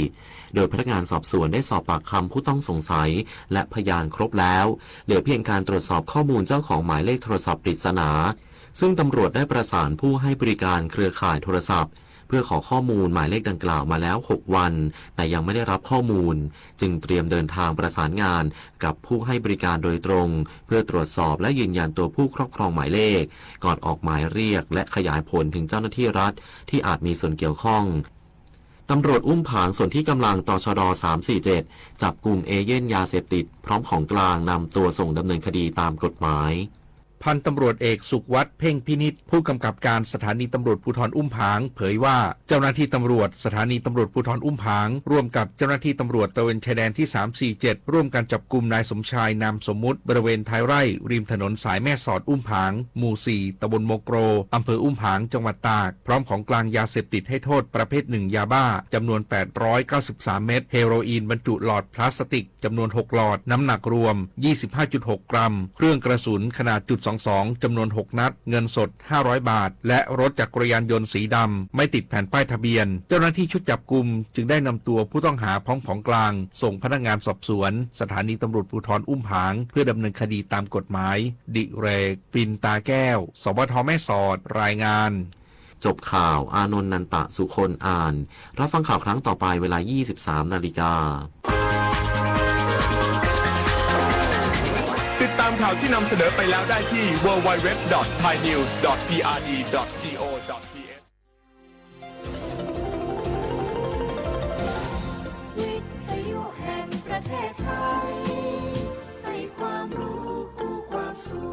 โดยพนักงานสอบสวนได้สอบปากคำผู้ต้องสงสัยและพยานครบแล้วเหลือเพียงการตรวจสอบข้อมูลเจ้าของหมายเลขโทรศัพท์ปริศนาซึ่งตำรวจได้ประสานผู้ให้บริการเครือข่ายโทรศัพท์เพื่อขอข้อมูลหมายเลขดังกล่าวมาแล้ว6วันแต่ยังไม่ได้รับข้อมูลจึงเตรียมเดินทางประสานงานกับผู้ให้บริการโดยตรงเพื่อตรวจสอบและยืนยันตัวผู้ครอบครองหมายเลขก่อนออกหมายเรียกและขยายผลถึงเจ้าหน้าที่รัฐที่อาจมีส่วนเกี่ยวข้องตำรวจอุ้มผางส่วนที่กำลังตชด347จับกลุ่มเอเย่นยาเสพติดพร้อมของกลางนำตัวส่งดำเนินคดีตามกฎหมายพันตำรวจเอกสุขวัฒน์เพ่งพินิจผู้กำกับการสถานีตำรวจภูธรอุ้มผางเผยว่าเจ้าหน้าที่ตำรวจสถานีตำรวจภูธรอุ้มผางร่วมกับเจ้าหน้าที่ตำรวจตระเวนชายแดนที่347ร่วมกันจับกลุ่มนายสมชายนามสมมุติบริเวณท้ายไร่ริมถนนสายแม่สอดอุ้มผางหมู่4ตำบลโมโกรอำเภออุ้มผางจังหวัดตากพร้อมของกลางยาเสพติดให้โทษประเภท1ยาบ้าจำนวน893เม็ดเฮโรอีนบรรจุหลอดพลาสติกจำนวน6หลอดน้ำหนักรวม 25.6 กรัมเครื่องกระสุนขนาด.22จำนวน6นัดเงินสด500บาทและรถจักรยานยนต์สีดำไม่ติดแผ่นป้ายทะเบียนเจ้าหน้าที่ชุดจับกุมจึงได้นำตัวผู้ต้องหาพร้อมของกลางส่งพนักงานสอบสวนสถานีตำรวจภูธรอุ้มผางเพื่อดำเนินคดีตามกฎหมายดิเรกปินตาแก้วสวทแม่สอดรายงานจบข่าวอานนท์นันตะสุคนอ่านรับฟังข่าวครั้งต่อไปเวลา 23 นาฬิกาติดตามข่าวที่นำเสนอไปแล้วได้ที่ www.thainews.prd.go.th วิทยุแห่งประเทศไทยให้ความรู้คู่ความสุข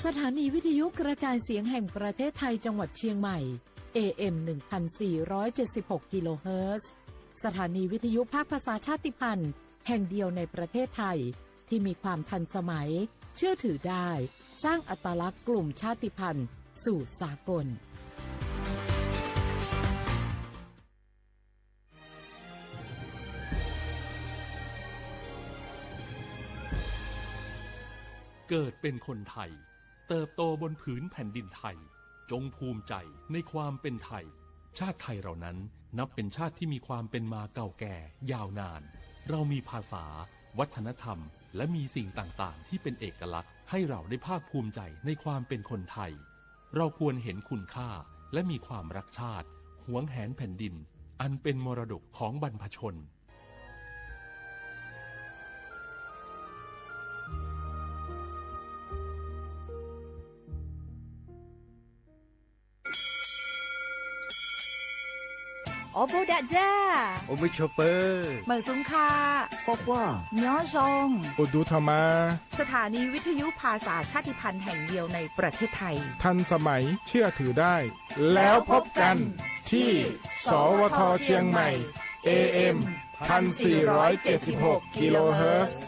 สถานีวิทยุกระจายเสียงแห่งประเทศไทยจังหวัดเชียงใหม่ AM 1476 กิโลเฮิรตซ์สถานีวิทยุภาคภาษาชาติพันธุ์แห่งเดียวในประเทศไทยที่มีความทันสมัยเชื่อถือได้สร้างอัตลักษณ์กลุ่มชาติพันธุ์สู่สากลเกิดเป็นคนไทยเติบโตบนผืนแผ่นดินไทยจงภูมิใจในความเป็นไทยชาติไทยเรานั้นนับเป็นชาติที่มีความเป็นมาเก่าแก่ยาวนานเรามีภาษาวัฒนธรรมและมีสิ่งต่างๆที่เป็นเอกลักษณ์ให้เราได้ภาคภูมิใจในความเป็นคนไทยเราควรเห็นคุณค่าและมีความรักชาติหวงแหนแผ่นดินอันเป็นมรดกของบรรพชนโอโบดะจ้าโอมิชเปอร์เหมอซุงคาพวกว่าย้อซงโอดูธรรมาสถานีวิทยุภาษาชาติพันธุ์แห่งเดียวในประเทศไทยทันสมัยเชื่อถือได้แล้วพบกันที่สวทเชียงใหม่ AM 1476 กิโลเฮิรตซ์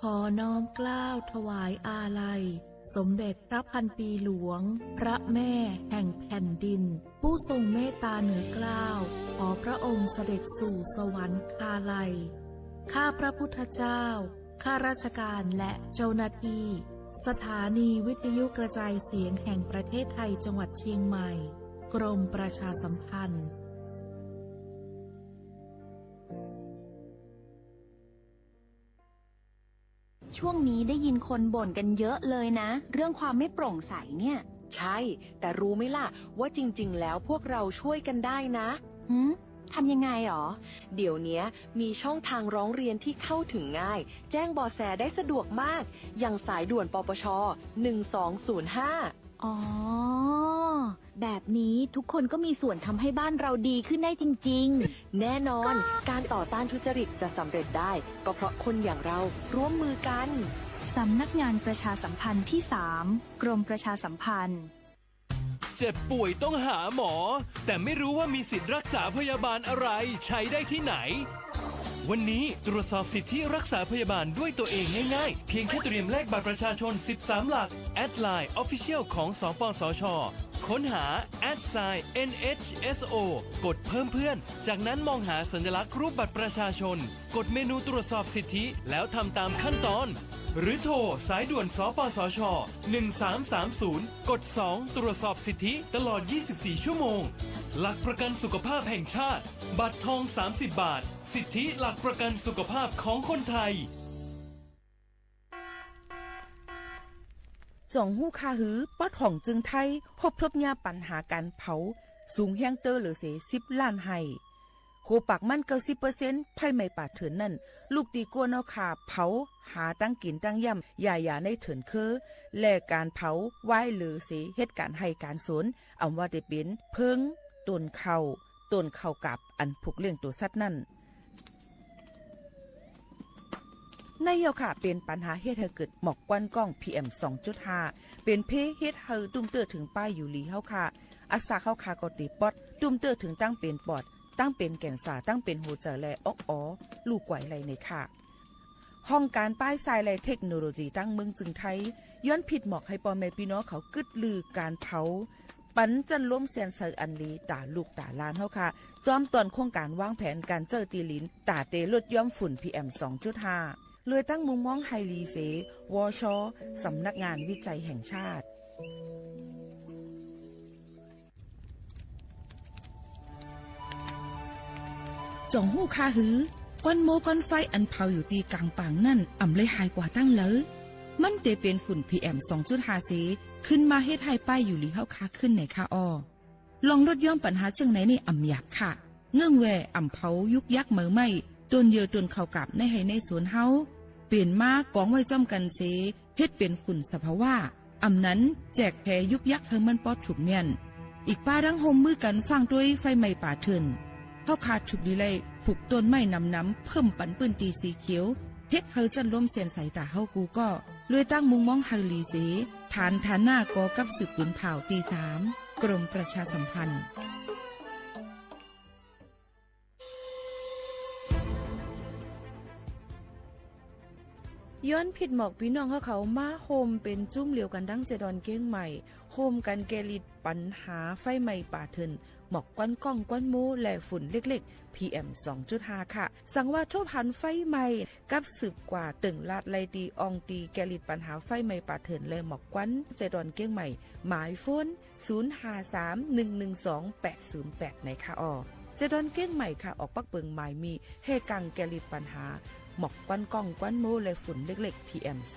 ขอน้อมเกล้าถวายอาลัยสมเด็จพระพันปีหลวงพระแม่แห่งแผ่นดินผู้ทรงเมตตาเหนือเกล้าขอพระองค์เสด็จสู่สวรรคาลัยข้าพระพุทธเจ้าข้าราชการและเจ้าหน้าที่สถานีวิทยุกระจายเสียงแห่งประเทศไทยจังหวัดเชียงใหม่กรมประชาสัมพันธ์ช่วงนี้ได้ยินคนบ่นกันเยอะเลยนะเรื่องความไม่โปร่งใสเนี่ยใช่แต่รู้ไหมล่ะว่าจริงๆแล้วพวกเราช่วยกันได้นะทำยังไงหรอเดี๋ยวนี้มีช่องทางร้องเรียนที่เข้าถึงง่ายแจ้งเบาะแสได้สะดวกมากอย่างสายด่วนปปช1205อ๋อแบบนี้ทุกคนก็มีส่วนทำให้บ้านเราดีขึ้นได้จริงๆแน่นอนการต่อต้านทุจริตจะสำเร็จได้ก็เพราะคนอย่างเราร่วมมือกันสำนักงานประชาสัมพันธ์ที่3กรมประชาสัมพันธ์ เจ็บป่วยต้องหาหมอ แต่ไม่รู้ว่ามีสิทธิ์รักษาพยาบาลอะไรใช้ได้ที่ไหน วันนี้ตรวจสอบสิทธิรักษาพยาบาลด้วยตัวเองง่ายๆเพียงแค่เตรียมเลขบัตรประชาชน13หลักแอดไลน์ Official ของสปสช.ค้นหา @NHSO กดเพิ่มเพื่อนจากนั้นมองหาสัญลักษณ์รูปบัตรประชาชนกดเมนูตรวจสอบสิทธิแล้วทำตามขั้นตอนหรือโทรสายด่วนสปสช1330กด2ตรวจสอบสิทธิตลอด24ชั่วโมงหลักประกันสุขภาพแห่งชาติบัตรทอง30บาทสิทธิหลักประกันสุขภาพของคนไทยจ่องหู้คาหือป๊อดห่องจึงไทยพบญาปัญหาการเผาสูงแห้งเตอร์หรือเส10ล้านไห้โคปากมัน90%ไผ่ไม่ป่าเถินนั่นลูกตีกัวนอกขาเผาหาตั้งกินตั้งย่ำอย่าในเถินคือแลการเผาไว้หรือเสเหตุการให้การสนอำว่าได้เป็นเพิงต้นเข้ากับอันผูกเลี้ยงตัวสัตว์นั่นในเยาค่ะเป็นปัญหาเฮ็ดให้เกิดหมอกควันกล้อง PM 2.5 เป็นเพเฮ็ดให้ตุ้มเตอร์ถึงป้ายอยู่ลีเฮาค่ะอักษาเข้าคากอติปอดตุ้มเตอร์ถึงตั้งเป็นปอดตั้งเป็นแก่นสาตั้งเป็นหัวใจและลูกไกวไหลในค่ะห้องการป้ายทรายและเทคโนโลยีตั้งเมืองจึงไทยย้อนผิดหมอกให้พ่อแม่พี่น้องเขากึดลือการเผาปันจันล้มเสียนเซออันลีตาลูกตาลานเฮาค่ะจอมตอนโครงการวางแผนการเจอตีลินตาเตลดย่อมฝุ่น PM 2.5 เลยตั้งมุมมองไฮรีเสวชสำนักงานวิจัยแห่งชาติจ่องหู้คาหือก้อนโมก้อนไฟอันเผาอยู่ตีกลางป่างนั่นอ่ำเลยหายกว่าตั้งเลยมันเตเป็นฝุ่น PM 2.5 เสขึ้นมาเฮ็ดให้ป้ายอยู่ลีเฮาคาขึ้นในค่าลองลดย่อมปัญหาจังไหนในอ่ำหยาบค่ะเงื่องแวอ่ำเผายุกยักเหมือไม่ต้นเยอต้นเข้ากับในให้ในสวนเฮาเปลี่ยนมากองไว้จ้อมกันเสเฮ็ดเป็นฝุ่นสภาวะอ่ำนั้นแจกแพยุกยักเฮามันปอดฉุบเมียนอีกป้าดังโฮมมือกันฟังด้วยไฟไหม้ป่าเถินเฮาขาดฉุบดีเลยผูกต้นไม้น้ำเพิ่มปันปืนตีสีเขียวเฮ็ดเฮาจันล้มเสียนใส่ตาเฮากูก็เลยตั้งมุงมองไฮลีเสฐานหน้ากอกับสืบปืนเผาตี3กรมประชาสัมพันธ์ย้อนผิดหมอกพี่น้องเขามาโฮมเป็นจุ้มเหลียวกันดั้งเจดอนเก้งใหม่โฮมกันแกลิดปัญหาไฟไหม้ป่าเถินหมอกก้อนก้องก้อนมูและฝุ่นเล็กๆ PM 2.5 ค่ะสั่งว่าทั่วพันไฟไหม้กับสืบกว่าตึงลาดไลตีอองตีแกลิดปัญหาไฟไหม้ป่าเถินและหมอกก้อนเจดอนเก้งใหม่หมายโฟน0531128808ในค่ะเจดอนเก้งใหม่ค่ะออกปักเปิงหมายมีเฮกังแกลิดปัญหาหมอกก้อนก้องก้อนโมและฝุ่นเล็กๆ PM 2.5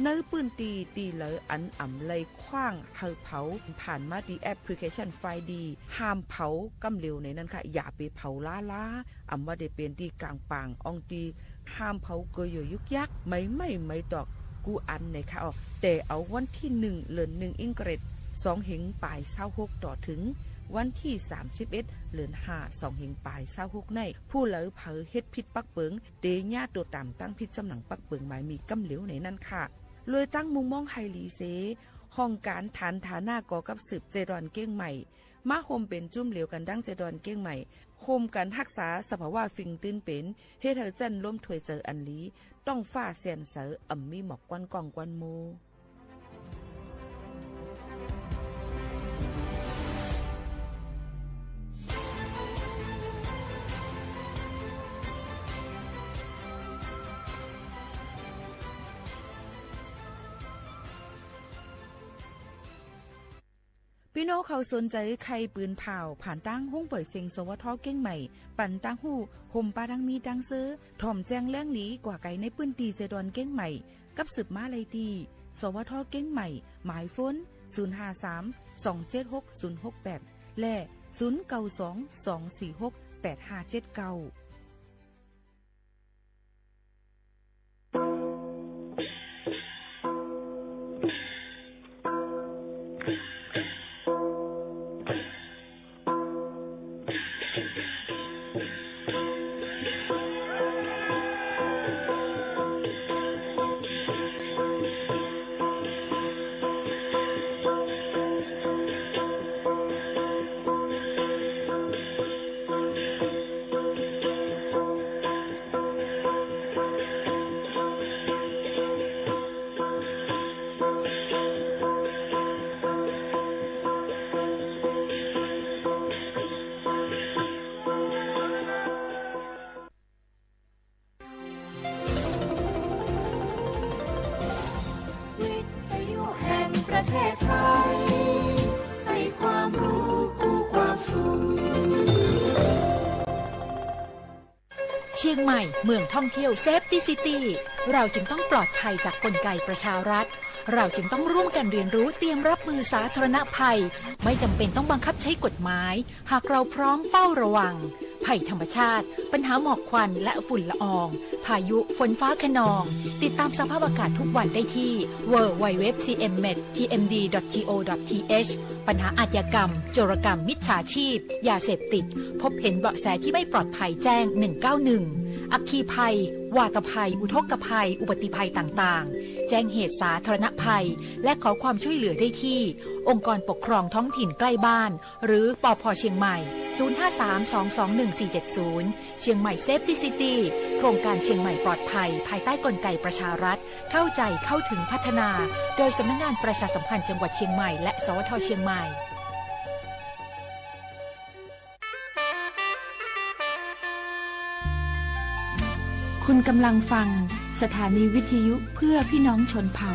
เนื้อปืนตีเหลออันอ่ำเลยคว้างเฮาเผาผ่านมาดีแอปพลิเคชันไฟดีห้ามเผากำเร็วในนั้นค่ะอย่าไปเผาล้าอ่ำว่าได้เป็นตีกลางป่างอองตีห้ามเผาเกยยุกยักไม่ตอกกูอันในค่ะแต่เอาวันที่1เดือน1อิงเกรด2เหงปลาย26ต่อถึงวันที่31เดือน5 2เหงปลาย26ในผู้เหลอเผอเฮ็ดพิษปักเปิงเตญาตัวต่ำตั้งพิษจำหนังปักเปิงหมายมีกำเหลวในนั้นค่ะเลยตั้งมุมมองไฮลีเซห้องการฐานฐาหน้ากอกับสืบเจดอนเก้งใหม่มาโฮมเป็นจุ่มเหลวกันดั้งเจดอนเก้งใหม่โฮมกันรักษาสภาวะฟิงตื้นเป็นเฮ็ดให้จันล้มถวยเจออันลีต้องฟ้าแสนเสออ่ำมีหมอกก้อนกองก้อนโมพี่น้องเขาสนใจใครปืนเผาผ่านตั้งห้องเปิดเซ็งสวทเก้งใหม่ปั่นตั้งหูห่มปลาดังมีดังซื้อถ่อมแจ้งแล้งหลีกว่าไก่ในปืนตีเจดอนเก้งใหม่กับสืบมาเลยดีสวทเก้งใหม่หมายฟ้น053-276-068และ0922468579 เชียงใหม่เมืองท่องเที่ยวเซฟตี้ซิตี้เราจึงต้องปลอดภัยจากกลไกประชารัฐเราจึงต้องร่วมกันเรียนรู้เตรียมรับมือสาธารณภัยไม่จำเป็นต้องบังคับใช้กฎหมายหากเราพร้อมเฝ้าระวังภัยธรรมชาติปัญหาหมอกควันและฝุ่นละอองพายุฝนฟ้าคะนองติดตามสภาพอากาศทุกวันได้ที่ www.cmmet.tmd.go.th ปัญหาอาชญากรรมโจรกรรมมิจฉาชีพยาเสพติดพบเห็นเบาะแสที่ไม่ปลอดภัยแจ้ง191อัคคีภัยวาตภัยอุทกภัยอุบัติภัยต่างๆแจ้งเหตุสาธารณภัยและขอความช่วยเหลือได้ที่องค์กรปกครองท้องถิ่นใกล้บ้านหรือปภ.เชียงใหม่053-221-470เชียงใหม่เซฟตี้ซิตี้โครงการเชียงใหม่ปลอดภัยภายใต้กลไกประชารัฐเข้าใจเข้าถึงพัฒนาโดยสำนักงานประชาสัมพันธ์จังหวัดเชียงใหม่และสวท.เชียงใหม่คุณกำลังฟังสถานีวิทยุเพื่อพี่น้องชนเผ่า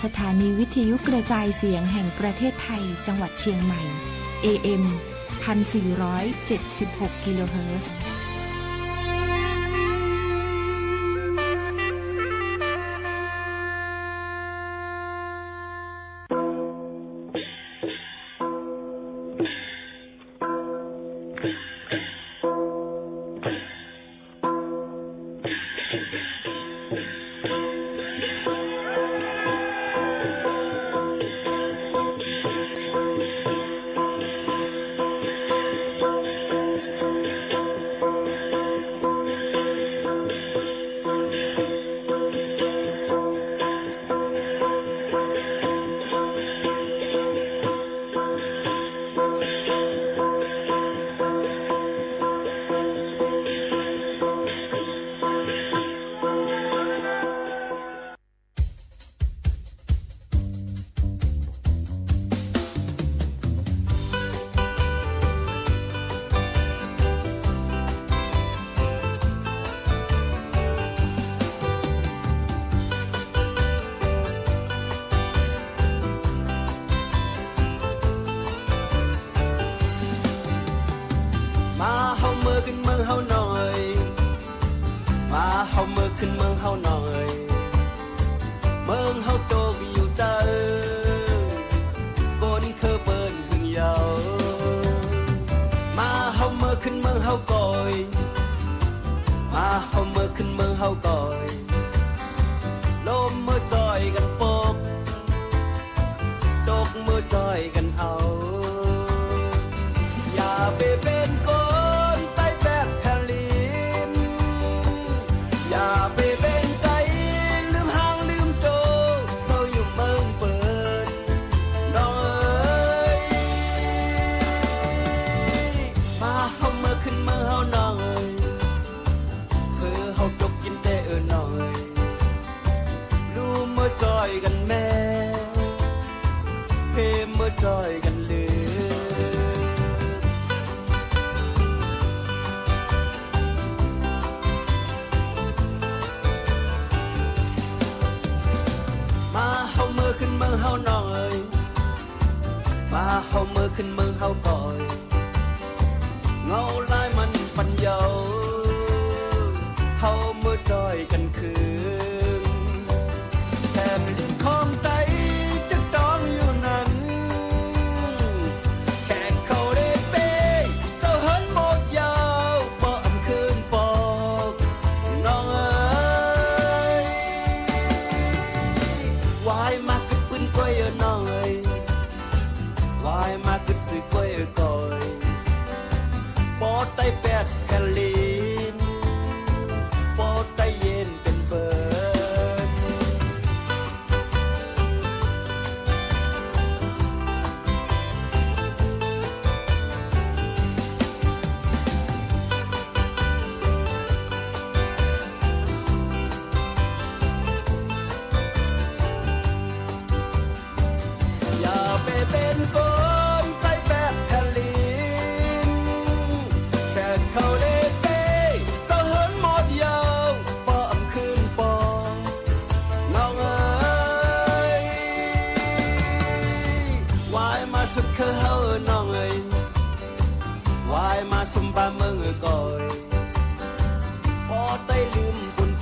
สถานีวิทยุกระจายเสียงแห่งประเทศไทยจังหวัดเชียงใหม่ AM 1476 กิโลเฮิรตซ์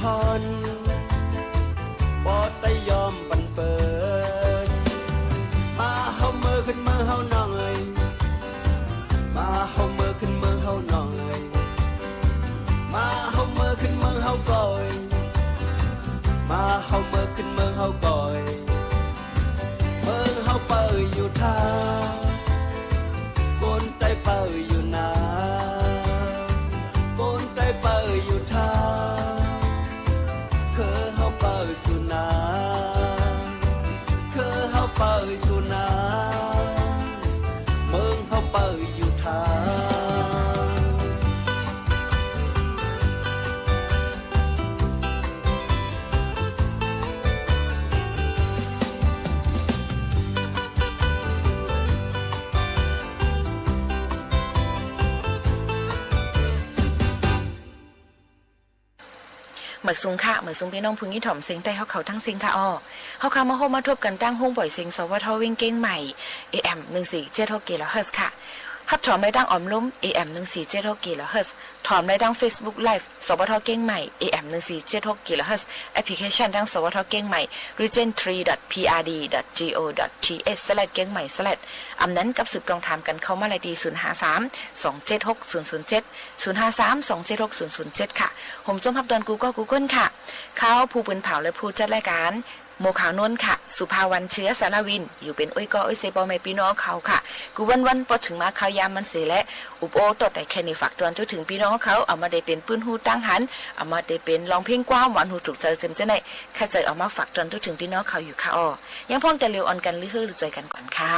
ผ่อนบ่ได้ยอมปันเปิดมาเฮามือขึ้นมือเฮาหน่อยมาเฮามือขึ้นมือเฮาหน่อยมาเฮามือขึ้นมือเฮาก่อยมาเฮามือขึ้นมือเฮาก่อยมือเฮาเปิดอยู่ท่าคนใต้เปิดอยู่นาคนใต้เปิดอยู่ท่าคือเฮาเปิดสุนาคือเฮาเปิดสุนามือเฮาเปิดอยู่ท่าเหมือนซุงค่ะเหมือนซุงพี่น้องพึ่งยี่ถ่อมเซ็งแต่เขาทั้งเซ็งค่ะอ้อเขาคามาโฮมาทบกันตั้งห้องบ่อยเซ็งสวทวิ่งเก้งใหม่ AM 147 กิโลเฮิรตซ์ค่ะฮับถอมได้ดังออมลุ้ม AM 147 กิโลเฮิรตซ์ถอมได้ดัง Facebook Live สวทเก้งใหม่ AM 147 กิโลเฮิรตซ์แอปพลิเคชันดังสวทเก้งใหม่ region3.prd.go.th เก้งใหม่อำนั้นกับสืบตรงถามกันเข้ามาเลยดี053 276 007 053 276 007ค่ะผมจมพับดอนกูเกิลค่ะเขาผู้ปืนเผาและผู้จัดรายการโมขาวนนท์ค่ะสุภาวันเชื้อสารวินอยู่เป็นอ้อยกออ้อยเซบอไม่พี่น้องเขาค่ะกูวันพอถึงมาเขายามมันเสียและอุปโอตดแต่แค่นี้ฝากตอนจนถึงพี่น้องเขาเอามาได้เป็นปืนหูตั้งหันเอามาได้เป็นลองเพลงกว้างหวานหูจุกใจเต็มใจในแค่ใจเอามาฝากตอนจนถึงพี่น้องเขาอยู่ค่ะอ้อยังพ้องแต่เร็วออนกันหรือเฮือหรือใจกันก่อนค่ะ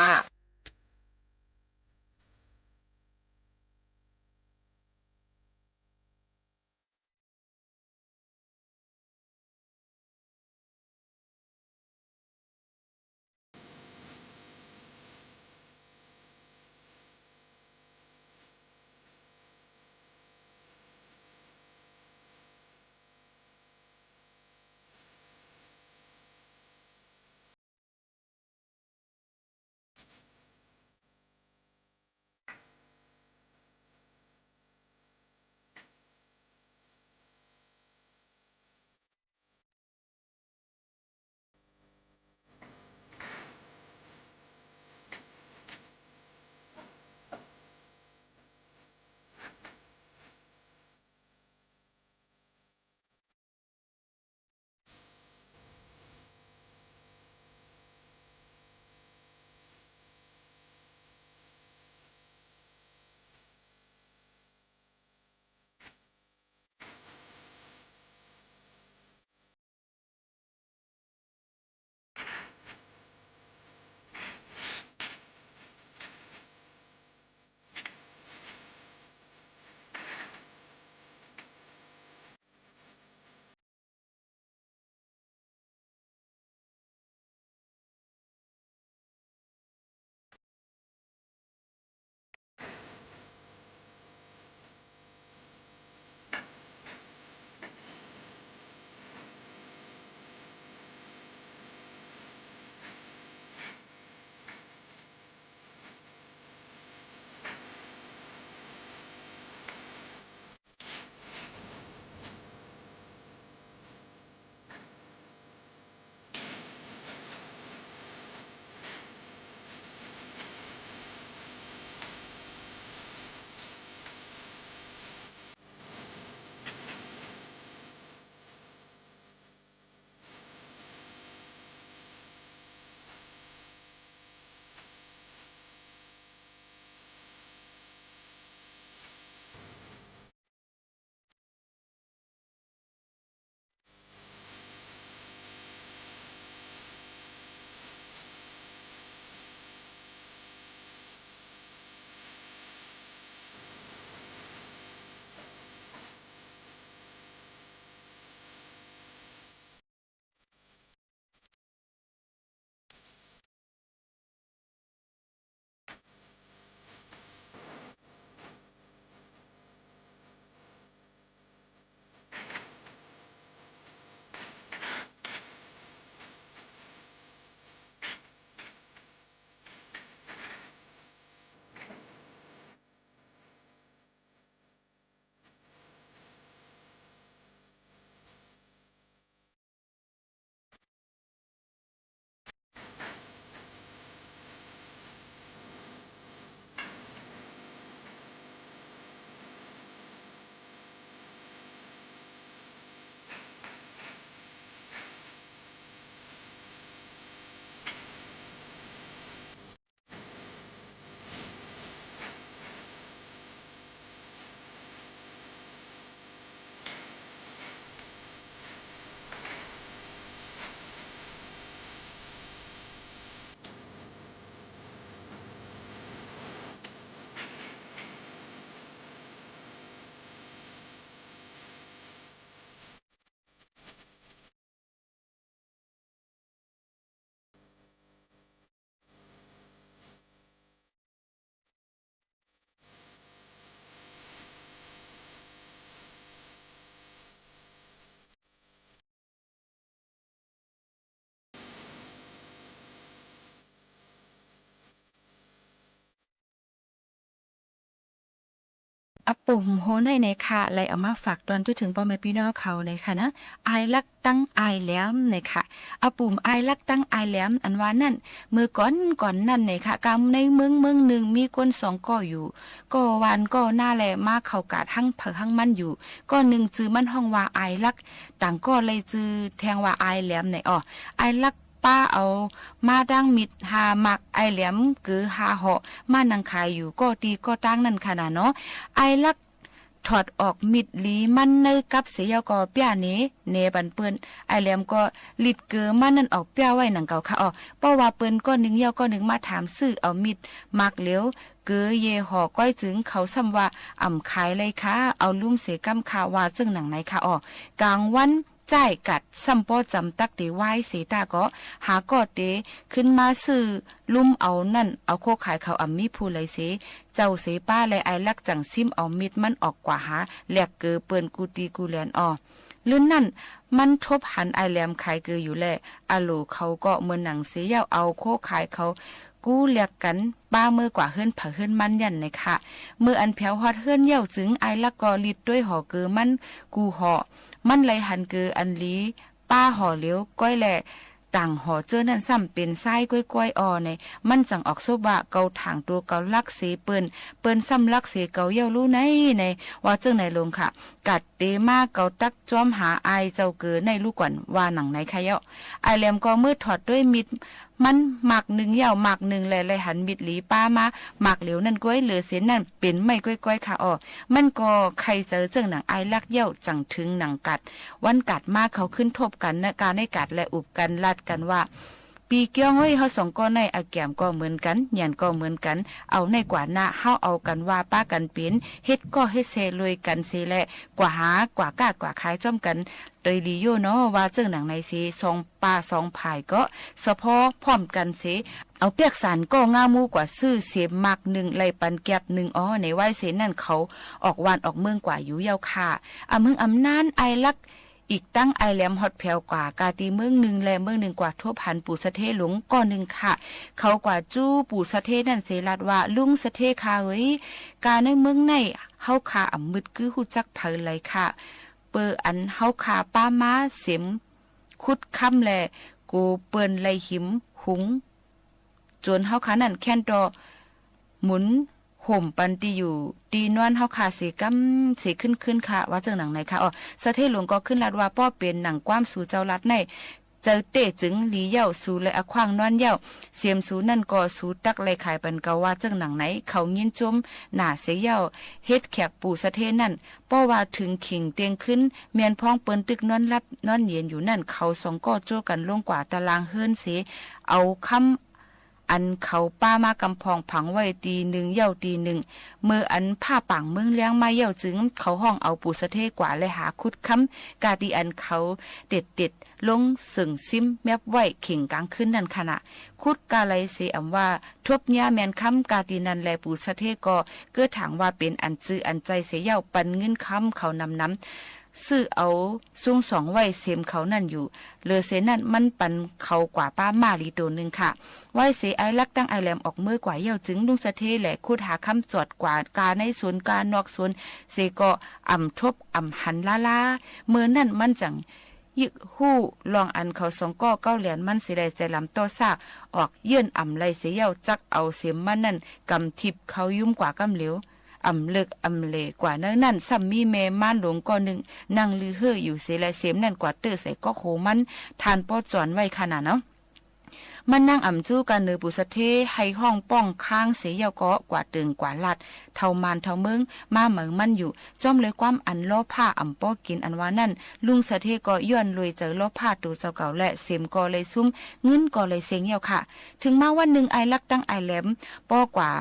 ปุ่มโหในในค่ะไลเอามาฝากตอนจุถึงพ่อแม่พี่น้องเขาในค่ะนะอายลักตั้งอายแหลมในค่ะปุ่มอายลักตั้งอายแหลมอันว่านั่นมือก่อนนั่นในค่ะกำในเมืองหนึ่งมีคนสองก่ออยู่ก็วานก็หน้าแลมาเข้ากาดหั่งเผอหั่งมันอยู่ก็หนึ่งจื้อมันห้องว่าอายลักต่างก็เลยจื้อแทงว่าอายแหลมในอายลักป้าเอามาดังมิดหามักไอแหลมกือหาเหาะมานังขายอยู่ก็ตีก็ตั้งนั่นขนาดเนาะไอลักถอดออกมิดหลีมันเนยกับเสียก็เปียเนเนบันเปิ้นไอแหลมก็ลิดเกือมันนั่นออกเปียไว้หนังเก่าค่ะเพราะว่าเปิ้นก็นึงเย้าก็นึงมาถามซื้อเอามิดมักเหลียวเกือเยหอก้อยจึงเขาซ้ำว่าขายเลยค่ะเอาลุ่มเสกำข่าวว่าจึงหนังไหนค่ะกลางวันจ่ายกัดซัมปอจำตักเดไว้เสตาก็หากอดเดขึ้นมาซื้อลุ่มเอานั่นเอาโคขายเขามีผู้เลยเสเจ้าเสป้าเลยไอลักจังซิมเอามิดมันออกกว่าหาแหลกเกอเปิ้นกูตีกูแลนลื่นนั่นมันทบหันไอแหลมขายเกออยู่แลอาโลเขาก็เหมือนหนังเสียยาวเอาโคขายเขากู้เรียกกันป้าเมื่อกว่าเฮือนเฮือนมันยันในค่ะเมื่ออันแผวฮอดเฮือนเย่าจึงไอลักก็ลิดด้วยหอเกอมันกูหอมันไหลหันเกืออันลีป้าห่อเลี้ยวก้อยแหละต่างห่อเจอนั่นซ้ำเป็นไส้ก้อยในมันจังออกโซบะเกาถางตัวเกาลักเสเปิ้นซ้ำลักเสเกาเย้ารู้ในว่าเจ้าไหนลงค่ะกัดเตมาเกาตักจอมหาไอเจ้าเกือในลูกก่อนว่าหนังไหนค่ะเย้าไอแหลมก็มืดถอดด้วยมิดมันหมักหนึ่งเย่าหมักหนึ่งเลยหันมิดหลีป้ามาหมักเหลียวนั่นก้อยเหลือเส้นนั่นเป็นไม่ก้อยค่ะมันก็ใครเจอเจิงหนังไอลักเย่าจังถึงหนังกัดวันกัดมาเขาขึ้นทบกันนะการให้กัดและอุบกันลัดกันว่าปีเกี้ยวเฮ้ยเขาสองก็ในอาแกมก็เหมือนกันหยันก็เหมือนกันเอาในกว่าหน้าเฮาเอากันว่าป้ากันเป็นเฮ็ดก็เฮ็ดเซลยกันเซแหละกว่าหากว่ากาดกว่าขายจ้อมกันโดยลีโยเนาะว่าเจิงหนังในเสสองป้าสองผายก็เฉพาะพร้อมกันเสเอาเปียกสารก็ง่ามูกว่าซื้อเสียมักหนึ่งไล่ปันแก็บหนึ่งในไว้เสนั่นเขาออกวานออกเมืองกว่าอยู่ยาวค่ะเมืองอำนานไอลักอีกตั้งไอแหลมฮอดแผวกว่ากาตีเมืองหนึ่งแลเมืองหนึ่งกว่าทั่วพันปู่สะเทหลงก่อนหนึ่งค่ะเขากว่าจู้ปู่สะเทนั่นเสลัดว่าลุงสะเทค่ะเว้ยกาในเมืองในเฮาขามึดคือฮู้จักเผยเลยค่ะเปออันเฮาขาป้ามาเสียมคุดค่ำแลกูเปิ้นไลหิมหุงจนเฮาขานั่นแค่นดอหมุนห่มปันตีอยู่ตีนวนเฮาขาสีขึ้นค่ะว่าเจังหนังไหนค่ะสะเทหลวงก็ขึ้นลัดว่าป้อเป็นหนังความสู่เจ้ารัดในเจอเตะจึงหลีเย่าสู่และอควางนอนเย่าเสียมสู่นั่นก็สู่ตักเลยขายปันกาว่าเจังหนังไหนเขายินจมหน้าเสียเย่าเฮ็ดแขกปู่สะเทนั่นป้อว่าถึงขิงเตียงขึ้นเมียนพ้องเปิ้นตึกนอนรับนอนเย็นอยู่นั่นเขาสองก็โจ้กันลงกว่าตารางเฮือนเสเอาคำอันเขาป้ามากำพองผังไว้ตีหนึ่งเย่าตีหนึ่งเมื่ออันผ้าป่างเมืองเลี้ยงมาเย่าจึงเขาห้องเอาปูสะเทกว่าเลยหาคุดค้ำกาดีอันเขาเด็ดลงสึ่งซิมแมบไว้ขิงกลางขึ้นนั่นขณะคุดกาไลเสอำว่าทบเนี่ยแมนค้ำกาดีนันแลปูสะเทก็เกื้อถางว่าเป็นอันจื้ออันใจเสียเย่าปันเงินค้ำเขาน้ำซื้อเอาซุ่งสองไว้เสมเขานั่นอยู่เลอเสนั่นมันปันเขากว่าป้ามาลีตัวหนึ่งค่ะไว้เสไอลักตั้งไอแหลมออกมือกว่าเย่าจึงลุงสะเทแหละคูดหาคำจอดกว่ากาในสวนกานอกสวนเสก็ทบหันลาเมื่อนั่นมันจังยึกหู้ลองอันเขาสองก็เก้าเหรียญมันสิได้ใจลำโตซากออกเยื่นไลเสียเย่าจักเอาเสียมมันนั่นกำทิบเขายุ่มกว่ากำเหลวเลิกเลกว่านั่นซ้ำมีแม่ม่านหลงก็หนึ่งนั่งลือเฮ่ออยู่เสยและเสียมนั่นกว่าเตอใส่ก็โหมันทานป้อจอนไว้ขนาดเนาะมันนั่งจู้กันเนือปุสะเทให้ห้องป้องข้างเสียเยาก็กว่าตึงกว่าลัดเท่ามานเท่าเมืองมาเหมืองมันอยู่จ้อมเลยความอันล้อผ้าป้อกินอันว่านั่นลุงสะเทก็ย้อนรวยเจอล้อผ้าตัวเจ้าเก่าและเสียมก็เลยซุ่มเงินก็เลยเสียงเยาค่ะถึงมาวันหนึ่งไอลักตั้งไอแหลมป้อกว่า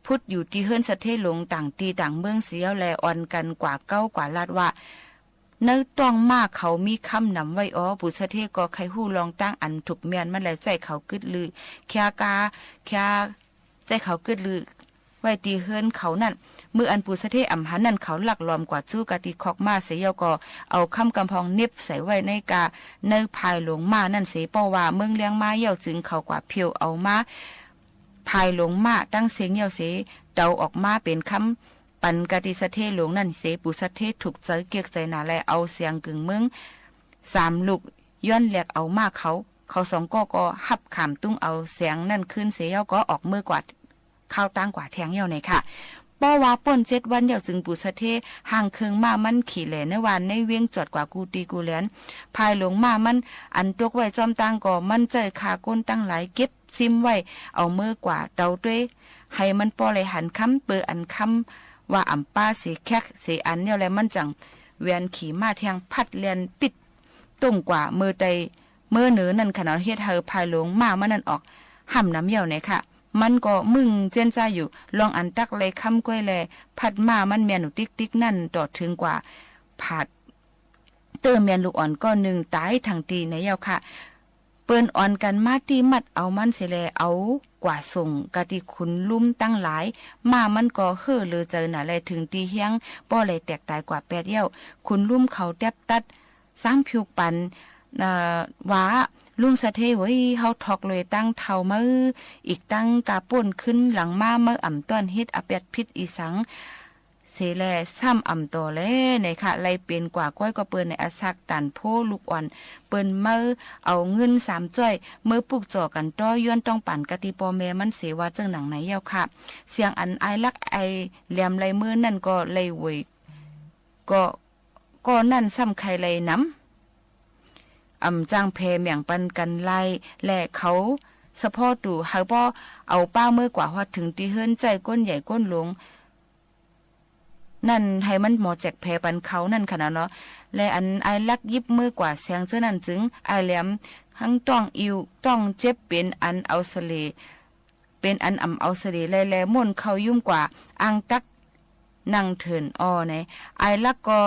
พุทธอยู่ที่เฮือนสะเทหลงต่างตีต่างเมืองเสียวแลอ่อนกันกว่าเก้ากว่าลาดว่าเนื้อต้องมากเขามีคำนำไว้ปุสะเทก็ใครหู้ลองตั้งอันถูกเมียนมันแลใจเขากึดลือแค่ใจเขากึดลือไว้ตีเฮือนเขานั่นเมื่ออันปุสะเทหันนั่นเขาหลักล้อมกว่าจู้กะตีคอกมาเสียก็เอาคำกำพองเน็บใส่ไว้ในกาเนื้อภายหลงมานั่นเสียป้อว่าเมืองเลี้ยงมาเย่าจึงเขากว่าเพียวเอามาภายหลงมาตั้งเสียงเยาเสเดาออกมาเป็นค ปันกะติสะเทหลวงนั่นเสปุสะเทถูกใจเกียกใจหนาแลเอาเสียงกึ่งเมือง3ลูกย้อนแหลกเอามากเขาสองก็หับขามตุ้งเอาเสียงนั่นขึ้นเสียก็ออกมือกว่าข้าวตั้งกว่าแทงเหี่ยวไหนค่ะป้อว่าป่น7วันเดียวจึงปุสะเทห่างเคืองมามันขี่แหลในวันในเวียงจอดกว่ากูตีกูแลนภายหลงมามันอันตกไว้จอมตังก็มันใจขาก้นตั้งหลายเก็บซิมไว้เอามือกว่าเดาด้วยให้มันปอเลยหันคำเปิดอันคำว่าอ่ำป้าเสแคกเสอันเนี่ยแหละมันจังเวียนขี่มาแทงพัดเลียนปิดตรงกว่ามือใดมือเหนือนั่นขนาดเฮ็ดเฮอภายหลงมามันนั่นออกห่ำน้ำเหี่ยวไหนค่ะมันก็มึงเจนใจอยู่ลองอันตักเลยคำก้อยแลพัดมามันเมียนติ๊กติ๊กนั่นต่อถึงกว่าผัดเติมเมียนลูกอ่อนก็หนึ่งตายทางตีในเย้าค่ะเปิ้นอ่อนกันมาตีมัดเอามันเสแลเอากว่าส่งกะติขุนลุ่มตั้งหลายมามันก็เฮ่อเลยเจอหน่ะแลถึงตีเฮียงป้อเลยแตกตายกว่า8เย้าขุนลุ่มเขาแทบตัด3ผิวปันว่าลุงสะเทไว้เฮาทอกเลยตั้งเท่ามืออีกตั้งกาป่นขึ้นหลังมาเมื่ออ่ำต้อนเฮ็ดอาเป็ดพิษอีสังเสแลซ้ำอ่ำต่อแลในค่ะไล่เป็นกว่าก้อยก็เปิ้นในอาซักตันโพลูกอ่อนเปิ้นเมื่อเอาเงิน3จ้อยเมื่อปลูกจ่อกันต้อย้อนต้องปั่นกะติปอแม่มันเสว่าจังหนังไหนเย้าค่ะเสียงอันไอลักไอแหลมไหลมือนั่นก็ไหลเวยก็นั่นซ้ำใครไหลน้ำจ้างเพเมียงปันกันไล่และเขาสะพอตู่เฮาบ่เอาป้าเมื่อกว่าฮอดถึงตีเฮิรนใจก้นใหญ่ก้นหลวงนั่นให้มันหมอแจกเพปันเขานั่นขนาดเนาะและอันไอลักยิบมือกว่าเสียงเจ้านั่นจึงไอแหลมทั้งต้องอิวต้องเจ็บเป็นอันเอาสเลเป็นอันเอาสเลแลม่นเขายุ่มกว่าอังตักนั่งเถินอ้อในไอลักก็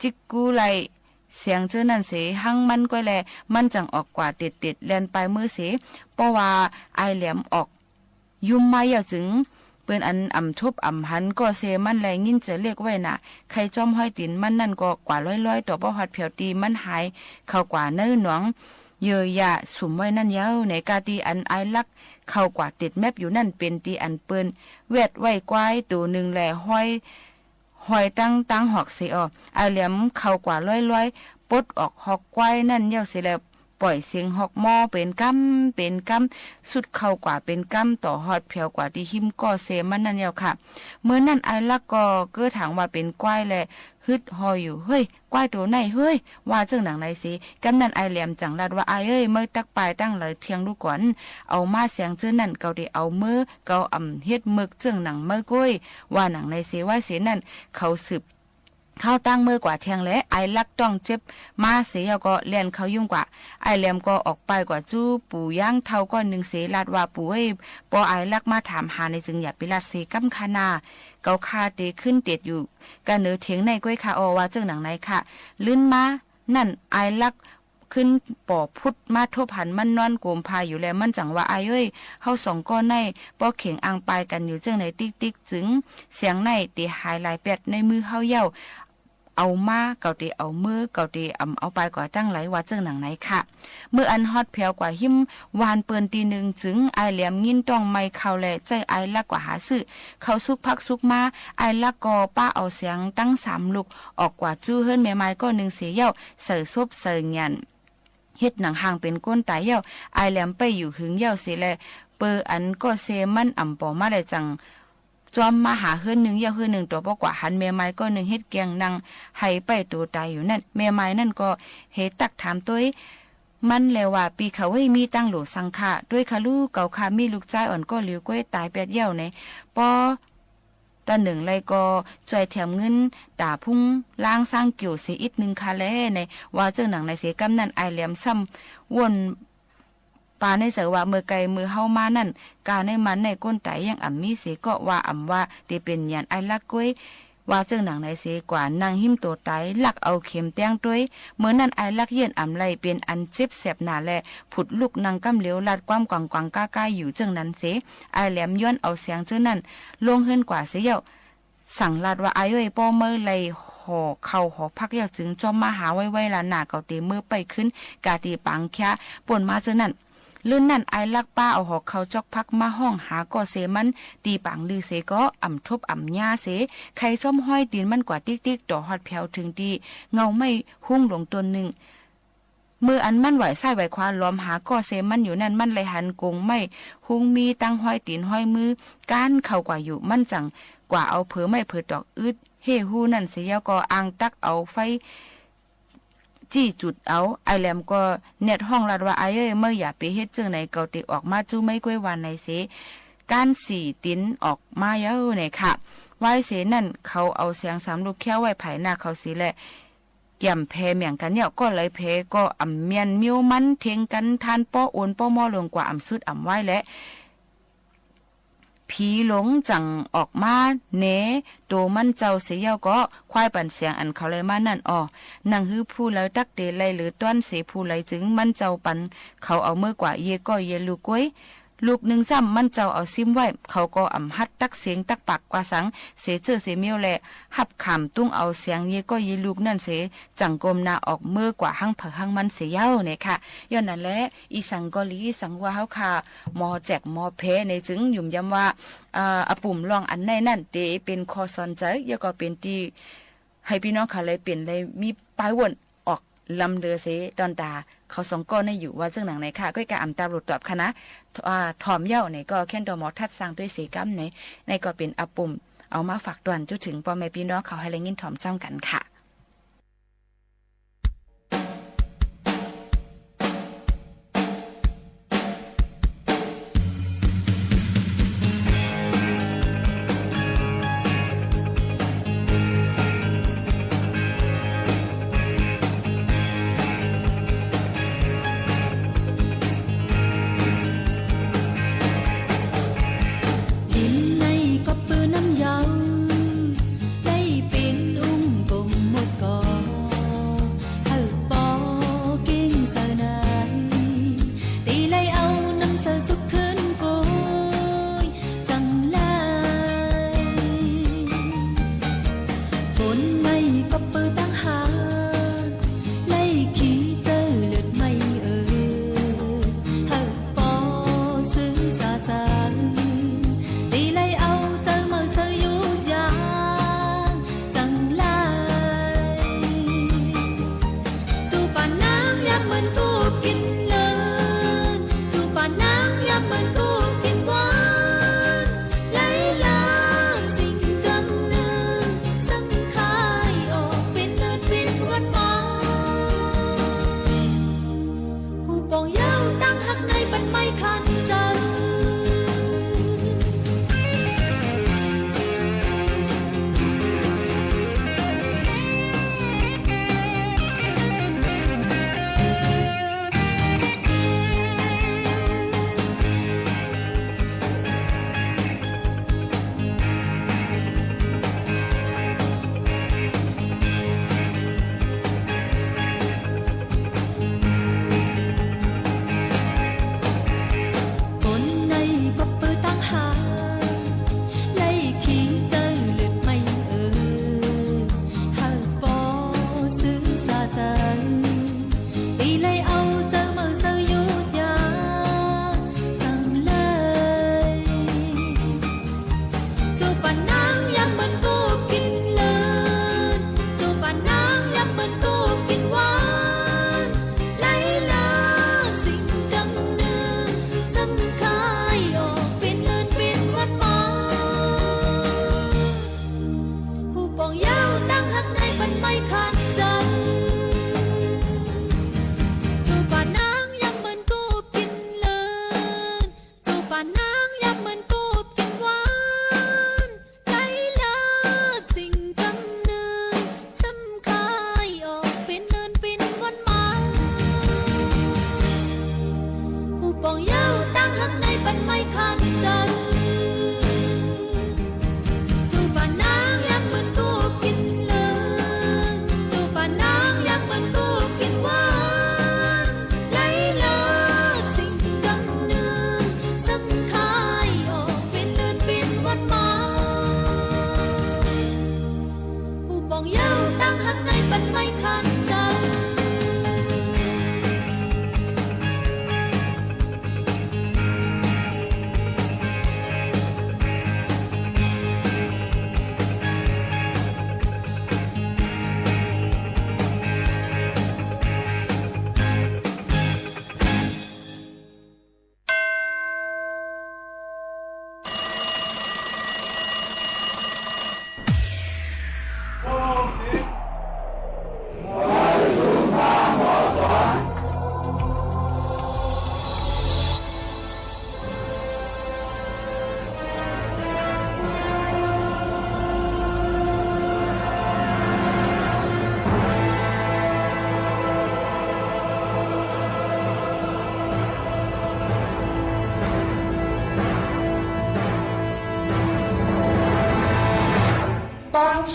จิกกูไลเสียงเจ้านั่นเสหังมันก็แลมันจังออกกว่าเด็ดแลนไปมือเสเพราะว่าไอแหลมออกยุ่มมาอย่าจึงเปิ้นอันทุบหันก็เสมันแลงินจะเรียกไว้น่ะใครจอมห้อยตินมันนั่นก็กว่าร้อยต่อบ่ฮอดเผียวตีมันหายเข้ากว่าเนื้อหนองเยอยะสุมไว้นั่นยาวในกาตีอันไอลักเข้ากว่าติดแมบอยู่นั่นเป็นตีอันเปิ้นเวทไว้กวายตัวนึงแลห้อยตั้งหอกเสียไอเหลี่ยมเข้ากว่าร้อยปดออกหอกควายนั่นเย้าเสียแล้วปล่อยเสียงหอกหม้อเป็นกำสุดเข้ากว่าเป็นกำต่อฮอดเผียวกว่าที่หิมก็เสมันนั่นเย้าค่ะเมื่อนั้นไอลักก็เกื้อถางว่าเป็นควายแลฮึดหอยอยู่เฮ้ยควายตัวไหนเฮ้ยว่าเจ้าหนังไหนสิกำนันไอเหลี่ยมจังลัดว่าไอเอ้ยเมื่อตักปลายตั้งเลยเทียงลูกก่อนเอามาเสียงเจ้านั่นเกาได้เอามือเกาเฮ็ดมึกเจ้าหนังเมื่อก้อยว่าหนังในเสว่าเสนั่นเขาสืบเข้าตั้งมือกว่าเทียงและไอลักต้องเจ็บมาเสียก็เลียนเขายุ่งกว่าไอแหลมก็ออกไปกว่าจู้ปู่ย่างเท่าก็หนึ่งเสลาดว่าปู่เอ้ยปอไอลักมาถามหาในจึงอย่าไปลาดเสกำคานาเกาคาเตขึ้นเตียดอยู่กันเนือเถียงในก้อยคาอว่าเจ้าหนังไหนค่ะลื่นมานั่นไอลักขึ้นป่อพุดมาทบหันมันนอนโกมพายอยู่แล้วมันจังว่าไอเอ้ยเฮา2ก้อนในป้อเข่งอังปายกันอยู่จังไหนติ๊กจึงเสียงในตีหายหลายแปดในมือเฮาเย้าเอามาเกาตีเอามือเกาตีเอาไปกว่าตั้งไหลว่าเจ้าหนังไหนค่ะเมื่ออันฮอดแผ่วกว่าหิมวานเปิ้นตีหนึ่งจึงไอแหลมยินต้องไม่เข้าแลใจไอลักกว่าหาซื้อเขาซุกพักซุกมาไอลักก็ป้าเอาเสียงตั้ง3ลูกออกกว่าจู้เฮิรนแม่ไม้ก็1เสียเย้าเสือซบเสือหยันเฮ็ดหนังห่างเป็นก้นตายเย้าไอแหลมไปอยู่หึงเย้าเสียแลเปออันก็เซมันปอมาได้จังจอมมาหาเฮือนหนึ่งเย้าเฮือนหนึ่งตัวปกว่าหันแม่ไม้ก็หนึ่งเฮ็ดแกงนางให้ไปตัวตายอยู่นั่นแม่ไม้นั่นก็เฮ็ดตักถามตัวมันแล้วว่าปีเขาให้มีตั้งโหลสังฆะด้วยคาลูเก่าคามีลูกใจอ่อนก็เหลียวก้อยตาย8เย้าในปอตอนหนึ่งไรก็จ่อยแถมเงินด่าพุ่งล้างสร้างเกี่ยวเสียอีกนึงคาแลในว่าเจ้าหนังในเสียกำนั่นไอแหลมซ้ำวนปาในเสือว่าเมื่อไกลมือเฮามานั่นกาในมันในก้นไตยังมีเสก็ว่าว่าได้เป็นยันไอลักก้อยว่าเจ้าหนังในเสกว่านางหิมตัวไตลักเอาเข็มแต้งด้วยเมื่อนั้นไอลักเย็นไลเป็นอันเจ็บแสบหนาแลผุดลูกนางกำเหลียวลาดความกวางก้าอยู่เจ้านั้นเสไอแหลมย้อนเอาเสียงเจ้านั้นลงเฮิรนกว่าเสียเย้าสั่งลาดว่าไอเอ้ยป้อเมื่อไรห่อเข่าห่อพักอยากจึงจอมมาหาไว้ละหน้าเกาตีมือไปขึ้นกาตีปังแค่ป่นมาเจ้านั้น ลื่นนั่นไอลักป้าเอาหอกเขาจอกพักมาห้องหาก่อเสมันตีปังลือเสก็อ่ำทบอ่ำยาเสใครส้มห้อยตีนมันกว่าติ๊กๆต่อฮอดแผวถึงดีเงาไม่หุ้งหลงตัวหนึ่งมืออันมันไหวไส้ไหวควาล้อมหาก่อเสมันอยู่นั่นมันเลยหันกงไม่หุ้งมีตั้งห้อยตีนห้อยมือก้านเข้ากว่าอยู่มันจังกว่าเอาเผอไม่เผอดอกอึดเฮฮูนั่นเสียก็อ่างตักเอาไฟจี้จุดเอาไอแหลมก็เน็ตห้องลัดว่าไอเอ้ยเมื่ออย่าไปเฮ็ดเจอไหนเกาติออกมาจู้ไม่ก้วยวันในเสการสี่ติ้นออกมาเยอะเนี่ยค่ะไว้เสนั่นเขาเอาเสียง3ลูกแค่ไว้ไผหน้าเขาสิแหละย่ำแพเมียงกันเนี่ยก็เลยเพก็อ่ำเมียนมิ้วมันเทงกันทานป้อโอนป้อมอลงกว่าอ่ำสุดอ่ำไว้และผีหลงจังออกมาเนโตมันเจ้าเสียก็ควายปั่นเสียงอันเขาเลยมานั่นนังฮื้อผู้เลยตักเตไลหรือต้อนเสผู้เลยจึงมันเจ้าปันเขาเอาเมื่อกว่าเยก็เยลูกก้วยลูกหนึ่งซ้ำมันเจ้าเอาซิมไว้เขาก็อ่ำฮัดตักเสียงตักปากกว่าสังเสเจอเสเมียวแหละหับขามตุ้งเอาเสียงเยก็เยลูกนั่นเสจังกลมนาออกเมื่อกว่าหั่งเผหั่งมันเสียเย้าเนี่ยค่ะย้อนนั่นแหละอีสังกอลีสังว่าเฮาค่ะหมอแจกหมอเพในจึงยุ่มย้ำว่าอปุ่มลองอันในนั่นเตเป็นคอสอนใจยก็เป็นที่ให้พี่น้องค่ะเลยเป็นเลยมีปลายวนออกลำเดือเสตอนตาเขาสองก้อนในอยู่ว่าเจ้าหนังไหนค่ะก็การอ่ำตาหลุดตอบคณะถอมเย้าเนี่ยก็แค่นดอหมอทัดสร้างด้วยสีกัมในก็เป็นอปุ่มเอามาฝากตวนจุถึงพ่อแม่พี่น้องเขาให้แรงยินถอมจ้องกันค่ะ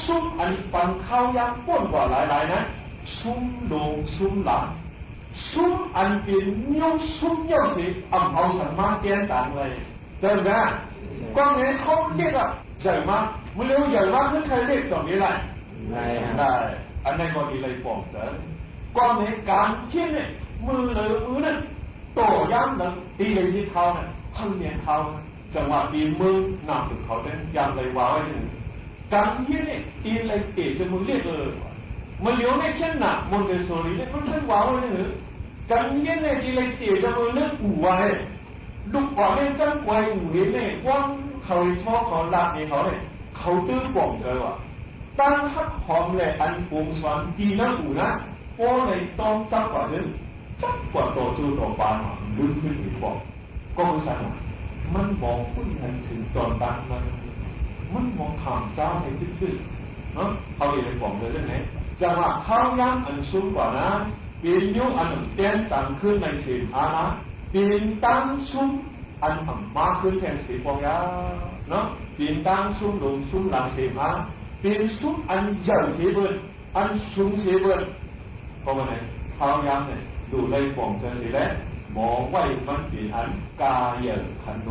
ซุ้มอันฟังข้าวยางป้นกว่าหลายๆนะซุ้มลงซุ้มหลังซุ้มอันเป็นนิ้วซุ้มเยี่ยวสิเอาสันมาแกนต่างเลยเดินนะกองนี้เขาเรียกอะใหญ่มากมันเร็วใหญ่มากขึ้นใครเรียกตรงนี้ไรได้อันนี้ก็ดีเลยบอกเดินกองนี้การเที่ยเนี่ยมือเลยมือนั่นโตย้ำนั่นตีเลยที่เท้านั่นทั้งเนียนเท้าจังหวะตีมือหนักถึงเขาเนี่ยยังเลยว้าวไว้ถึงการเที่ยเนี่ยตีเลยเตะจนมือเรียกเลยมันเลี้ยวเนี่ยแค่หนักมันเลยโซลีเนี่ยมันใช่ว้าวไว้ถึงการเที่ยเนี่ยตีเลยเตะจนมือเลือกอู่ไว้ลูกก่อนเนี่ยจังไว้อู่เนี่ยว่างเขาชอบเขาลักเนี่ยเขาเนี่ยเขาตื้อป่องใจว่ะตั้งฮักหอมเลยอันปูงสวนดีนั่งอู่นะโอ้เลยต้องจับกว่าซึ่งจับกว่าตัวจูตัวปานลึกขึ้นอีกบอกก็คือสั่งมันมองขึ้นถึงตอนตั้งมันมองถามเจ้าให้ตื้อเนาะเขาเลยบอกเลยเรื่องไหนจังหวะข้าวย่างอันสูงกว่านะปีนยุ่งอันเต้นตั้งขึ้นในเสียงอาณาปีนตั้งสูงอันมาขึ้นแทนเสียงปองยาเนาะปีนตั้งสูงลงสูงหลังเสียงอาปีนสูงอันใหญ่เสียเบิร์อันสูงเสียเบิร์เพราะว่าไงข้าวย่างเนี่ยดูเลยปองเสียแล้วมองไว้มันเป็นอันกาเย่ขันโน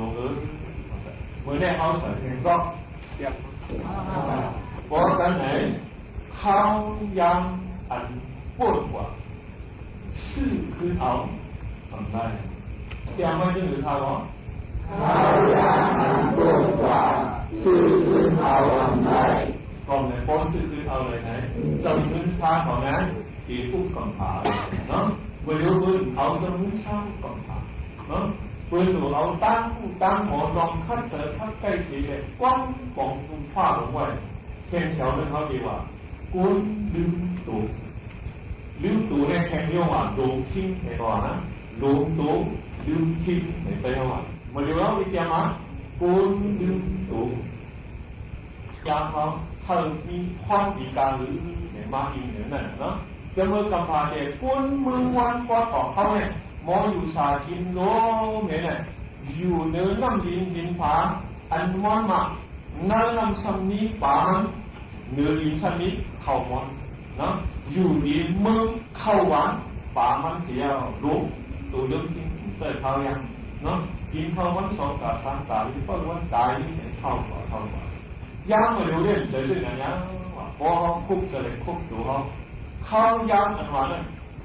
เมื่อได้เอาใส่เพลงก็เรียบเพราะกันไหนข้าวยังอันปวดกว่าซื่อคือเอาทำได้เตรียมไว้ที่หรือข้าวหรอข้าวยังอันปวดกว่าซื่อคือเอาทำได้ก่อนไหนเพราะซื่อคือเอาเลยไหนจำพื้นชาของนั้นที่พูดก่อนผ่าเนาะเมื่อเดี๋ยวพื้นเอาจำพื้นชาก่อนผ่าเนาะปืนหนูเอาตั้งหมอลองคัดเจอคัดใกล้สีเลยกว้างกองตุ้มฟ้าลงไว้แข่งแถวนึงเขาดีว่ากุนลืมตู่เนี่ยแข่งเดียวว่าดูทิ้งในก่อนนะดูตู่ลืมทิ้งในไปเอาว่าเมื่อเดี๋ยวเราวิทยามากุนลืมตู่ยามเขาถ้ามีความดีการหรือในมาอีกเนี่ยนั่นเนาะจะเมื่อกำพาเด็กกุนมือวันกว่าต่อเขาเนี่ยมออยู่สากินโลเนี่ยอยู่เนื้อน้ำดินผาอันมอนมาเนื้อน้ำซัมนี้ป่ามันเนื้อดินซัมนี้เข้ามอนนะอยู่ดีมึงเข้าหวานป่ามันเสียรู้ตัวเรื่องที่เกิดเขายังเนาะกินเข้าวันสองกับสามตาหรือเปล่าวันตายนี่เข้ากว่ายังไม่รู้เรื่องเจอเรื่องอย่างนี้ว่าพอคุกเจอเลยคุกตัวเขายังอันว่านั้น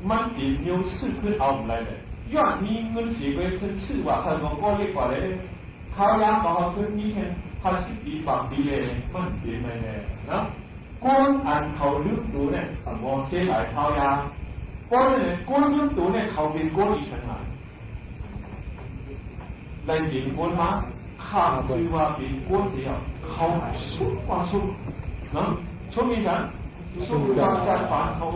มันติดนิ้วซื้อขึ้นเอาอะไรเลยยอดมีเงินสีไปขึ้นชื่อว่าเขาบอกก็เรียกว่าเลยเขายามบอกเขาขึ้นนี้แค่50 ปีบางปีเลยมันเปลี่ยนไปเลยนะคนอ่านเขาลึกดูเนี่ยมองเสียหลายเขายามคนเนี่ยคนลึกดูเนี่ยเขาเป็นคนอีสานเลยยิงคนมาข้ามชื่อว่าเป็นคนเสียเขาสุดกว่าสุดนะช่วงนี้ฉันสุดจากใจฝันเขา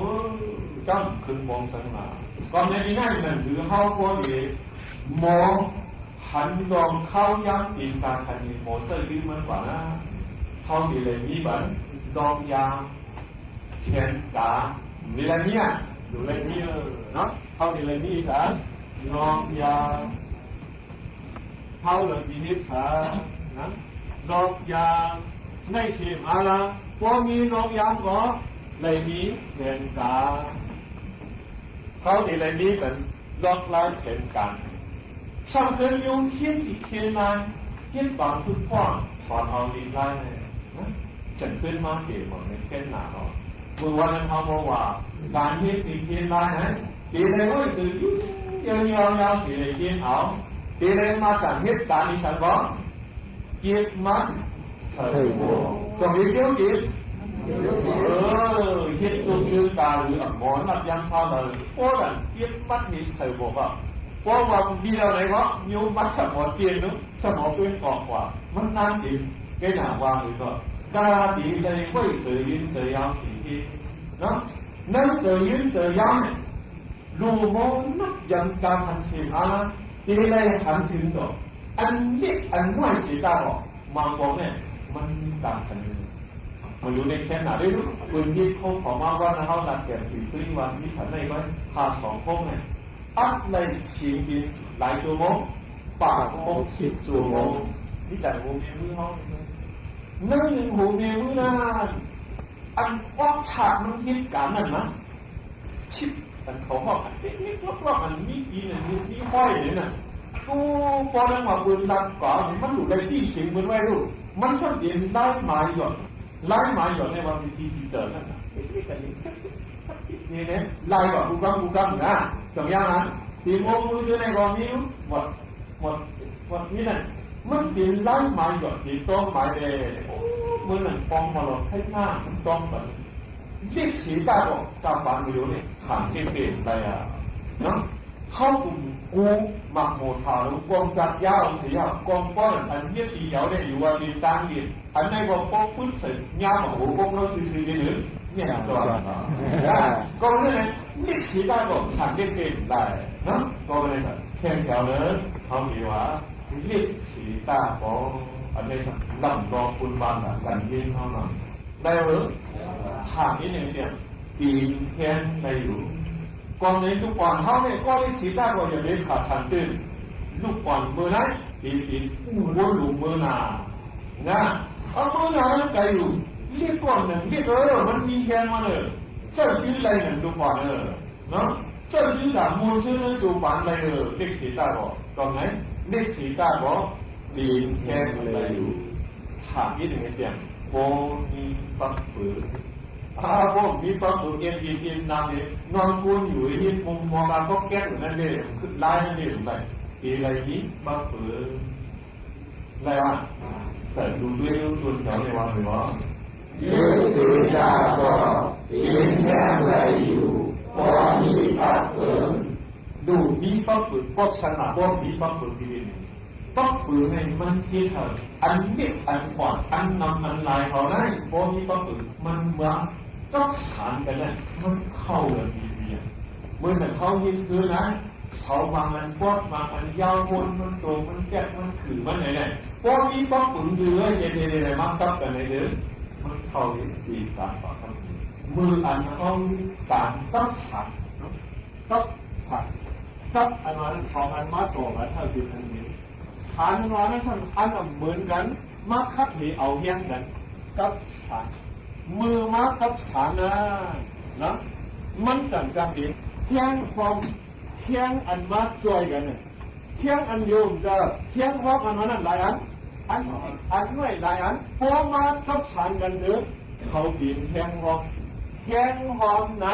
จ้ำขึ้นมองสังมาก่อนในที่นั่นนั่นคือเขาก็ดีมองหันลองเข้าย้ำอินการคันนี้มองจะลืมมันกว่านะเขาดีเลยมีบันลองยางเขียนตามีอะไรเนี่ยดูอะไรเนี่ยเนาะเขาดีเลยมีสารลองยางเขาเลยมีนิสานะลองยางในเสียมาละพอมีลองยางก็เลยมีเขียนตาเขาในอะไรนี้เป็นลอกไล่เข็นกันสำคัญยุ่งเขียนอีกเขียนมาเขียนบางทุกข้อสอนเอาดีไล่เลยนะจะขึ้นมาเกี่ยวกับในเขียนหนาเนาะเมื่อวันนั้นเขาบอกว่าการเขียนอีกเขียนไล่นะตีเลยว่าจะยุ่งยาวตีเลยเขียนเอาตีเลยมาจากเหตุการณ์ที่ฉันบอกเก็บมันใส่หัวจงมีเกี่ยวกับเฮ็ดตัวยืนตาหรือหมอนนับยังพาเลยโอ้ดันเก็บมัดนี่ใส่บอกว่าเพราะว่าดีแล้วไหนวะนิ้วมัดสมองเปลี่ยนนู้สมองเปลี่ยนออกกว่ามันนั่นเองแกหนาวางเลยก็กาดีเลยไม่เจอยืนเจอยาวสีทีนะนั่นเจอยืนเจอยาวเนี่ยรูมองนับยังการทันเสียอะไรดีเลยหันถึงตัวอันเล็กอันน้อยเสียตาบอกมาบอกเนี่ยมันต่างกันเลยมันอยู่ในแค่ไหนได้รู้ปืนที่เขาขอมาว่าเขาหลักแก่ถึง3 วันที่ฉันได้ไว้พา2 ห้องเนี่ยอัดในชิงกินหลายชั่วโมงปาก60 ชั่วโมงนี่แต่หูมีมือเขานั่งหนึ่งหูมีมือนาน อันออกฉากมันเหตุการณ์นั่นนะชิบอันเขาบอกอันนิดๆรอบๆอันมีปีนึงมีห้อยเลยนะกูพอเรื่องว่าปืนดังกว่ามันอยู่ในที่เสียงมันไว้รู้มันชอบเด่นไล่หมายหย่อนไล่หมายหย่อนในวันที่ที่เดินนั่นนะนี่เนี่ยไล่ก่อนกูกำนะตรงอย่างนั้นตีโมมืออยู่ในกองนิ้วหมดนี่นั่นมันเด่นไล่หมายหย่อนตีต้องหมายเลยมือหนึ่งปองมาหลอกให้หน้ามันต้องแบบเรียกสีตาบอกกำบังอยู่เนี่ยขันเปลี่ยนไปอ่ะเนาะเข้ากลุ่มกูหมักโมทาแล้วกองจัดยาวเสียกองป้อนอันเยี่ยตีเหยาได้อยู่ว่ามีตังค์ดีอันในกองป้องพื้นเสร็จยาวโอ้โหกองเราซื้อๆกันหรือเนี่ยตัวกองนี่เลยเรียกสีตาบอกขันเปลี่ยนได้เนาะก็เลยแบบแข่งแถวเลยเขามีว่าเรียกสีตาบอกอันนี้ลำรองคุณบางกันยิงเขาหน่อยได้หรือทางนี้เนี่ยปีนแค้นในอยู่ก่อนในลูกบอลเขาเนี่ยก็ได้สีตาก็อย่าเล่นขาดทันตื้นลูกบอลมือไหนปีนวนหลุมมือหนานะเอามือหนาไกลอยู่เรียกก่อนหนึ่งเรียกมันมีแค้นมาเลยเจ้ายืนไรหนึ่งลูกบอลเนาะเจ้ายืนด่ามูลชื่อนั้นจูบานไรเรียกสีตาบอกตอนไหนเรียกสีตาบอกปีนแค้นอะไรอยู่ถามนิดหนึ่งเพียงโบมีปักปืนพวกมีปักปืนเอ็นนำเนี่ยนอนกูอยู่ที่มุมมองการก็แก้อยู่นั่นเลยขึ้นไล่นั่นเลยไปอะไรนี้ปักปืนอะไรวะใส่ดูด้วยดูแถวในวันหรือวะยืดสีดาก็ปีนแค่อะไรอยู่พอมีปักปืนดูมีปักปืนก็ชนะพวกมีปักปืนที่นี่ปักปืนในมันที่เธออันเด็กอันก่อนอันนำอันลายเขาได้พอมีปักปืนมันเหมือนก็สานกันเลยมันเข้ากันดีๆเมื่อแต่เขายิงคือนะเสาบางอันปอดบางอันยาววนมันโตมันแก่มันขืนมันไหนเนี่ยพอมีปักปืนเดือเย็นๆมันจับกันในเดือมันเข้าดีการต่อสู้มืออันเขาการตัดฉันตัดอันนั้นสองอันมาต่อกันเท่าที่ทันนี้ฉันว่านั้นฉันเหมือนกันมาคัดให้เอาเฮี้ยงกันกับฉันมือมากับฉันนะมันจังดีเฮี้ยงความเฮี้ยงอันมาจ่วยกันเฮี้ยงอันโยมจะเฮี้ยงความอันนั้นหลายอันน้อยหลายอันพอมากับฉันกันเถอะเขาบินเฮี้ยงความไหน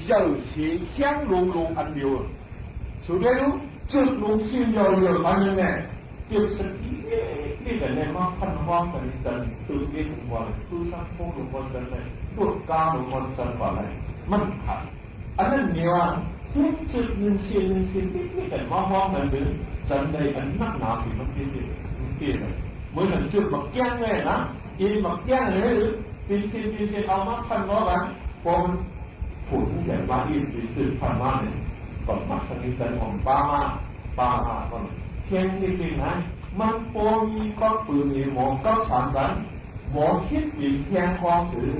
เยอะสิเฮี้ยงลงอันเดียวสุดท้ายจุดลงสิ้นเยอะอันนี้เนี่ยจุดสักนี่แต่เนี่ยมาพันว่ากันจันตื่นเต้นวันตื่นสร้างพวกหลวงพ่อจันเลยตัวกาหลวงพ่อจันว่าอะไรมันขาดอันนั้นเนี่ยว่าทุกจุดหนึ่งสิ้นนี่แต่มาว่ากันเลยจันได้อันนักหนาสิมันเปลี่ยนเลยเมื่อหนึ่งจุดมาแก้งเลยนะอีมาแก้งเลยหรือปีสิ้นเอามาพันว่ากันพอมันผุนใหญ่มาอีกปีสิ้นพันมาเนี่ยก่อนมาสันนิษฐานของป้ามาก่อนเพียงนิดนึงนะมันพอมีปักปืนในหมอก็สามกันหมอคิดอีกแทงความถือ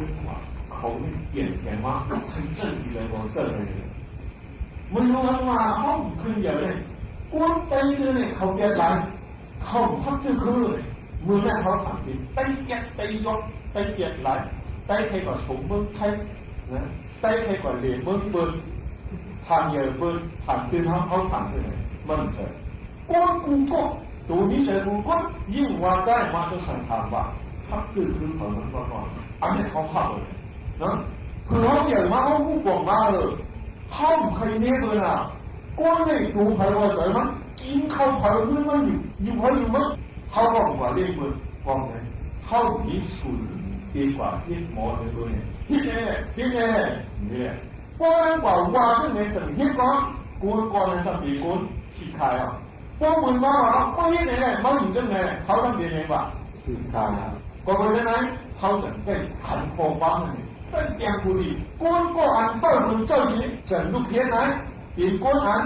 เขาไม่เปลี่ยนแทงมาก็ทั้งเจ้าอีเลยบอกเจ้าเลยมันรู้ว่าห้องขึ้นอย่างเลยกวนไปเลยเขาแก้ไรเขาพักชื่อคือมือแรกเขาถามดิไตแก้ไตยกไตเกียดไรไตใครก่อนสมเมืองไทยนะไตใครก่อนเหรียญเมืองเบิร์ทางเยอะเบิร์ทางตื่นเขาถามเลยมันเจอกวนกูก็ตัวนี้เจอกูก็ยิ่งว่าใจมาจะสั่งถามว่าพักคือเขาเหมือนว่าอันนี้เขาพลาดเลยนะคือเขาใหญ่มาเขาผู้กองมาเลยห้องใครเนี่ยเลยนะก้อนเลยดูใครว่าใจมันกินข้าวเผาเพื่อนมันอยู่มั้งเขาบอกว่าเรียกมันกองเลยเขาพิสูจน์ดีกว่าที่หมอเลยตัวเนี่ยที่เนี่ยเพราะงั้นกว่าที่เนี่ยจะเห็นก่อนในสมัยก่อนขี้ขายอ่ะพวกมึงมาก็เห็นเนี่ยมันอยู่จังไงเขาทำยังไงบ้างขี้ขายก็เป็นยังไงเขาจะเป็นขันโคบ้างนี่เป็นแกงกุลีก้นก็อันเปิดมึงเจ้าจีจะลูกเพี้ยนไหนปีก้นอัน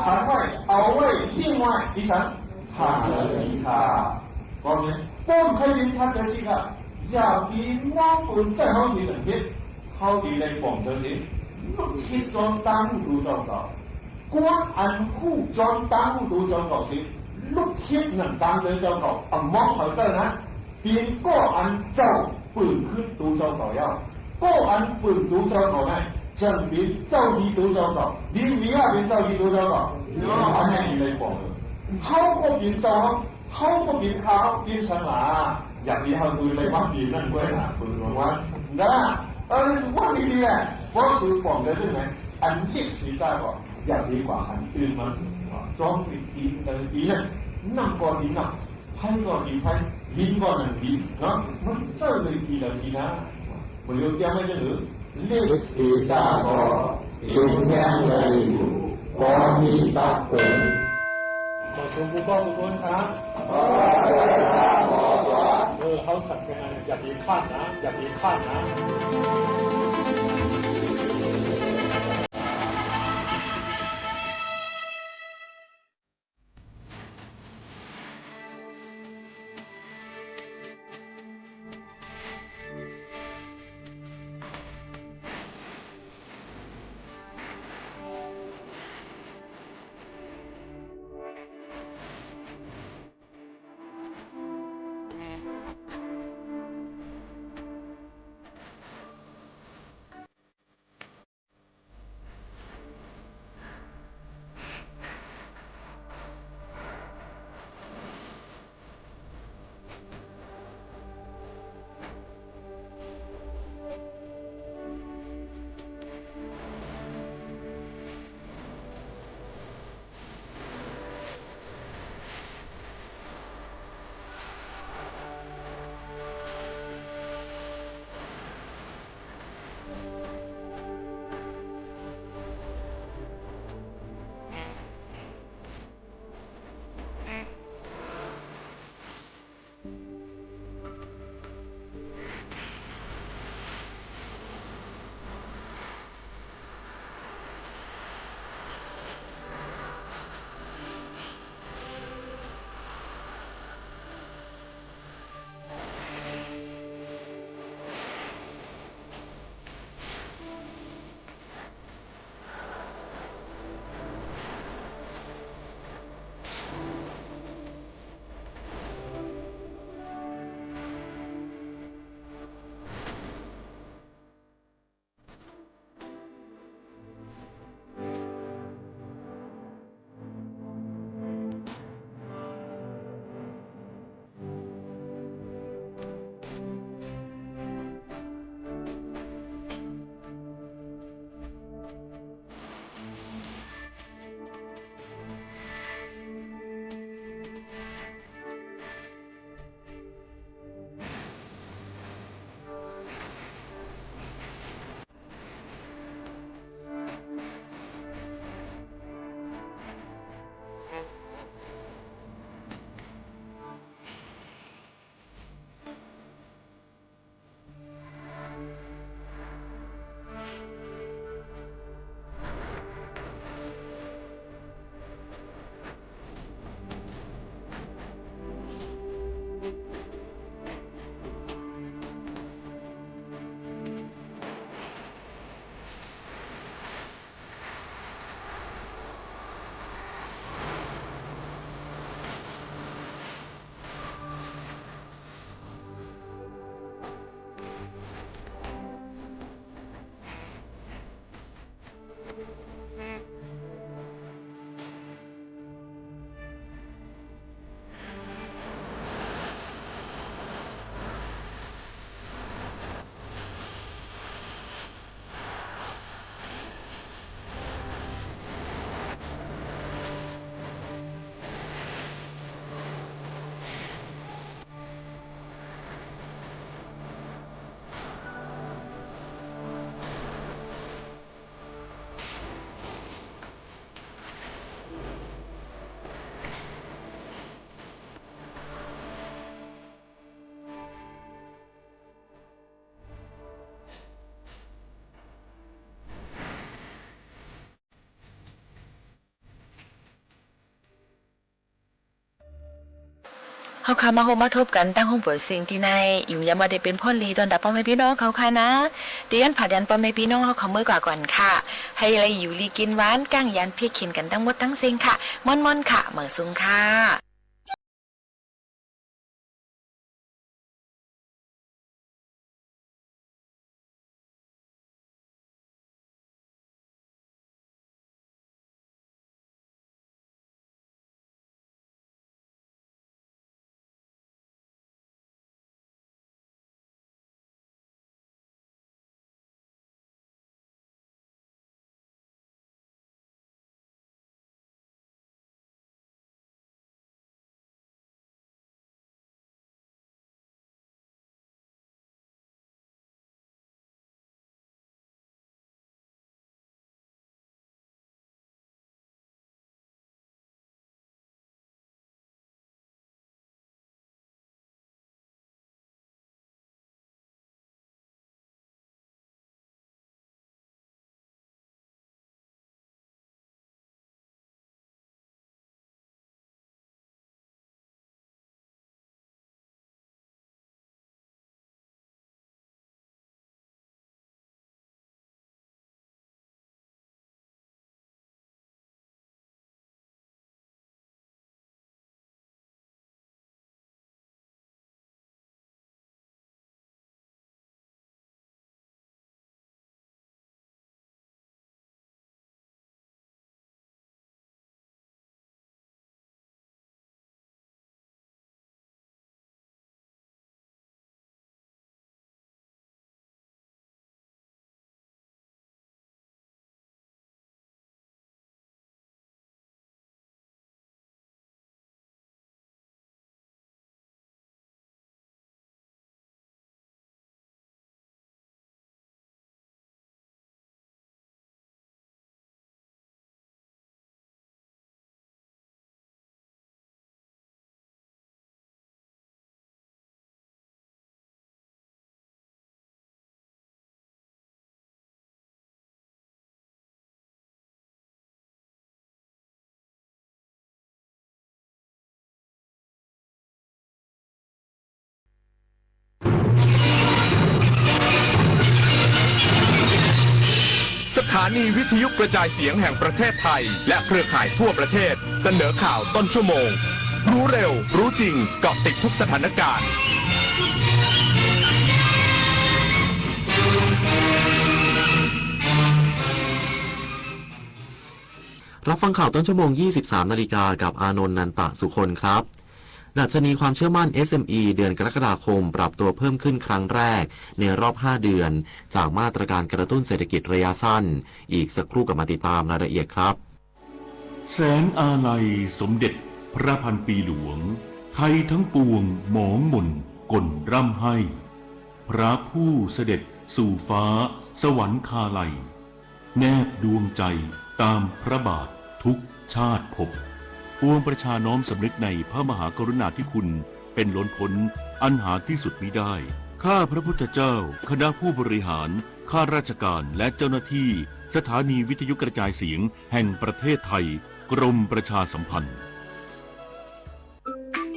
ขันไว้เอาไว้ทิ้งไว้ดิฉันทานเลยค่ะก็เนี่ยป้นเคยยินทานเลยค่ะอย่าปีน้องปืนใจเขาดีเลยเฮ็ดเขาดีเลยป่องเจ้าจีลูกคิดจนตั้งดูเจ้าต่อกวนอันคู่จนตั้งดูเจ้าต่อสิลูกคิดนั่นตั้งเจ้าต่อมองเขาเจ้านะปีนก็อันเจ้า ปืนขึ้นตูเจ้าต่อยาวก็อันปืนตูเจ้าต่อไงจังเป็นเจ้าดีตูเจ้าต่อดีมีอะไรเป็นเจ้าดีตูเจ้าต่ออันนี้มีอะไรบอกเขาก็เป็นเจ้าเขาก็เป็นเขาเป็นฉลาดอย่างนี้เขาดูเลยว่าดีนั่นด้วยนะปืนของวันนะว่าดีแหละเพราะสื่อบอกได้ด้วยไหมอันที่สีตาก็อย่างดีกว่าอันอื่นมันจ้องปิดดีดีเนี่ยนั่งก็ดีนั่งไพ่ก็ดีไพ่หินก็นั่งดีเนาะมันเจ้าเลยดีแล้วดีนะมันเรียกยังไม่ได้หรือเรียกสีตาก็เป็นยังไงอยู่ก็มีตาเป็นขอชมผู้กองทุกคนครับเขาสั่งยังไงอย่ามีข้านนะอย่ามีข้านนะ เฮาค่ะมาโฮมมาทบกันตั้งห้องเปิดสิ่งที่ในอยู่ยังบ่ได้เป็นพ่อลีตอนดับพ่อแม่พี่น้องเขาค่ะนะเดี๋ยวยันผัดยันพ่อแม่พี่น้องเฮาขอมือก่อนค่ะให้อะไรอยู่ลีกินหวานก้างยันเพียกเขียนกันทั้งหมดทั้งสิ่งค่ะม่อนๆค่ะเหมือซุงค่ะ สถานีวิทยุกระจายเสียงแห่งประเทศไทยและเครือข่ายทั่วประเทศเสนอข่าวต้นชั่วโมง รู้เร็วรู้จริงเกาะติดทุกสถานการณ์ รับฟังข่าวต้นชั่วโมง 23 นาฬิกากับอานนท์นันตะสุคนครับดัชนีความเชื่อมั่น SME เดือนกรกฎาคมปรับตัวเพิ่มขึ้นครั้งแรกในรอบ 5 เดือนจากมาตรการกระตุ้นเศรษฐกิจระยะสั้นอีกสักครู่กับมาติดตามรายละเอียดครับแสนอาลัยสมเด็จพระพันปีหลวงไทยทั้งปวงหมองหม่นก่นร่ำให้พระผู้เสด็จสู่ฟ้าสวรรคาลัยแนบดวงใจตามพระบาททุกชาติภพปวงประชาน้อมสำนึกในพระมหากรุณาธิคุณเป็นล้นพ้นอันหาที่สุดมิได้ข้าพระพุทธเจ้าคณะผู้บริหารข้าราชการและเจ้าหน้าที่สถานีวิทยุกระจายเสียงแห่งประเทศไทยกรมประชาสัมพันธ์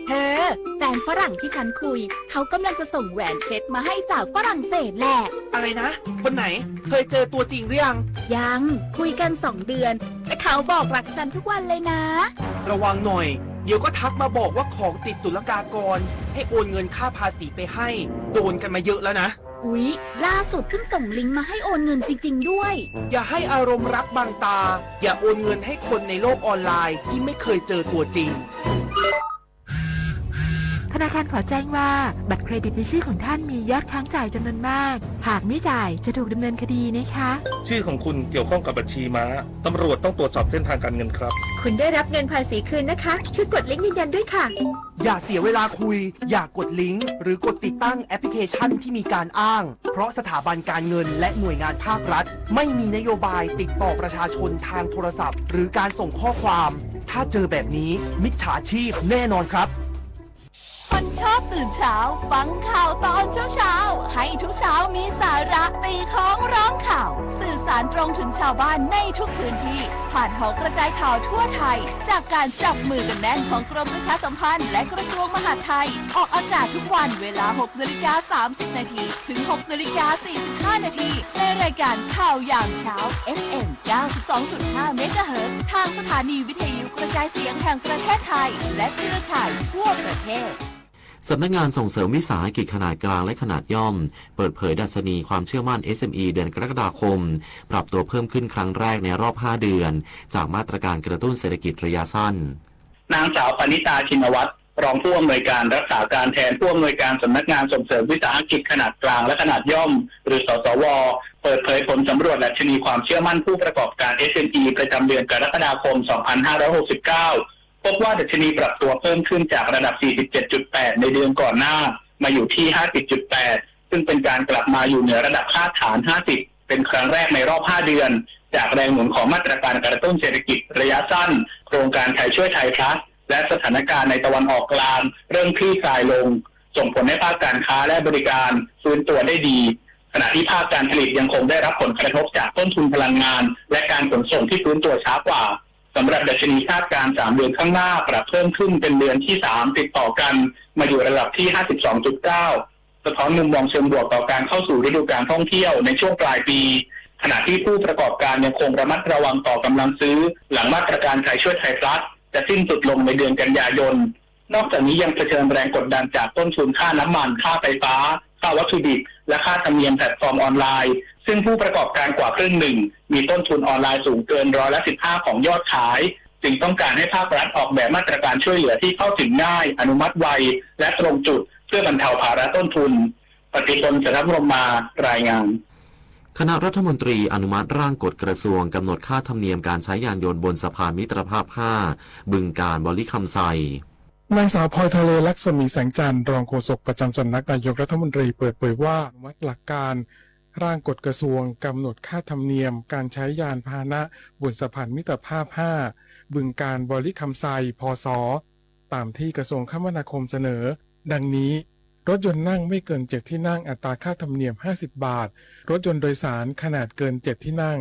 เธอแฟนฝรั่งที่ฉันคุยเขากำลังจะส่งแหวนเพชรมาให้จากฝรั่งเศสแหละอะไรนะคนไหนเคยเจอตัวจริงหรือยังคุยกัน2 เดือนแต่เขาบอกรักฉันทุกวันเลยนะระวังหน่อยเดี๋ยวก็ทักมาบอกว่าของติดศุลกากรให้โอนเงินค่าภาษีไปให้โดนกันมาเยอะแล้วนะอุ๊ยล่าสุดเพิ่งส่งลิงก์มาให้โอนเงินจริงๆด้วยอย่าให้อารมณ์รักบังตาอย่าโอนเงินให้คนในโลกออนไลน์ที่ไม่เคยเจอตัวจริงธนาคารขอแจ้งว่าบัตรเครดิตในชื่อของท่านมียอดค้างจ่ายจำนวนมากหากไม่จ่ายจะถูกดำเนินคดีนะคะชื่อของคุณเกี่ยวข้องกับบัญชีม้าตำรวจต้องตรวจสอบเส้นทางการเงินครับคุณได้รับเงินภาษีคืนนะคะช่วยกดลิงก์ยืนยันด้วยค่ะอย่าเสียเวลาคุยอย่ากดลิงก์หรือกดติดตั้งแอปพลิเคชันที่มีการอ้างเพราะสถาบันการเงินและหน่วยงานภาครัฐไม่มีนโยบายติดต่อประชาชนทางโทรศัพท์หรือการส่งข้อความถ้าเจอแบบนี้มิจฉาชีพแน่นอนครับคนชอบตื่นเช้าฟังข่าวตอนเช้าให้ทุกเช้ามีสาระตีของร้องข่าวสื่อสารตรงถึงชาวบ้านในทุกพื้นที่ผ่านหอกระจายข่าวทั่วไทยจากการจับมือกันแน่นของกรมประชาสัมพันธ์และกระทรวงมหาดไทยออกอากาศทุกวันเวลา 6:30 น.ถึง 6:45 น.ในรายการข่าวยามเช้า FM 92.5 เมกะเฮิรตซ์ทางสถานีวิทยุกระจายเสียงแห่งประเทศไทยและเครือข่ายทั่วประเทศสำนักงานส่งเสริมวิสาหกิจขนาดกลางและขนาดย่อมเปิดเผยดัชนีความเชื่อมั่น SME เดือนกรกฎาคมปรับตัวเพิ่มขึ้นครั้งแรกในรอบ 5 เดือนจากมาตรการกระตุ้นเศรษฐกิจระยะสั้นนางสาวปณิตาชินวัตรรองผู้อำนวยการรักษาการแทนผู้อำนวยการสำนักงานส่งเสริมวิสาหกิจขนาดกลางและขนาดย่อมหรือสสวเปิดเผยผลสำรวจดัชนีความเชื่อมั่นผู้ประกอบการ SME ประจำเดือนกรกฎาคม 2569พบว่าดัชนีปรับตัวเพิ่มขึ้นจากระดับ 47.8 ในเดือนก่อนหน้ามาอยู่ที่ 50.8 ซึ่งเป็นการกลับมาอยู่เหนือระดับคาดฐาน 50 เป็นครั้งแรกในรอบ 5 เดือนจากแรงหนุนของมาตรการกระตุ้นเศรษฐกิจระยะสั้นโครงการไทยช่วยไทยพลัสและสถานการณ์ในตะวันออกกลางเริ่มคลี่คลายลงส่งผลให้ภาคการค้าและบริการฟื้นตัวได้ดีขณะที่ภาคการผลิตยังคงได้รับผลกระทบจากต้นทุนพลังงานและการขนส่งที่ฟื้นตัวช้ากว่าสำหรับดัชนีคาดการณ์3 เดือนข้างหน้าปรับเพิ่มขึ้นเป็นเดือนที่ 3 ติดต่อกันมาอยู่ระดับที่ 52.9 สะท้อนมุมมองเชิงบวกต่อการเข้าสู่ฤดูกาลท่องเที่ยวในช่วงปลายปีขณะที่ผู้ประกอบการยังคงระมัดระวังต่อกำลังซื้อหลังมาตรการไทยช่วยไทยพลัสจะสิ้นสุดลงในเดือนกันยายนนอกจากนี้ยังเผชิญแรงกดดันจากต้นทุนค่าน้ำมันค่าไฟฟ้าค่าวัตถุดิบและค่าธรรมเนียมแพลตฟอร์มออนไลน์ซึ่งผู้ประกอบการกว่าครึ่งหนึ่งมีต้นทุนออนไลน์สูงเกิน15%ของยอดขายจึงต้องการให้ภาครัฐออกแบบมาตรการช่วยเหลือที่เข้าถึงง่ายอนุมัติไวและตรงจุดเพื่อบรรเทาภาระต้นทุนปฏิพล จันทพรหมารายงานคณะรัฐมนตรีอนุมัติร่างกฎกระทรวงกำหนดค่าธรรมเนียมการใช้ยานยนต์บนสะพานมิตรภาพ 5 บึงกาฬบริคำไซนางสาวพลอยทะเลลักษมีแสงจันทร์รองโฆษกประจำสำนักนายกรัฐมนตรีเปิดเผยว่าอนุมัติหลักการร่างกฎกระทรวงกำหนดค่าธรรมเนียมการใช้ยานพาหนะบนสะพานมิตรภาพ 5 บึงกาฬบริคำไซพศตามที่กระทรวงคมนาคมเสนอดังนี้รถยนต์นั่งไม่เกิน7ที่นั่งอัตราค่าธรรมเนียม50 บาทรถยนต์โดยสารขนาดเกิน7ที่นั่ง